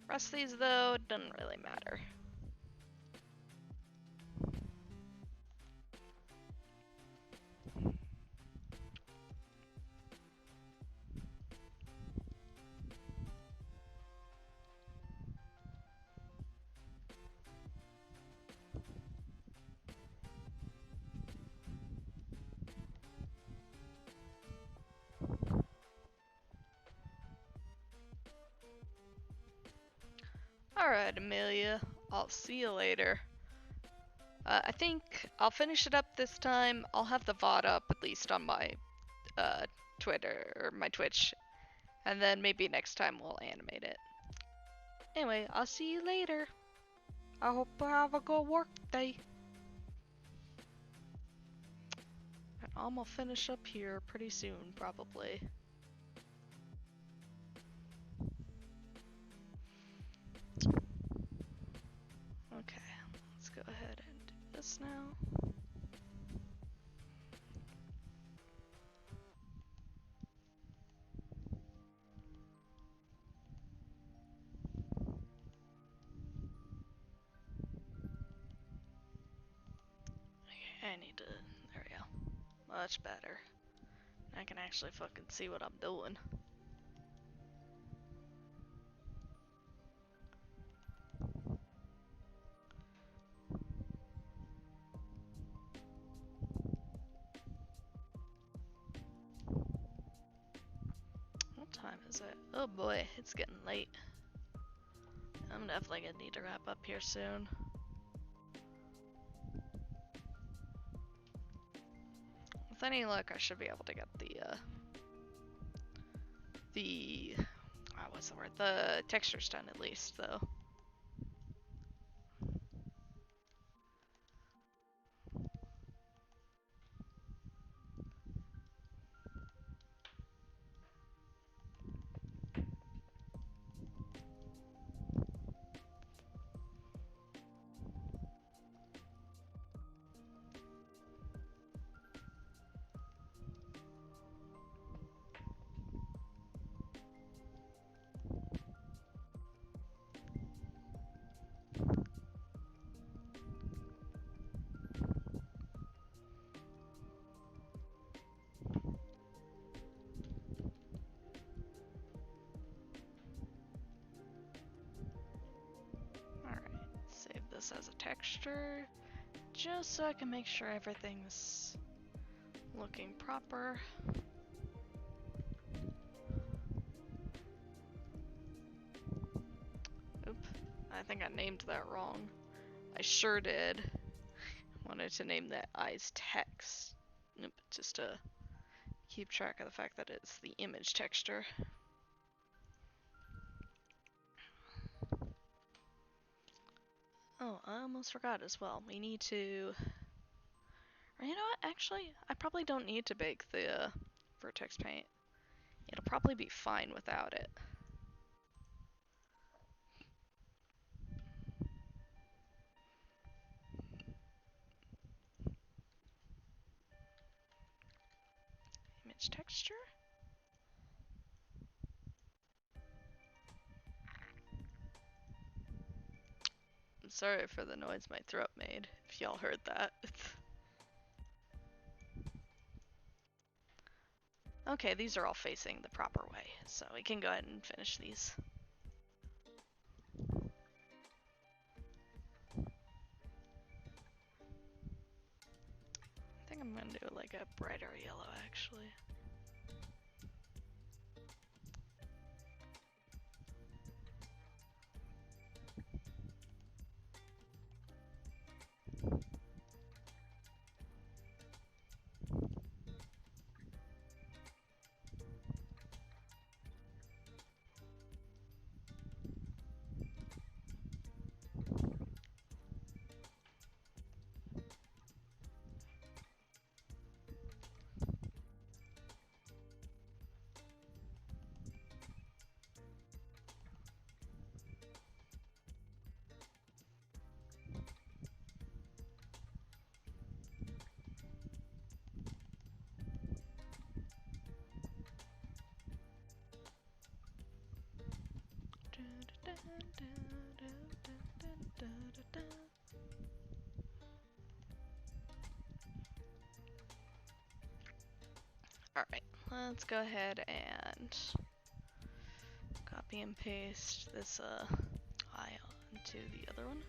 Rest of these, though, doesn't really matter. Alright, Amelia. I'll see you later. I think I'll finish it up this time. I'll have the VOD up at least on my Twitter or my Twitch. And then maybe next time we'll animate it. Anyway, I'll see you later. I hope you have a good work day. And I'm gonna finish up here pretty soon, probably. Okay, let's go ahead and do this now. Okay, I need to, there we go. Much better. I can actually fucking see what I'm doing. What time is it? Oh boy, it's getting late. I'm definitely gonna need to wrap up here soon. With any luck, I should be able to get what's the word? The textures done at least, though. As a texture, just so I can make sure everything's looking proper. Oop, I think I named that wrong. I sure did. Wanted to name that eyes text. Nope, just to keep track of the fact that it's the image texture. Oh, I almost forgot as well. We need to... Or you know what? Actually, I probably don't need to bake the vertex paint. It'll probably be fine without it. Image texture? I'm sorry for the noise my throat made, if y'all heard that. Okay, these are all facing the proper way, so we can go ahead and finish these. I think I'm gonna do like a brighter yellow, actually. Alright, let's go ahead and copy and paste this eye onto the other one.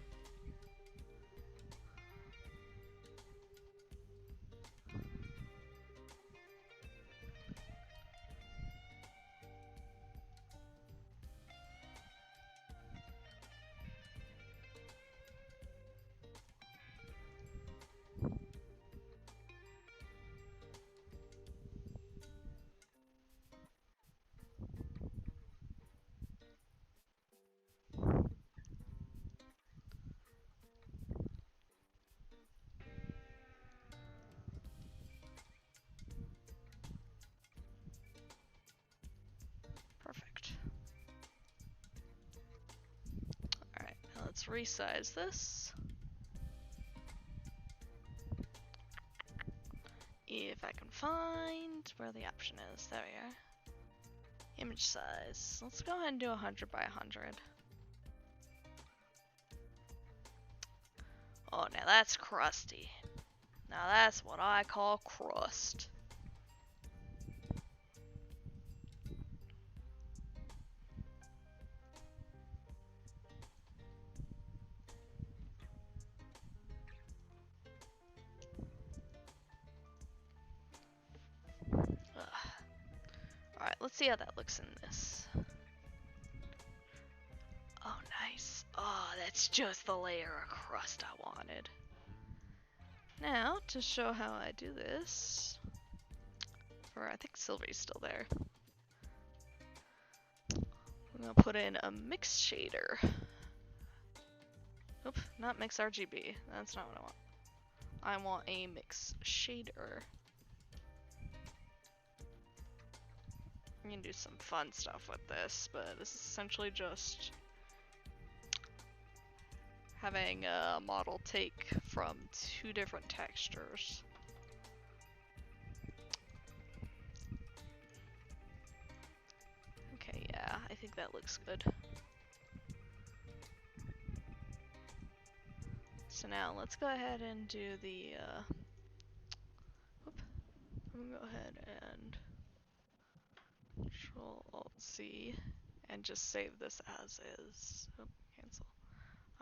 Perfect. Alright, now let's resize this. If I can find where the option is. There we are. Image size. Let's go ahead and do 100 by 100. Oh, now that's crusty. Now that's what I call crust. Alright, let's see how that looks in this. Oh, nice. Oh, that's just the layer of crust I wanted. Now, to show how I do this, or I think Sylvie's still there, I'm gonna put in a mix shader. Oop, not mix RGB. That's not what I want. I want a mix shader. You can do some fun stuff with this, but this is essentially just having a model take from two different textures. Okay, yeah, I think that looks good. So now let's go ahead and do the, whoop. I'm gonna go ahead and Control-Alt-C and just save this as is. Oh, cancel.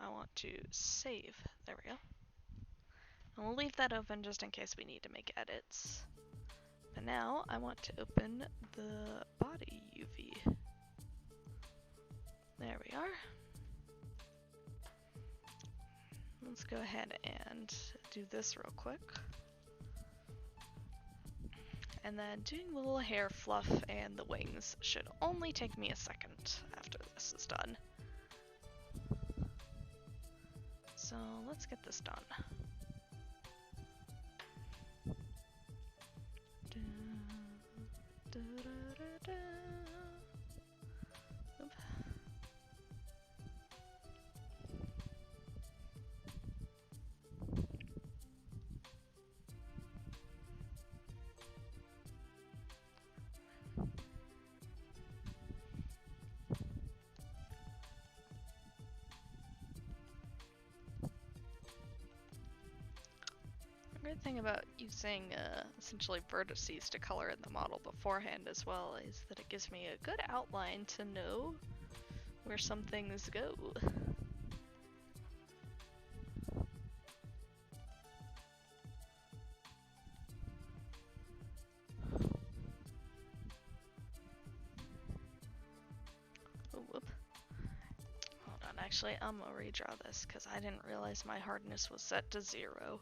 I want to save. There we go. And we'll leave that open just in case we need to make edits. But now I want to open the body UV. There we are. Let's go ahead and do this real quick. And then doing the little hair fluff and the wings should only take me a second after this is done. So let's get this done. Oop. The great thing about using essentially vertices to color in the model beforehand as well is that it gives me a good outline to know where some things go. Oh, whoop. Hold on, actually, I'm gonna redraw this because I didn't realize my hardness was set to 0.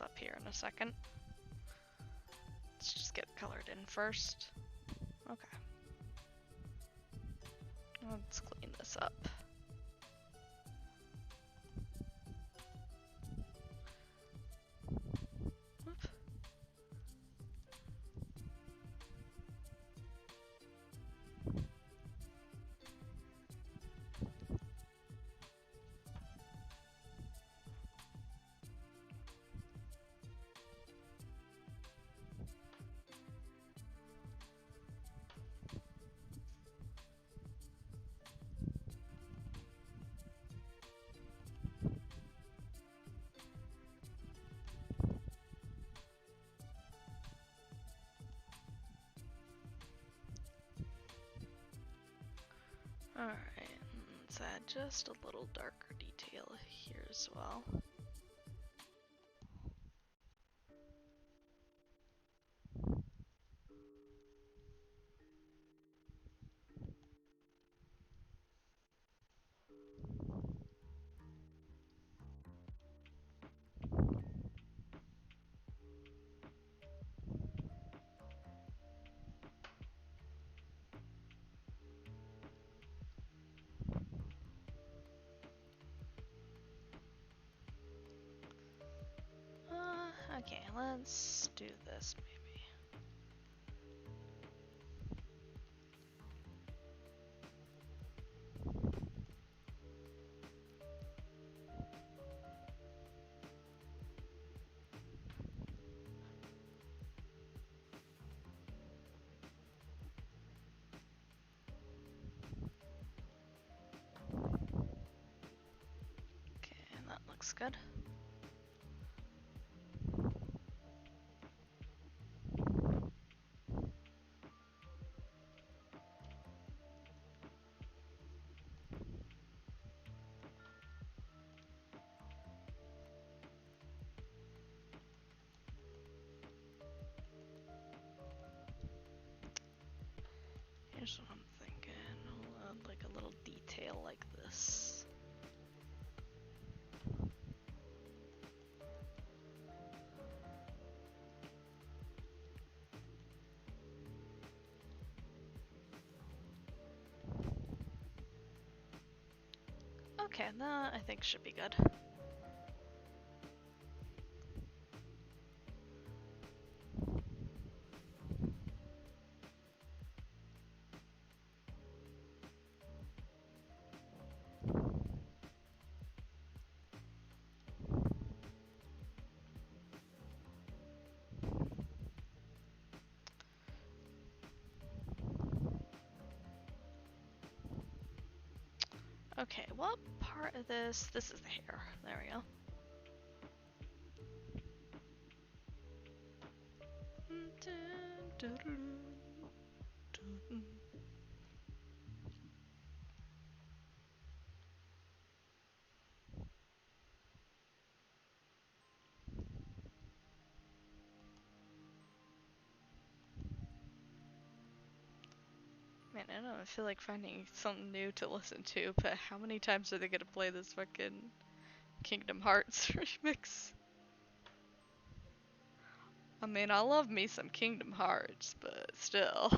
Up here in a second. Let's just get colored in first. Okay. Let's clean this up. Whoop. Alright, let's add just a little darker detail here as well. Okay, let's do this maybe. Okay, that looks good. Okay, that I think should be good. Okay, what part of this? This is the hair. There we go. Man, I don't feel like finding something new to listen to, but how many times are they gonna play this fucking Kingdom Hearts remix? I mean, I love me some Kingdom Hearts, but still.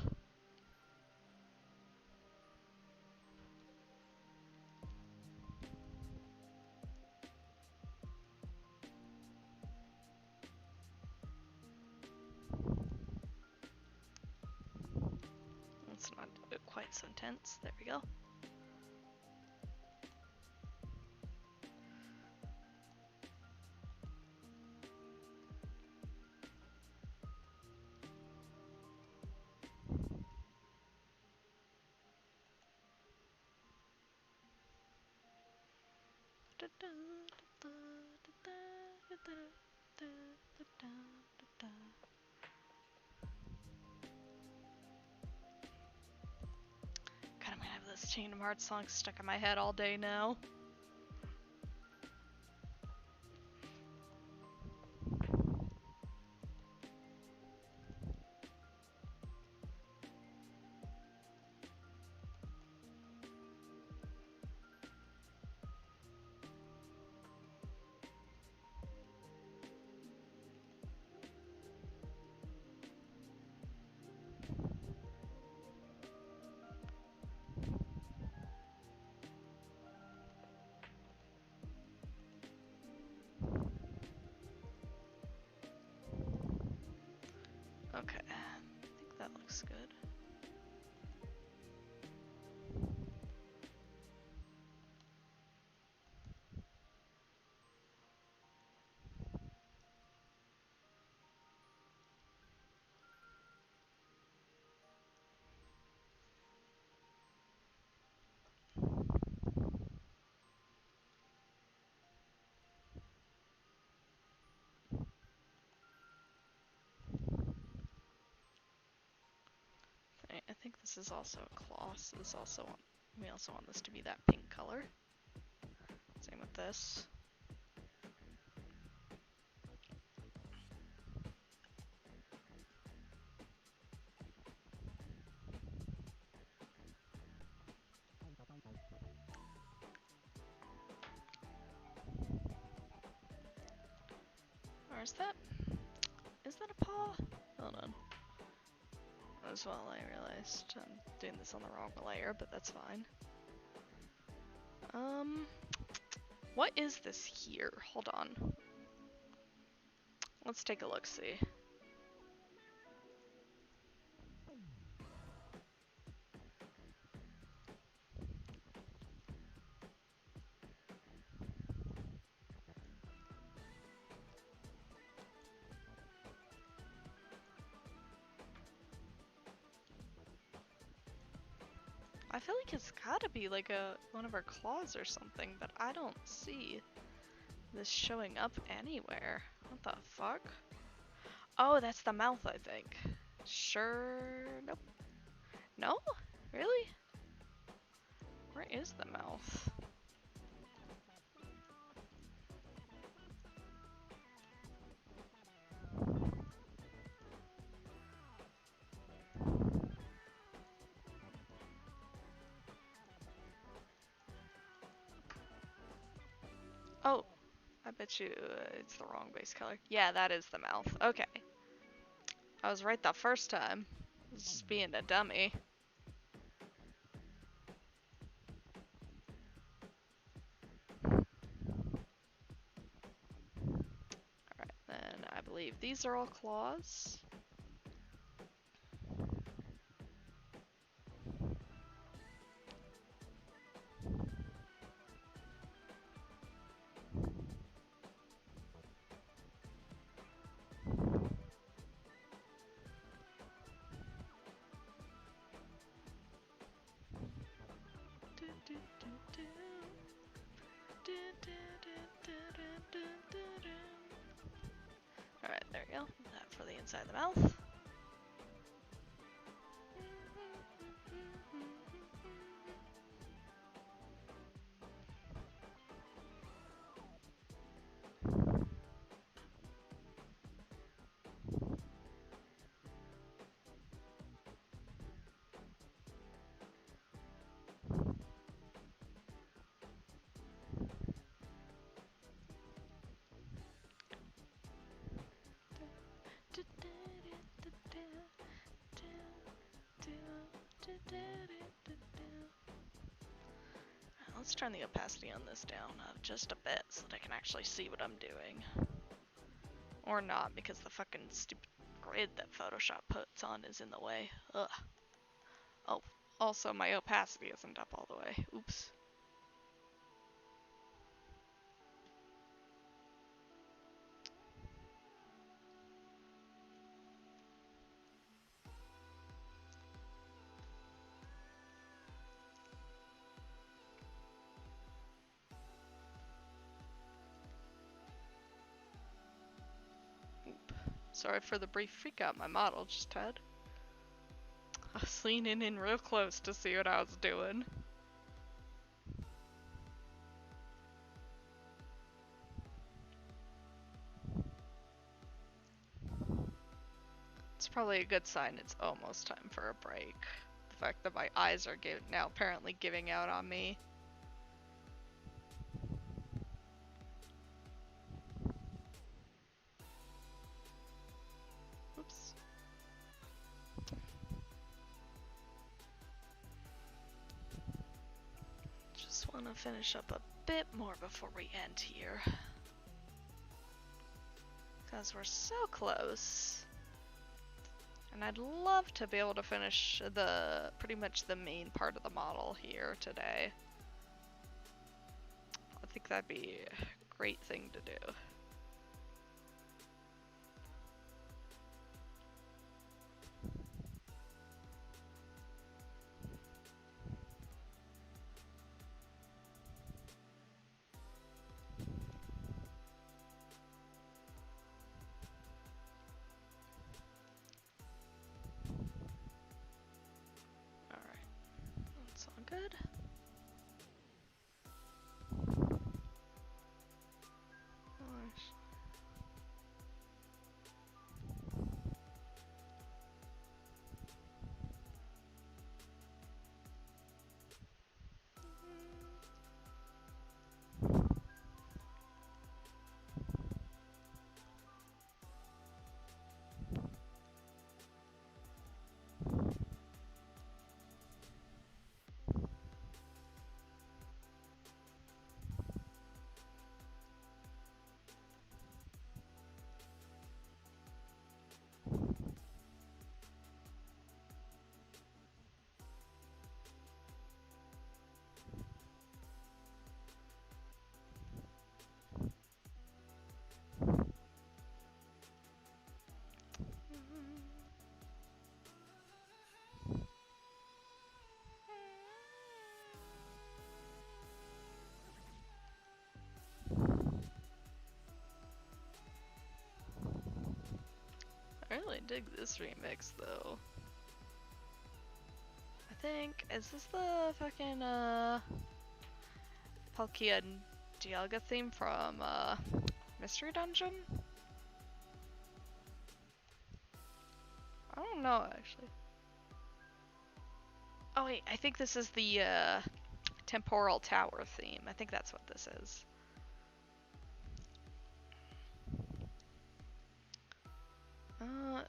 It's not quite so intense. There we go. God, I'm gonna have this Kingdom Hearts song stuck in my head all day now. Okay, I think that looks good. I think this is also a cloth. So this also we also want this to be that pink color. Same with this. Or is that a paw? Hold on. As well, I realized I'm doing this on the wrong layer, but that's fine. What is this here? Hold on. Let's take a look, see. I feel like it's gotta be like one of her claws or something, but I don't see this showing up anywhere. What the fuck? Oh, that's the mouth, I think. Sure. Nope. No? Really? Where is the mouth? Oh, I bet you it's the wrong base color. Yeah, that is the mouth. Okay. I was right the first time. Just being a dummy. these are all claws. Alright, there we go. That for the inside of the mouth. Let's turn the opacity on this down just a bit so that I can actually see what I'm doing. Or not, because the fucking stupid grid that Photoshop puts on is in the way. Ugh. Oh, also my opacity isn't up all the way. Oops. Sorry for the brief freak out my model just had. I was leaning in real close to see what I was doing. It's probably a good sign it's almost time for a break. The fact that my eyes are now apparently giving out on me. Oops. Just want to finish up a bit more before we end here. Because we're so close. And I'd love to be able to finish pretty much the main part of the model here today. I think that'd be a great thing to do. Good. I really dig this remix though. I think, is this the fucking Palkia and Dialga theme from Mystery Dungeon? I don't know actually. Oh wait, I think this is the Temporal Tower theme. I think that's what this is.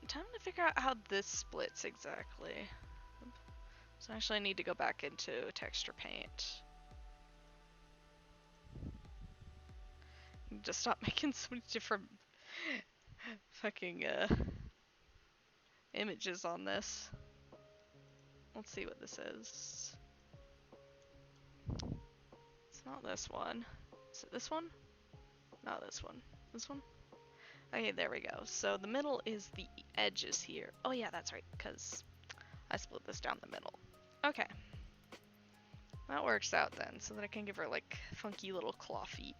Time to figure out how this splits exactly. So I actually need to go back into texture paint. Just stop making so many different fucking images on this. Let's see what this is. It's not this one. Is it this one? Not this one. This one? Okay, there we go. So the middle is the edges here. Oh yeah, that's right, because I split this down the middle. Okay. That works out then, so that I can give her like funky little claw feet.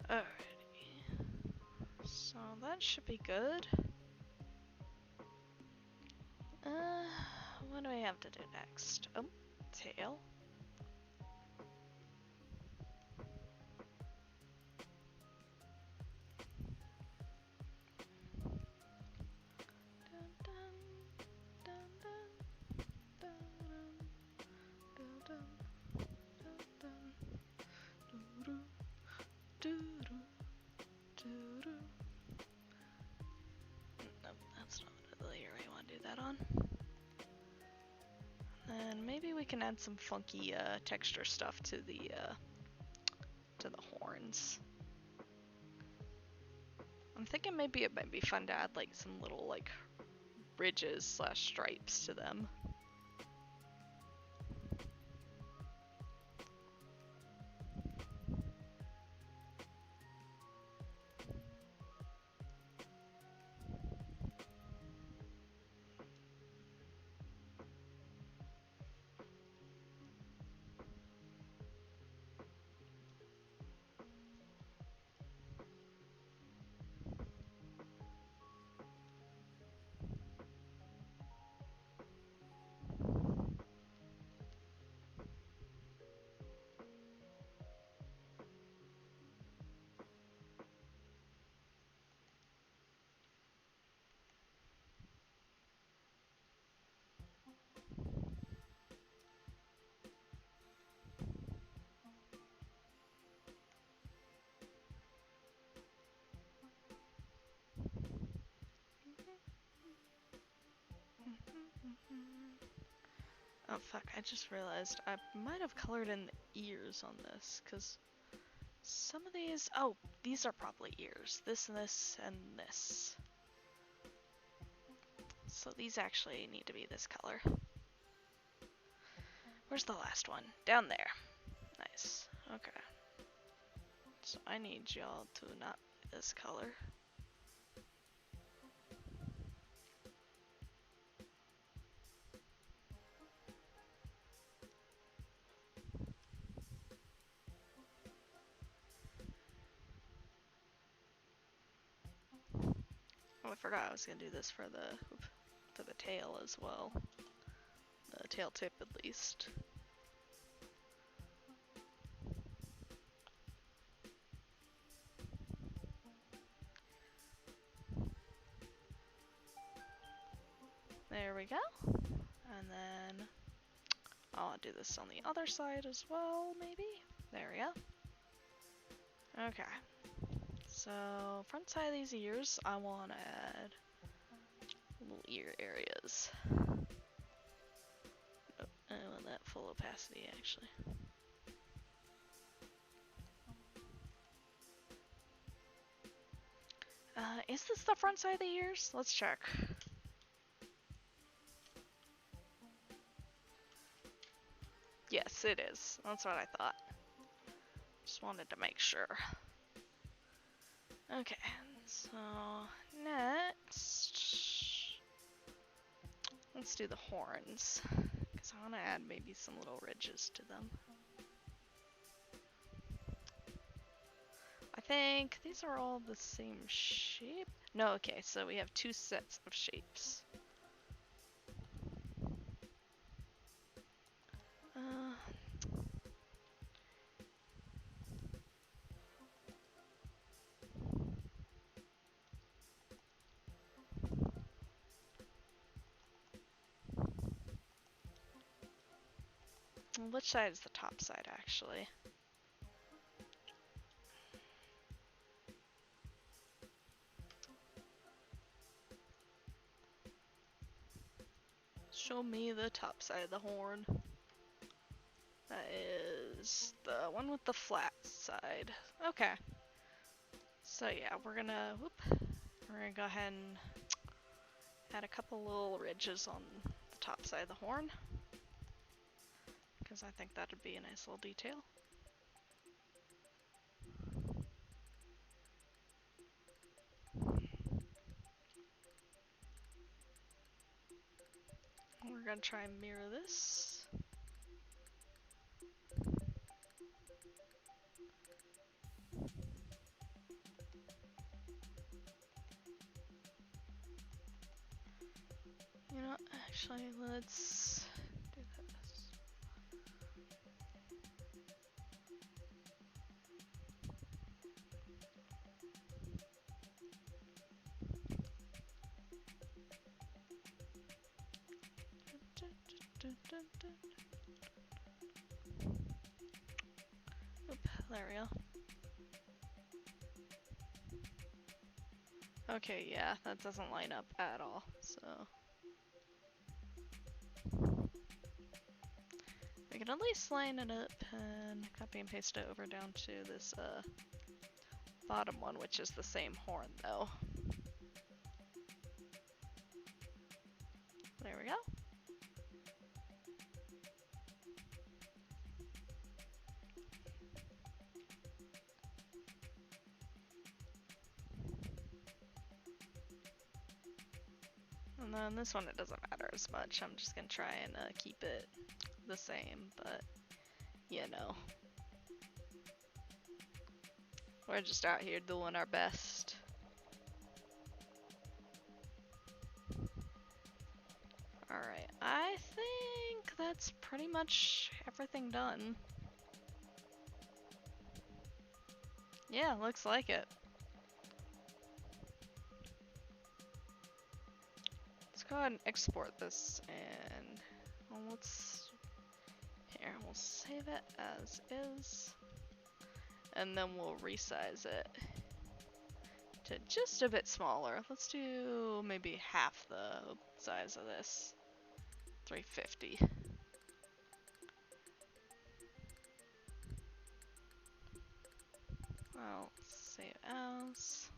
Alrighty. So that should be good. What do we have to do next? Oh, tail. Dun, dun, dun, dun, dun, dun, dun, dun, dun, doo-doo, doo-doo, doo-doo. Nope, that's not the layer I want to do that on. And maybe we can add some funky texture stuff to the horns. I'm thinking maybe it might be fun to add like some little like ridges / stripes to them. Oh fuck, I just realized I might have colored in the ears on this, because some of these... Oh, these are probably ears. This and this and this. So these actually need to be this color. Where's the last one? Down there. Nice. Okay. So I need y'all to not be this color. Oh, I forgot I was gonna do this for the tail as well. The tail tip at least. There we go. And then I'll do this on the other side as well, maybe? There we go. Okay. So, front side of these ears, I want to add little ear areas. Oh, I want that full opacity, actually. Is this the front side of the ears? Let's check. Yes, it is. That's what I thought. Just wanted to make sure. Okay, so next, let's do the horns, because I want to add maybe some little ridges to them. I think these are all the same shape. No, okay, so we have two sets of shapes. Uh, which side is the top side, actually? Show me the top side of the horn. That is the one with the flat side. Okay. So yeah, we're gonna go ahead and add a couple little ridges on the top side of the horn, because I think that'd be a nice little detail. We're gonna try and mirror this. You know, actually, let's do this. Oop, there we go. Okay, yeah, that doesn't line up at all, so. We can at least line it up and copy and paste it over down to this bottom one, which is the same horn though. There we go. And then this one, it doesn't matter as much. I'm just gonna try and keep it the same, but you know. We're just out here doing our best. Alright, I think that's pretty much everything done. Yeah, looks like it. Let's go ahead and export this, and well, we'll save it as is, and then we'll resize it to just a bit smaller. Let's do maybe half the size of this. 350. I'll save as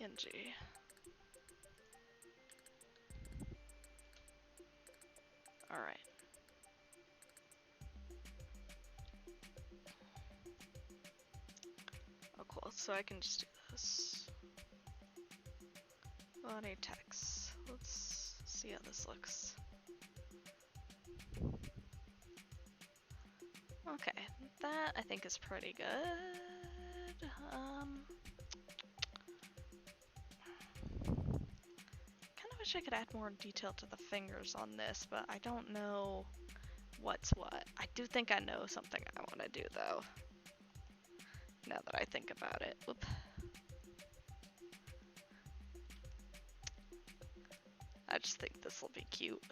PNG. Alright. Oh cool, so I can just do this. Body text. Let's see how this looks. Okay, that I think is pretty good. Kinda wish I could add more detail to the fingers on this, but I don't know what's what. I do think I know something I want to do though, now that I think about it. Whoop. I just think this will be cute.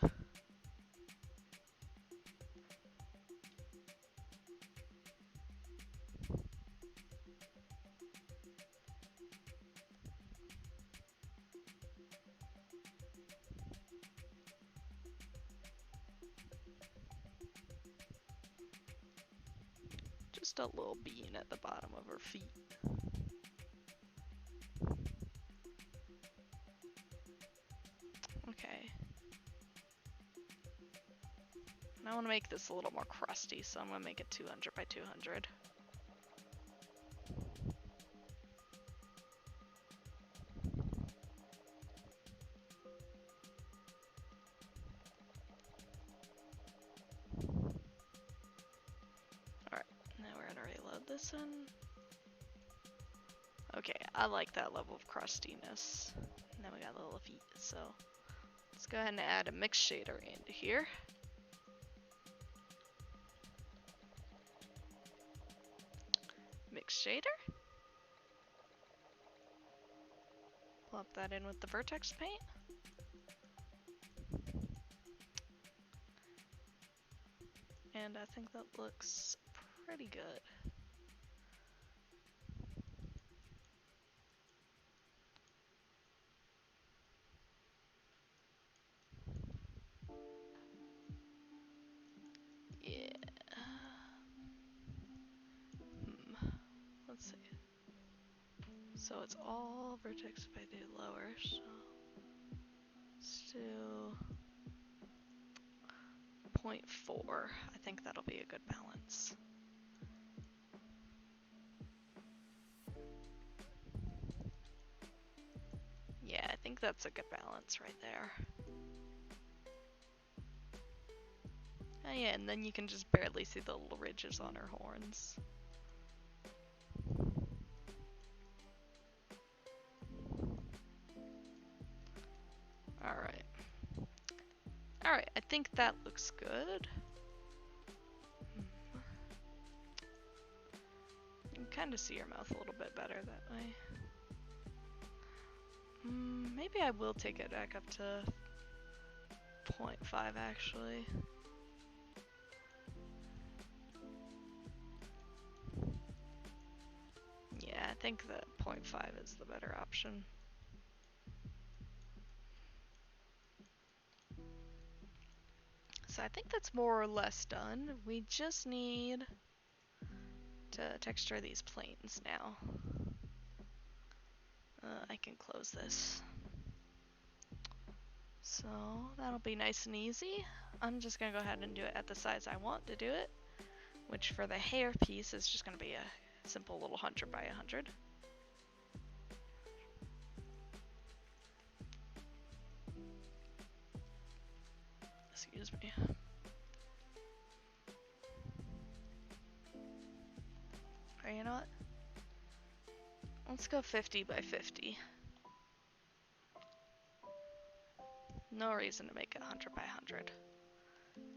Just a little bean at the bottom of her feet. Okay. And I want to make this a little more crusty, so I'm going to make it 200 by 200. Alright, now we're going to reload this in. Okay, I like that level of crustiness. Now we got little feet, so let's go ahead and add a mix shader into here. Mix shader. Plop that in with the vertex paint. And I think that looks pretty good. Yeah. Let's see. So it's all vertex if I do lower, so let's do 0.4. I think that'll be a good balance. Yeah, I think that's a good balance right there. Oh yeah, and then you can just barely see the little ridges on her horns. Alright. Alright, I think that looks good. You can kind of see your mouth a little bit better that way. Maybe I will take it back up to 0.5 actually. Yeah, I think that 0.5 is the better option. So I think that's more or less done. We just need to texture these planes now. I can close this. So that'll be nice and easy. I'm just gonna go ahead and do it at the size I want to do it, which for the hair piece is just gonna be a simple little 100 by 100. Excuse me. Or you know what? Let's go 50 by 50. No reason to make it 100 by 100.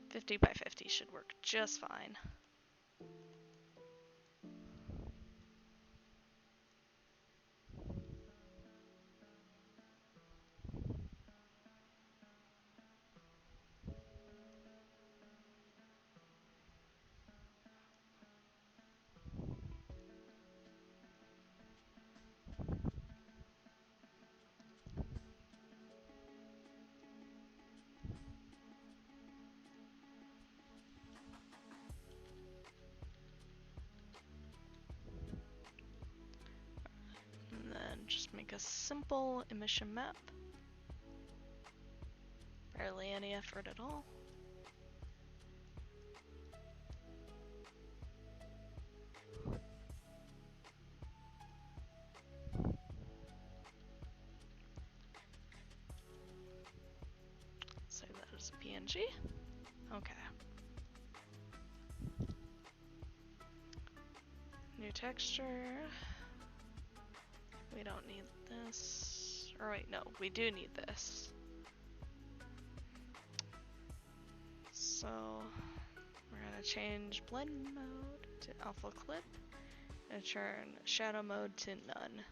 50 by 50 should work just fine. And then just make a simple emission map. Barely any effort at all. Save that as a PNG. Okay. New texture. We don't need this. Or wait, no, we do need this. So we're gonna change blend mode to alpha clip and turn shadow mode to none.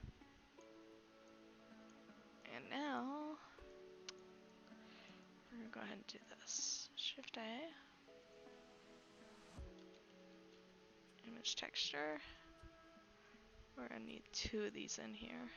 And now we're gonna go ahead and do this. Shift A. Image texture. We're gonna need 2 of these in here.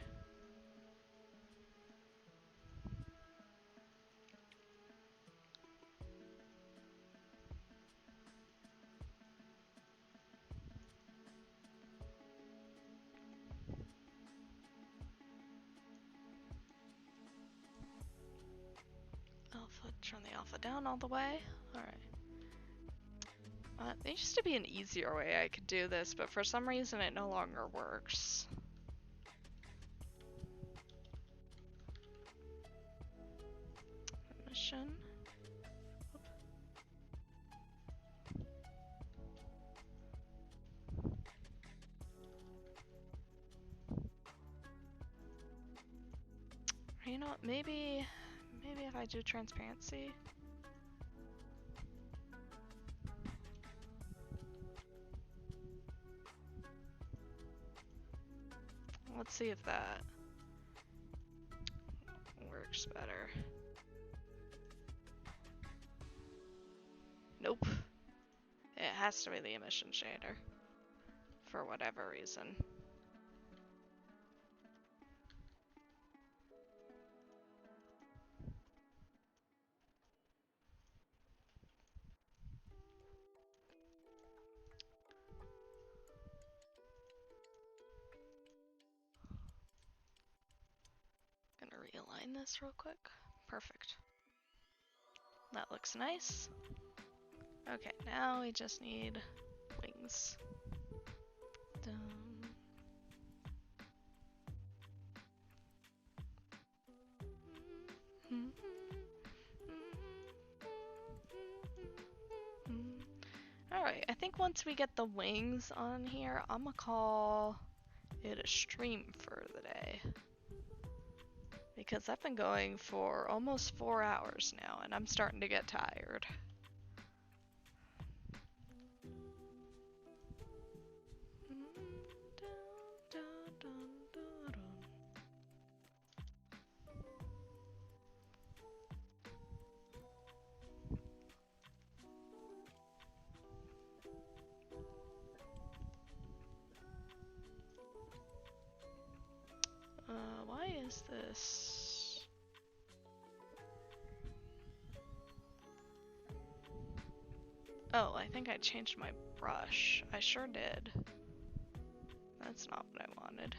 Alpha, turn the alpha down all the way. Alright. There used to be an easier way I could do this, but for some reason it no longer works. Emission. You know what, maybe if I do transparency. Let's see if that works better. Nope. It has to be the emission shader. For whatever reason. Gonna realign this real quick. Perfect. That looks nice. Okay, now we just need wings. Dum. Alright, I think once we get the wings on here, I'm gonna call it a stream for the day. Because I've been going for almost 4 hours now, and I'm starting to get tired. Why is this? Oh, I think I changed my brush. I sure did. That's not what I wanted.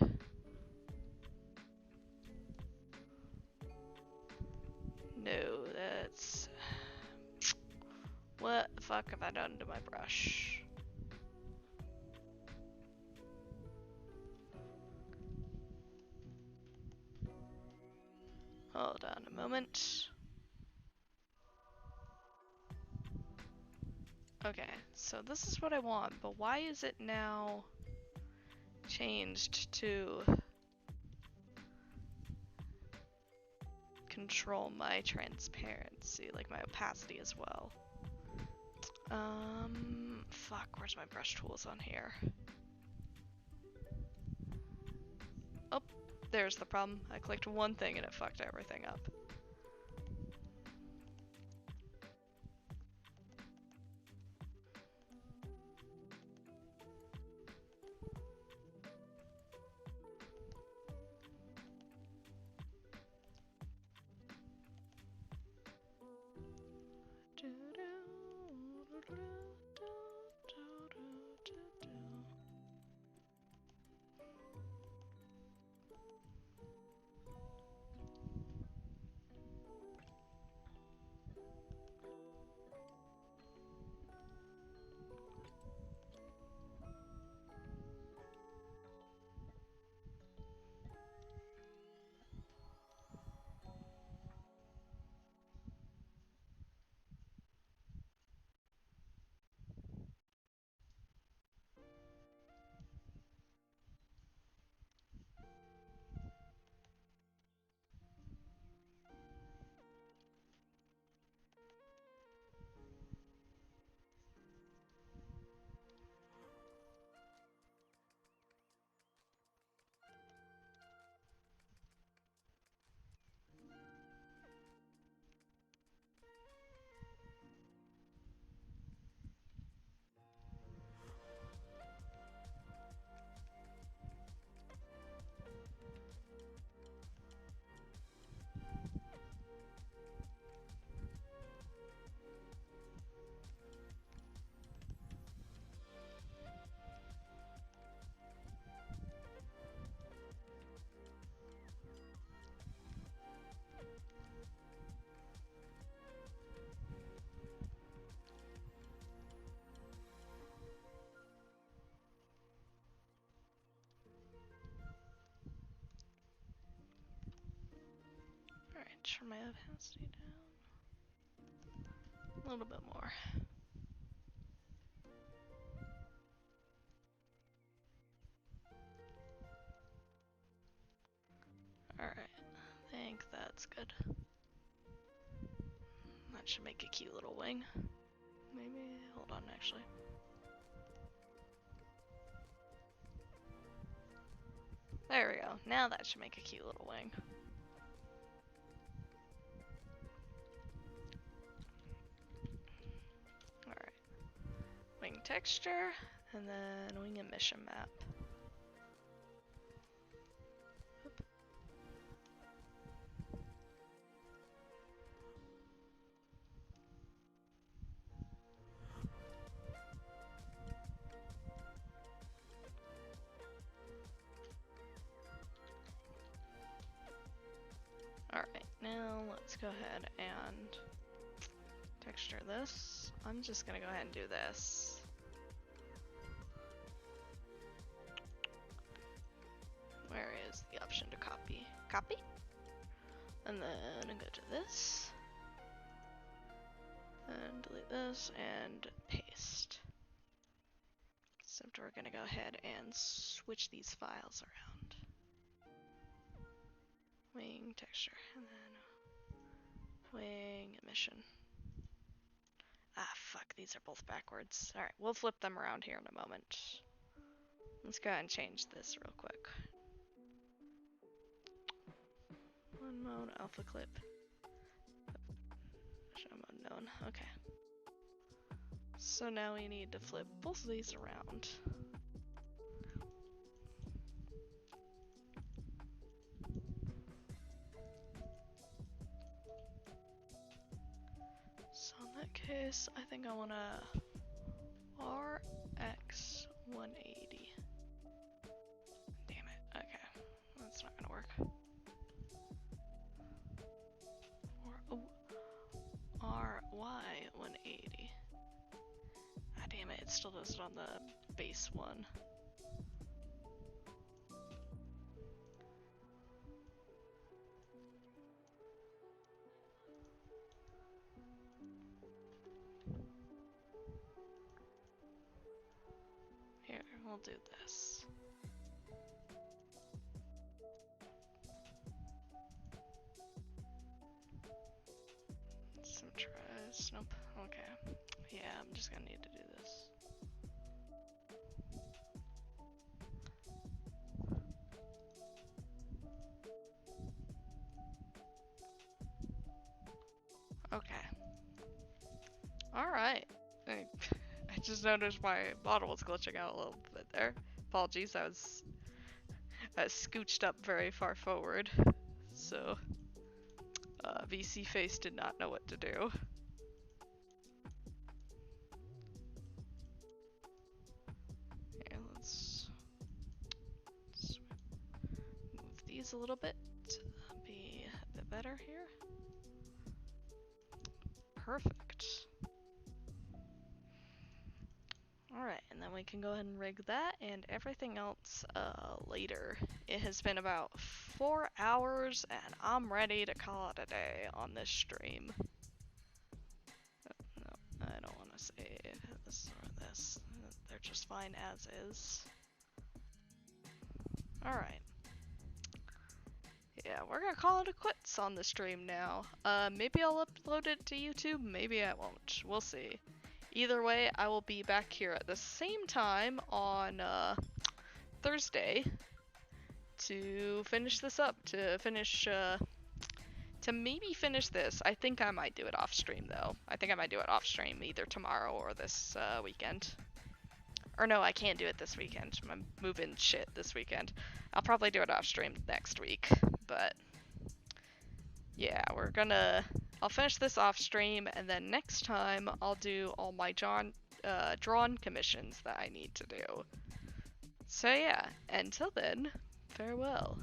No, that's... What the fuck have I done to my brush? Hold on a moment. Okay, so this is what I want, but why is it now changed to control my transparency, like my opacity as well? Fuck, where's my brush tools on here? Oh, there's the problem. I clicked one thing and it fucked everything up. Alright, turn my opacity down. A little bit more. Alright, I think that's good. That should make a cute little wing. Maybe, hold on actually. There we go. Now that should make a cute little wing. Alright. Wing texture, and then wing emission map. Alright, now let's go ahead and texture this. I'm just gonna go ahead and do this. Where is the option to copy? Copy? And then go to this. And delete this and paste. Except we're gonna go ahead and switch these files around. Wing texture, and then wing emission. Ah, fuck, these are both backwards. Alright, we'll flip them around here in a moment. Let's go ahead and change this real quick. One mode, alpha clip. Show mode known, okay. So now we need to flip both of these around. So in that case, I think I want to RX 180. Damn it. Okay, that's not gonna work. Or RY 180. Ah, damn it. It still does it on the base one. Here, we'll do this. Some tries. Nope. Okay. Yeah, I'm just gonna need to do this. Okay. Alright. I just noticed my model was glitching out a little bit there. Apologies, I was scooched up very far forward. So, VC Face did not know what to do. Okay, let's move these a little bit to be a bit better here. Perfect. Alright, and then we can go ahead and rig that and everything else later. It has been about 4 hours and I'm ready to call it a day on this stream. No, I don't want to save this or this. They're just fine as is. Alright. Yeah, we're gonna call it a quits on the stream now. Maybe I'll upload it to YouTube, maybe I won't. We'll see. Either way, I will be back here at the same time on Thursday to finish this up, to maybe finish this. I think I might do it off stream though. I think I might do it off stream either tomorrow or this weekend. Or no, I can't do it this weekend. I'm moving shit this weekend. I'll probably do it off stream next week, but yeah, I'll finish this off stream, and then next time I'll do all my drawn commissions that I need to do. So yeah, until then, farewell.